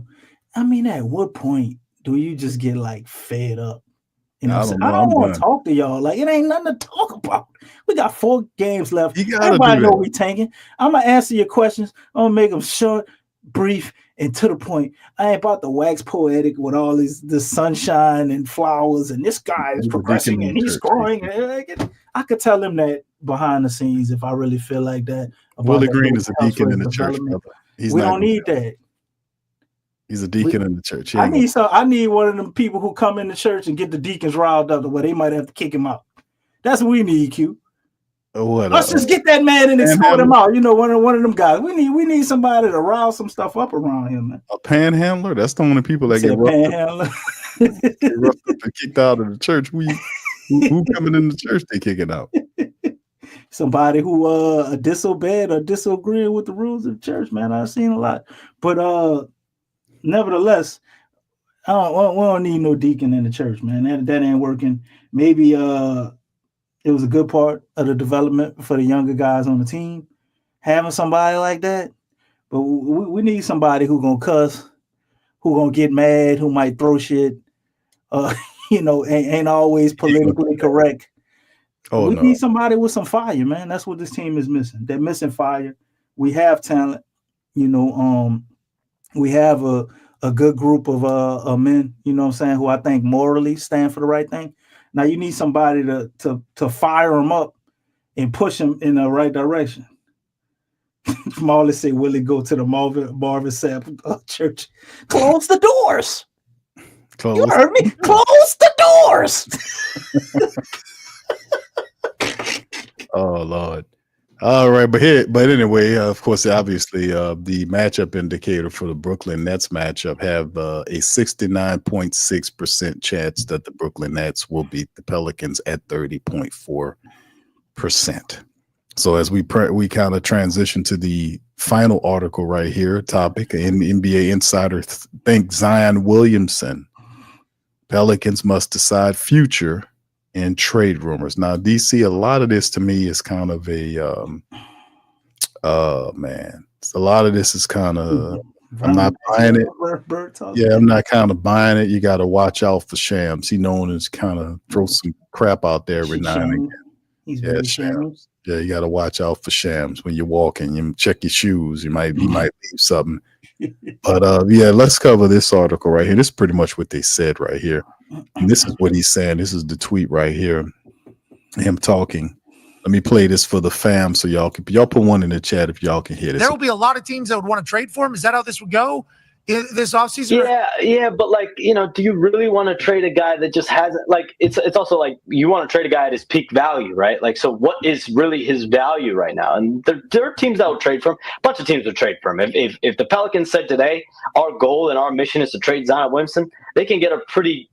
I mean, at what point do you just get like fed up? I don't want to talk to y'all. Like, it ain't nothing to talk about. We got 4 games left. Everybody know we tanking. I'm gonna answer your questions. I'm gonna make them short, brief, and to the point. I ain't about to wax poetic with all the sunshine and flowers and this guy is progressing and he's scoring. I could tell him that behind the scenes if I really feel like that. Willie Green is a deacon in the church, brother. We don't need that. He's a deacon in the church. I need one of them people who come in the church and get the deacons riled up to where they might have to kick him out. That's what we need, Q. Let's just get that man and escort him out. You know, one of them guys. We need somebody to rile some stuff up around him, man. A panhandler? That's the only people that get roughed up and kicked out of the church. Who coming in the church they kicking out? Somebody who disobeyed or disagreed with the rules of the church, man. I've seen a lot. But nevertheless, we don't need no deacon in the church, man. That ain't working. Maybe it was a good part of the development for the younger guys on the team, having somebody like that. But we need somebody who gonna cuss, who gonna get mad, who might throw shit, ain't always politically correct. We need somebody with some fire, man. That's what this team is missing. They're missing fire. We have talent, we have a good group of men, you know what I'm saying, who I think morally stand for the right thing. Now you need somebody to fire them up and push them in the right direction. Marley say, Willie, go to the Marvin Sapp church. Close the doors. You heard me? Close the doors. Oh, Lord. All right, but anyway, of course, obviously, the matchup indicator for the Brooklyn Nets matchup have a 69.6% chance that the Brooklyn Nets will beat the Pelicans at 30.4%. So as we kind of transition to the final article right here, topic, an NBA insider thinks Zion Williamson, Pelicans must decide future and trade rumors. Now, DC, a lot of this to me is kind of a man. A lot of this is kind of I'm not buying it. Yeah, I'm not kind of buying it. You got to watch out for Shams. He known as kind of throw some crap out there every now and again. Yeah, Shams. Yeah, you got to watch out for Shams when you're walking. You check your shoes. He might leave something. But yeah, let's cover this article right here. This is pretty much what they said right here. And this is what he's saying. This is the tweet right here. Him talking. Let me play this for the fam so y'all put one in the chat if y'all can hear this. There will be a lot of teams that would want to trade for him. Is that how this would go this offseason? Yeah, but do you really want to trade a guy that just hasn't it's also like you want to trade a guy at his peak value, right? So what is really his value right now? And there are teams that will trade for him. A bunch of teams would trade for him. If the Pelicans said today our goal and our mission is to trade Zion Williamson, they can get a pretty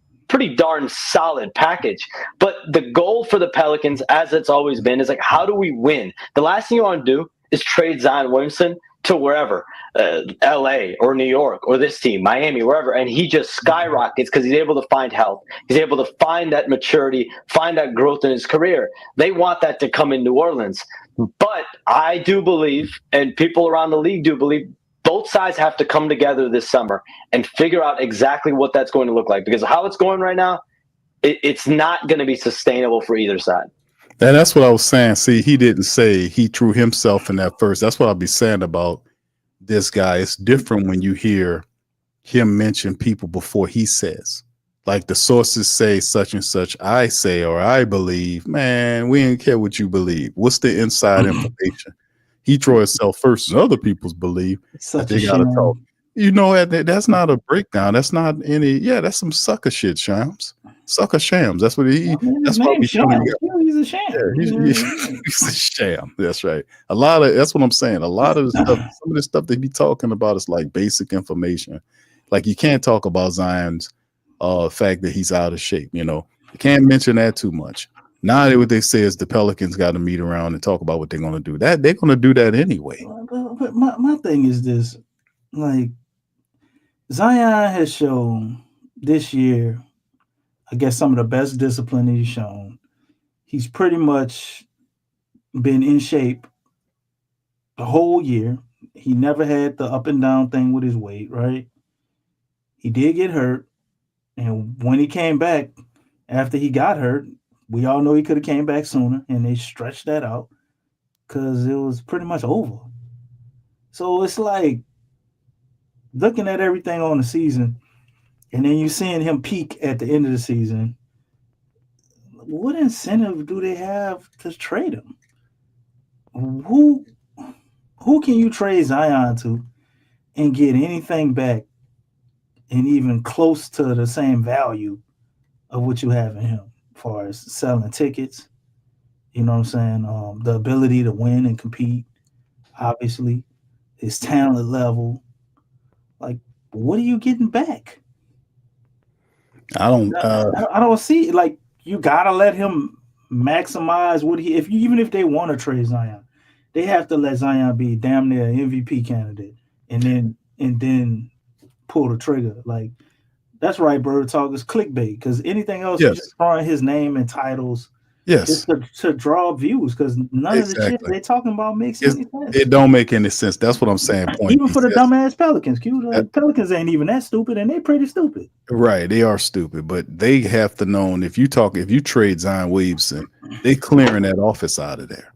darn solid package. But the goal for the Pelicans, as it's always been, is how do we win? The last thing you want to do is trade Zion Williamson to wherever, LA or New York or this team, Miami, wherever, and he just skyrockets because he's able to find health. He's able to find that maturity, find that growth in his career. They want that to come in New Orleans. But I do believe, and people around the league do believe, both sides have to come together this summer and figure out exactly what that's going to look like, because how it's going right now, it's not going to be sustainable for either side. And that's what I was saying. See, he didn't say he threw himself in that first. That's what I'll be saying about this guy. It's different when you hear him mention people before he says. Like the sources say such and such, I say, or I believe. Man, we didn't care what you believe. What's the inside information? He throw himself first and other people's believe. They got to talk. That's not a breakdown. That's not any. Yeah, that's some sucker shit, Shams. Sucker Shams. That's what that's what he's showing. He's a sham. Yeah, he's a sham. That's right. That's what I'm saying. A lot of the stuff, some of the stuff they be talking about is like basic information. Like you can't talk about Zion's fact that he's out of shape. You can't mention that too much. Now what they say is the Pelicans got to meet around and talk about what they're going to do. That they're going to do that anyway. But my thing is this: Zion has shown this year, I guess, some of the best discipline he's shown. He's pretty much been in shape the whole year. He never had the up and down thing with his weight, right? He did get hurt, and when he came back after he got hurt, we all know he could have came back sooner, and they stretched that out because it was pretty much over. So it's like looking at everything on the season, and then you seeing him peak at the end of the season. what incentive do they have to trade him? Who can you trade Zion to and get anything back and even close to the same value of what you have in him, as far as selling tickets, you know what I'm saying? The ability to win and compete, obviously, his talent level. Like, what are you getting back? I don't. I don't see, like, you gotta let him maximize what he. Even if they want to trade Zion, they have to let Zion be damn near an MVP candidate, and then pull the trigger. Like, that's right, Bird Talk is clickbait, because anything else is just throwing his name and titles. Yes. Just to draw views, because none of the shit Exactly. they talking about makes any sense. It don't make any sense. That's what I'm saying. Point. Even for the dumbass Pelicans, the Pelicans ain't even that stupid, and they pretty stupid. Right, they are stupid, but they have to know. If you trade Zion Williamson, they clearing that office out of there.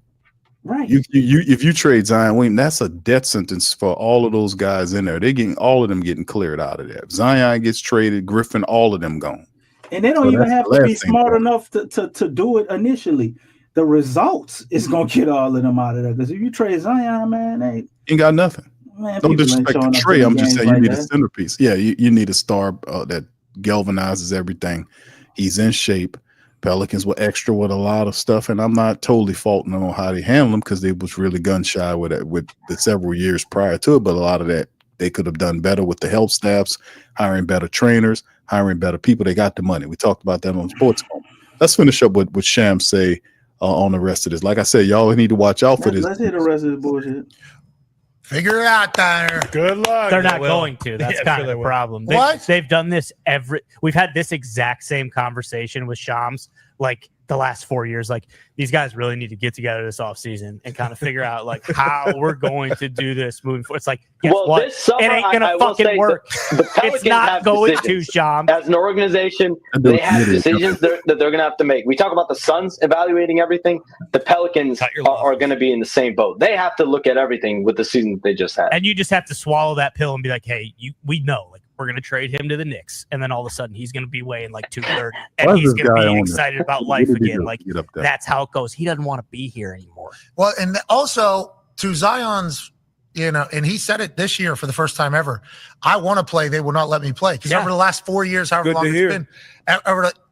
Right. If you trade Zion Williamson, that's a death sentence for all of those guys in there. All of them getting cleared out of there. If Zion gets traded, Griffin, all of them gone. And they don't even have to be smart enough to do it initially. The results is gonna get all of them out of there. Because if you trade Zion, man, they ain't got nothing. Man, don't disrespect the trade. I'm just saying you need a that. centerpiece. Yeah, you need a star that galvanizes everything. He's in shape. Pelicans were extra with a lot of stuff, and I'm not totally faulting them on how they handle them, because they was really gun shy with it with the several years prior to it. But a lot of that they could have done better with the help staffs, hiring better trainers, hiring better people. They got the money. We talked about that on Sports Call. Let's finish up with what Sham say on the rest of this. Like I said, y'all need to watch out for this. Let's hear the rest of the bullshit. Figure it out, Diner. Good luck. They're not going to. That's kind of the problem. They've done this we've had this exact same conversation with Shams like the last 4 years. Like, these guys really need to get together this offseason and kind of figure out like how we're going to do this moving forward. It's like, guess what? This summer, it ain't gonna fucking work. The Pelicans it's not have going decisions. to, Shams. As an organization, they have decisions that they're going to have to make. We talk about the Suns evaluating everything. The Pelicans are going to be in the same boat. They have to look at everything with the season that they just had. And you just have to swallow that pill and be like, hey, we know, like, we're going to trade him to the Knicks. And then all of a sudden he's going to be weighing like 230. And he's going to be excited about life again. Like, that's how it goes. He doesn't want to be here anymore. Well, and also to Zion's, and he said it this year for the first time ever, I want to play. They will not let me play. Because over the last 4 years, however long it's been,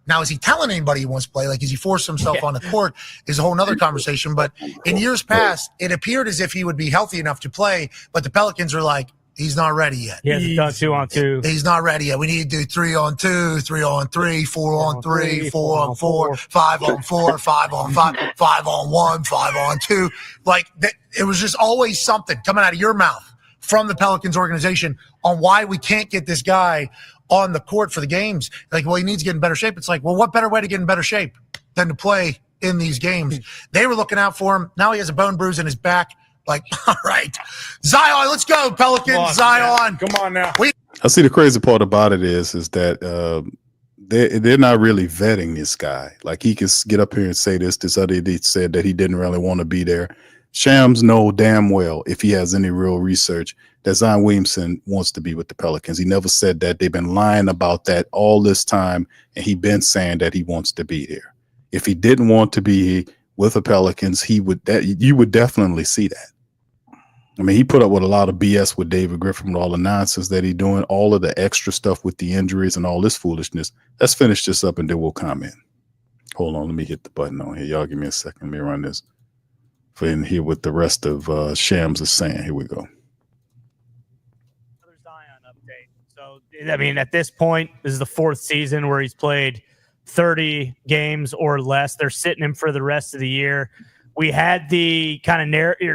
now, is he telling anybody he wants to play? Like, is he forcing himself on the court? Is a whole nother conversation. But in years past, it appeared as if he would be healthy enough to play. But the Pelicans are like, he's not ready yet. He hasn't done 2-on-2. He's not ready yet. We need to do 3-on-2, 3-on-3, 4-on-3, 4-on-4, 5-on-4, 5-on-5, 5-on-1, 5-on-2. Like, it was just always something coming out of your mouth from the Pelicans organization on why we can't get this guy on the court for the games. Like, well, he needs to get in better shape. It's like, well, what better way to get in better shape than to play in these games? They were looking out for him. Now he has a bone bruise in his back. Like, all right, Zion, let's go, Pelicans, Zion. Come on now. I see the crazy part about it is that they're not really vetting this guy. Like, he can get up here and say this other idiot said that he didn't really want to be there. Shams know damn well, if he has any real research, that Zion Williamson wants to be with the Pelicans. He never said that. They've been lying about that all this time, and he's been saying that he wants to be there. If he didn't want to be with the Pelicans, you would definitely see that. I mean, he put up with a lot of BS with David Griffin, with all the nonsense that he's doing, all of the extra stuff with the injuries and all this foolishness. Let's finish this up and then we'll comment. Hold on, let me hit the button on here. Y'all give me a second. Let me run this for in here what the rest of Shams is saying. Here we go. Another Zion update. So, I mean, at this point, this is the fourth season where he's played 30 games or less. They're sitting him for the rest of the year. We had the kind of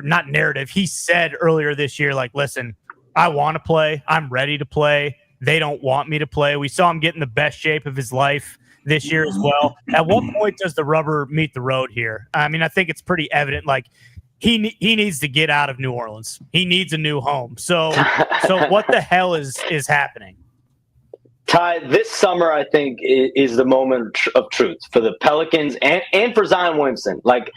not narrative. He said earlier this year, like, listen, I want to play. I'm ready to play. They don't want me to play. We saw him get in the best shape of his life this year as well. At what point does the rubber meet the road here? I mean, I think it's pretty evident. Like, he needs to get out of New Orleans. He needs a new home. So what the hell is happening? Ty, this summer, I think, is the moment of truth for the Pelicans and for Zion Williamson. Like,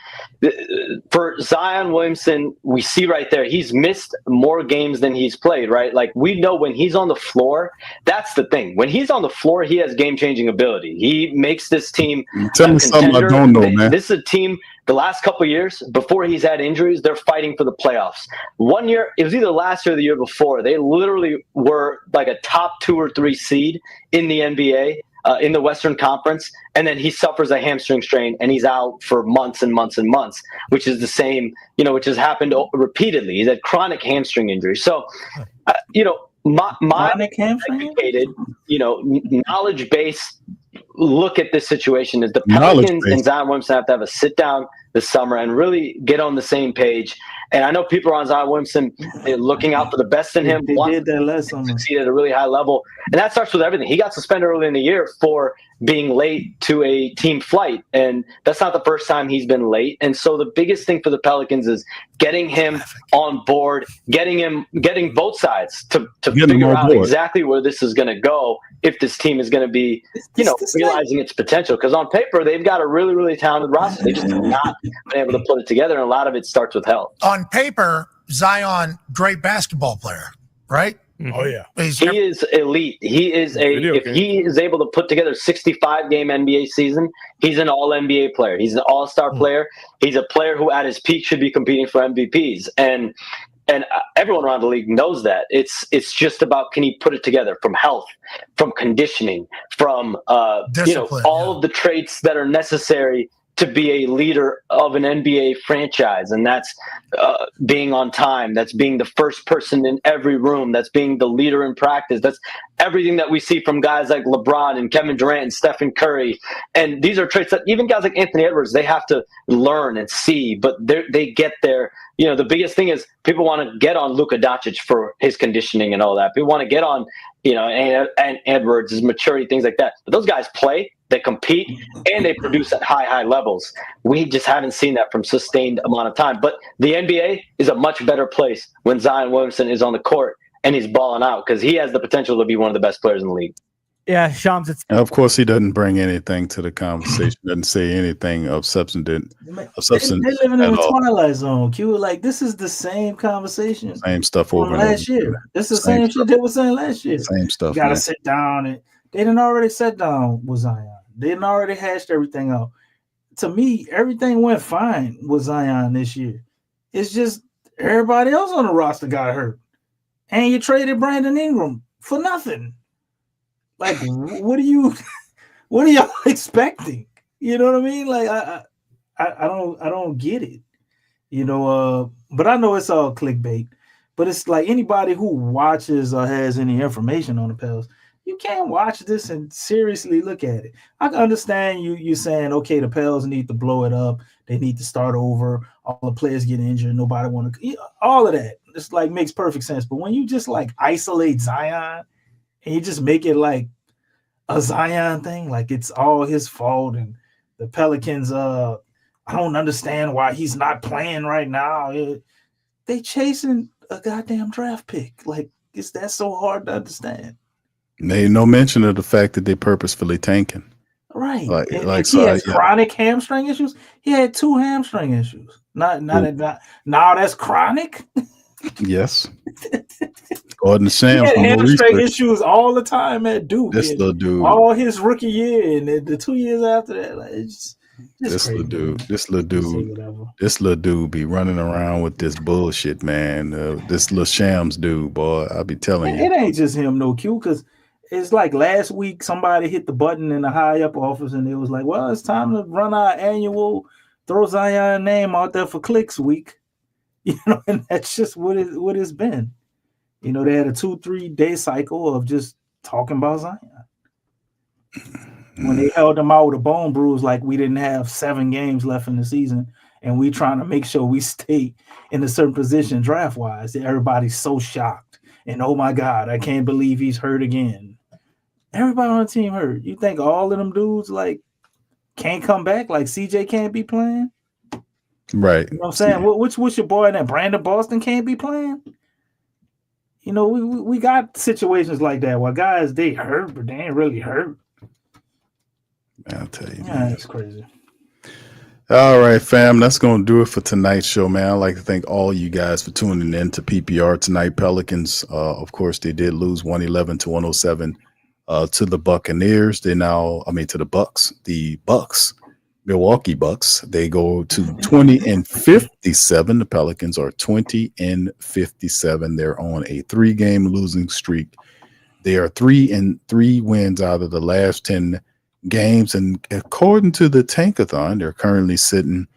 for Zion Williamson, we see right there, he's missed more games than he's played, right? Like, we know when he's on the floor, that's the thing. When he's on the floor, he has game-changing ability. He makes this team Tell me something I don't know, man. This is a team, the last couple of years, before he's had injuries, they're fighting for the playoffs. One year, it was either last year or the year before, they literally were like a top 2 or 3 seed in the NBA, in the Western Conference, and then he suffers a hamstring strain and he's out for months and months and months, which is the same, which has happened repeatedly. He's had chronic hamstring injuries. So, my educated, knowledge-based look at this situation is the Pelicans and Zion Williamson have to have a sit down this summer and really get on the same page. And I know people are on Zion Williamson looking out for the best in him. They did that last summer. Succeed at a really high level. And that starts with everything. He got suspended early in the year for being late to a team flight. And that's not the first time he's been late. And so the biggest thing for the Pelicans is getting him on board, getting both sides to figure out exactly where this is going to go if this team is going to be, realizing its potential. Because on paper, they've got a really, really talented roster. They just have not been able to put it together. And a lot of it starts with health. On paper, Zion, great basketball player, right? Oh yeah, he is elite. He is if he is able to put together a 65-game NBA season, he's an all NBA player. He's an all-star player. He's a player who at his peak should be competing for MVPs. And everyone around the league knows that. It's just about, can he put it together from health, from conditioning, from all of the traits that are necessary to be a leader of an NBA franchise. And that's being on time. That's being the first person in every room. That's being the leader in practice. That's everything that we see from guys like LeBron and Kevin Durant and Stephen Curry. And these are traits that even guys like Anthony Edwards, they have to learn and see, but they get there. The biggest thing is people want to get on Luka Doncic for his conditioning and all that. People want to get on, and Edwards, his maturity, things like that. But those guys play, they compete, and they produce at high levels. We just haven't seen that from sustained amount of time. But the NBA is a much better place when Zion Williamson is on the court and he's balling out, because he has the potential to be one of the best players in the league. Yeah, Shams, of course, he doesn't bring anything to the conversation. Doesn't say anything of substance. They're living in the twilight zone. Q, like, this is the same conversation. Same stuff over last year. This is the same shit they were saying last year. Same stuff. You got to sit down, and they didn't already sit down with Zion. They didn't already hashed everything out. To me, everything went fine with Zion this year. It's just everybody else on the roster got hurt, and you traded Brandon Ingram for nothing. Like, what are y'all expecting? You know what I mean? Like, I don't get it. But I know it's all clickbait. But it's like, anybody who watches or has any information on the Pels, you can't watch this and seriously look at it. I can understand you saying, okay, the Pels need to blow it up. They need to start over. All the players get injured. Nobody want to. All of that. It's like makes perfect sense. But when you just like isolate Zion and you just make it like a Zion thing, like it's all his fault, and the Pelicans, I don't understand why he's not playing right now. They chasing a goddamn draft pick. Like, is that so hard to understand? Made no mention of the fact that they purposefully tanking. Right. Like he has chronic hamstring issues. He had 2 hamstring issues. Now that's chronic. Yes. According to Sam, he had hamstring issues all the time at Duke. This little dude, all his rookie year and the 2 years after that, like, it's this little dude be running around with this bullshit, man. This little Shams dude, boy, I'll be telling you. It ain't just him, no, Q, because it's like last week somebody hit the button in the high up office and it was like, well, it's time to run our annual throw Zion name out there for clicks week. And that's just what it's been. They had a 2-3 day cycle of just talking about Zion. When they held him out with a bone bruise, like we didn't have 7 games left in the season, and we trying to make sure we stay in a certain position draft-wise, everybody's so shocked. And, oh, my God, I can't believe he's hurt again. Everybody on the team hurt. You think all of them dudes, like, can't come back? Like CJ can't be playing? Right. You know what I'm saying? What's your boy that Brandon Boston can't be playing? You know, we got situations like that where guys, they hurt, but they ain't really hurt. I'll tell you. Yeah, it's crazy. All right, fam. That's going to do it for tonight's show, man. I'd like to thank all you guys for tuning in to PPR tonight. Pelicans, of course, they did lose 111-107 to the Buccaneers. To the Bucks. The Bucks, Milwaukee Bucks, they go to 20-57. The Pelicans are 20-57. They're on a 3-game losing streak. They are 3 wins out of the last 10 games, and according to the Tankathon, they're currently sitting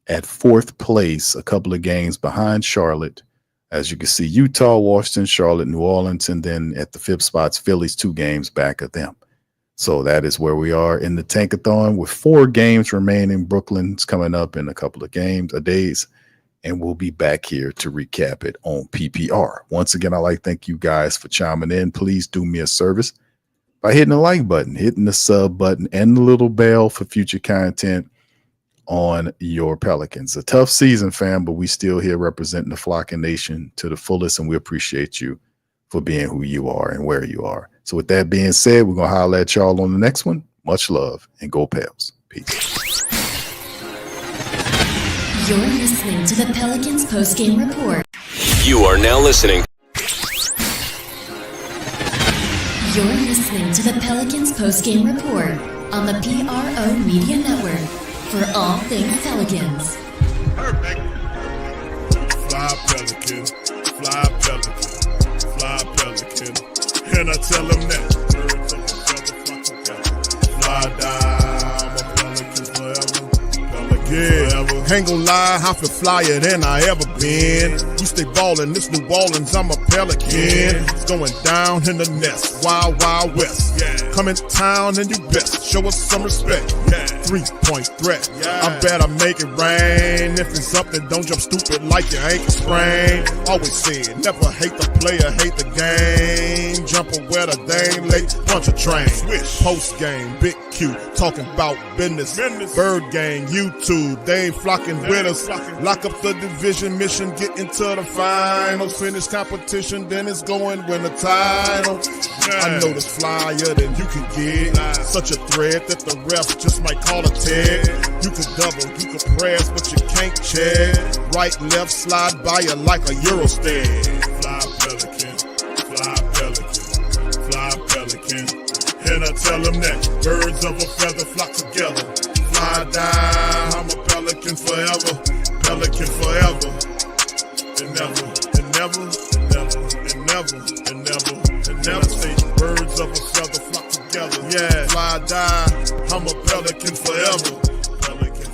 at 4th place, a couple of games behind Charlotte. As you can see, Utah, Washington, Charlotte, New Orleans, and then at the 5th spots, Philly's 2 games back of them. So that is where we are in the Tankathon with 4 games remaining. Brooklyn's coming up in a couple of days, and we'll be back here to recap it on PPR. Once again, I'd like to thank you guys for chiming in. Please do me a service by hitting the like button, hitting the sub button, and the little bell for future content on your Pelicans. A tough season, fam, but we still here representing the Flocking Nation to the fullest, and we appreciate you for being who you are and where you are. So with that being said, we're going to holler at y'all on the next one. Much love, and go Pels. Peace. You're listening to the Pelicans postgame report. You are now listening. You're listening to the Pelicans postgame report on the PRO Media Network for all things Pelicans. Perfect. Fly Pelican, fly Pelican, fly Pelican. And I tell them that. Birds of a feather flock together. Fly down, I'm a Pelican forever. Pelican forever. Ain't gon' lie, I feel flyer than I ever been. We stay ballin', this New Orleans, I'm a Pelican. It's going down in the nest, wild, wild west. Come in town and you best show us some respect. 3-point threat, I better make it rain. If it's up, then don't jump stupid like your ankle sprain. Always said, never hate the player, hate the game. Jumper where the dame late, bunch of train. Post game, Big Q, talking about business. Bird gang, YouTube, they ain't flocking with us. Lock up the division mission, get into the finals. Finish competition, then it's going win the title. I know this flyer than you can get. Such a threat that the refs just might call a tag. You could double, you could press, but you can't check. Right, left, slide by you like a Eurostep. Fly Pelican, fly Pelican, fly Pelican. And I tell them that birds of a feather flock together. Fly down, I'm a Pelican forever. Pelican forever. And never, and never, and never, and never, and never, and never. Say birds of a feather flock together. Yeah, fly die, I'm a Pelican forever. Pelican.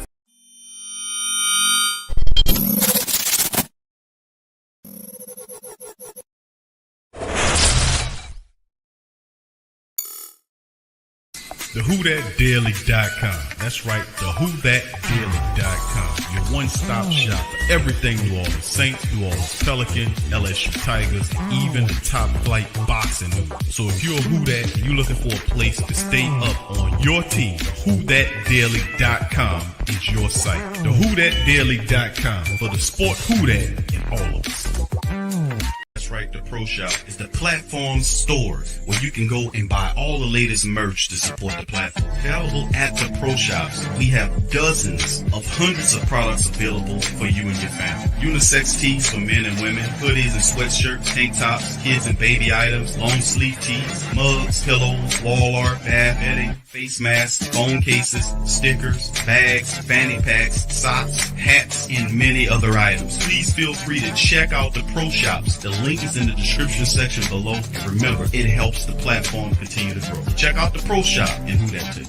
TheWhoThatDaily.com. That's right, TheWhoThatDaily.com. Your one-stop shop for everything New Orleans Saints, New Orleans Pelicans, LSU Tigers, even the top flight boxing news. So if you're a Who That and you're looking for a place to stay up on your team, TheWhoThatDaily.com is your site. TheWhoThatDaily.com for the sport Who That in all of us. That's right, the Pro Shop is the platform store where you can go and buy all the latest merch to support the platform. Available at the Pro Shops, we have dozens of hundreds of products available for you and your family. Unisex tees for men and women, hoodies and sweatshirts, tank tops, kids and baby items, long sleeve tees, mugs, pillows, wall art, bath bedding, face masks, phone cases, stickers, bags, fanny packs, socks, hats, and many other items. Please feel free to check out the Pro Shops. The link is in the description section below. And remember, it helps the platform continue to grow. Check out the Pro Shop and Who That too.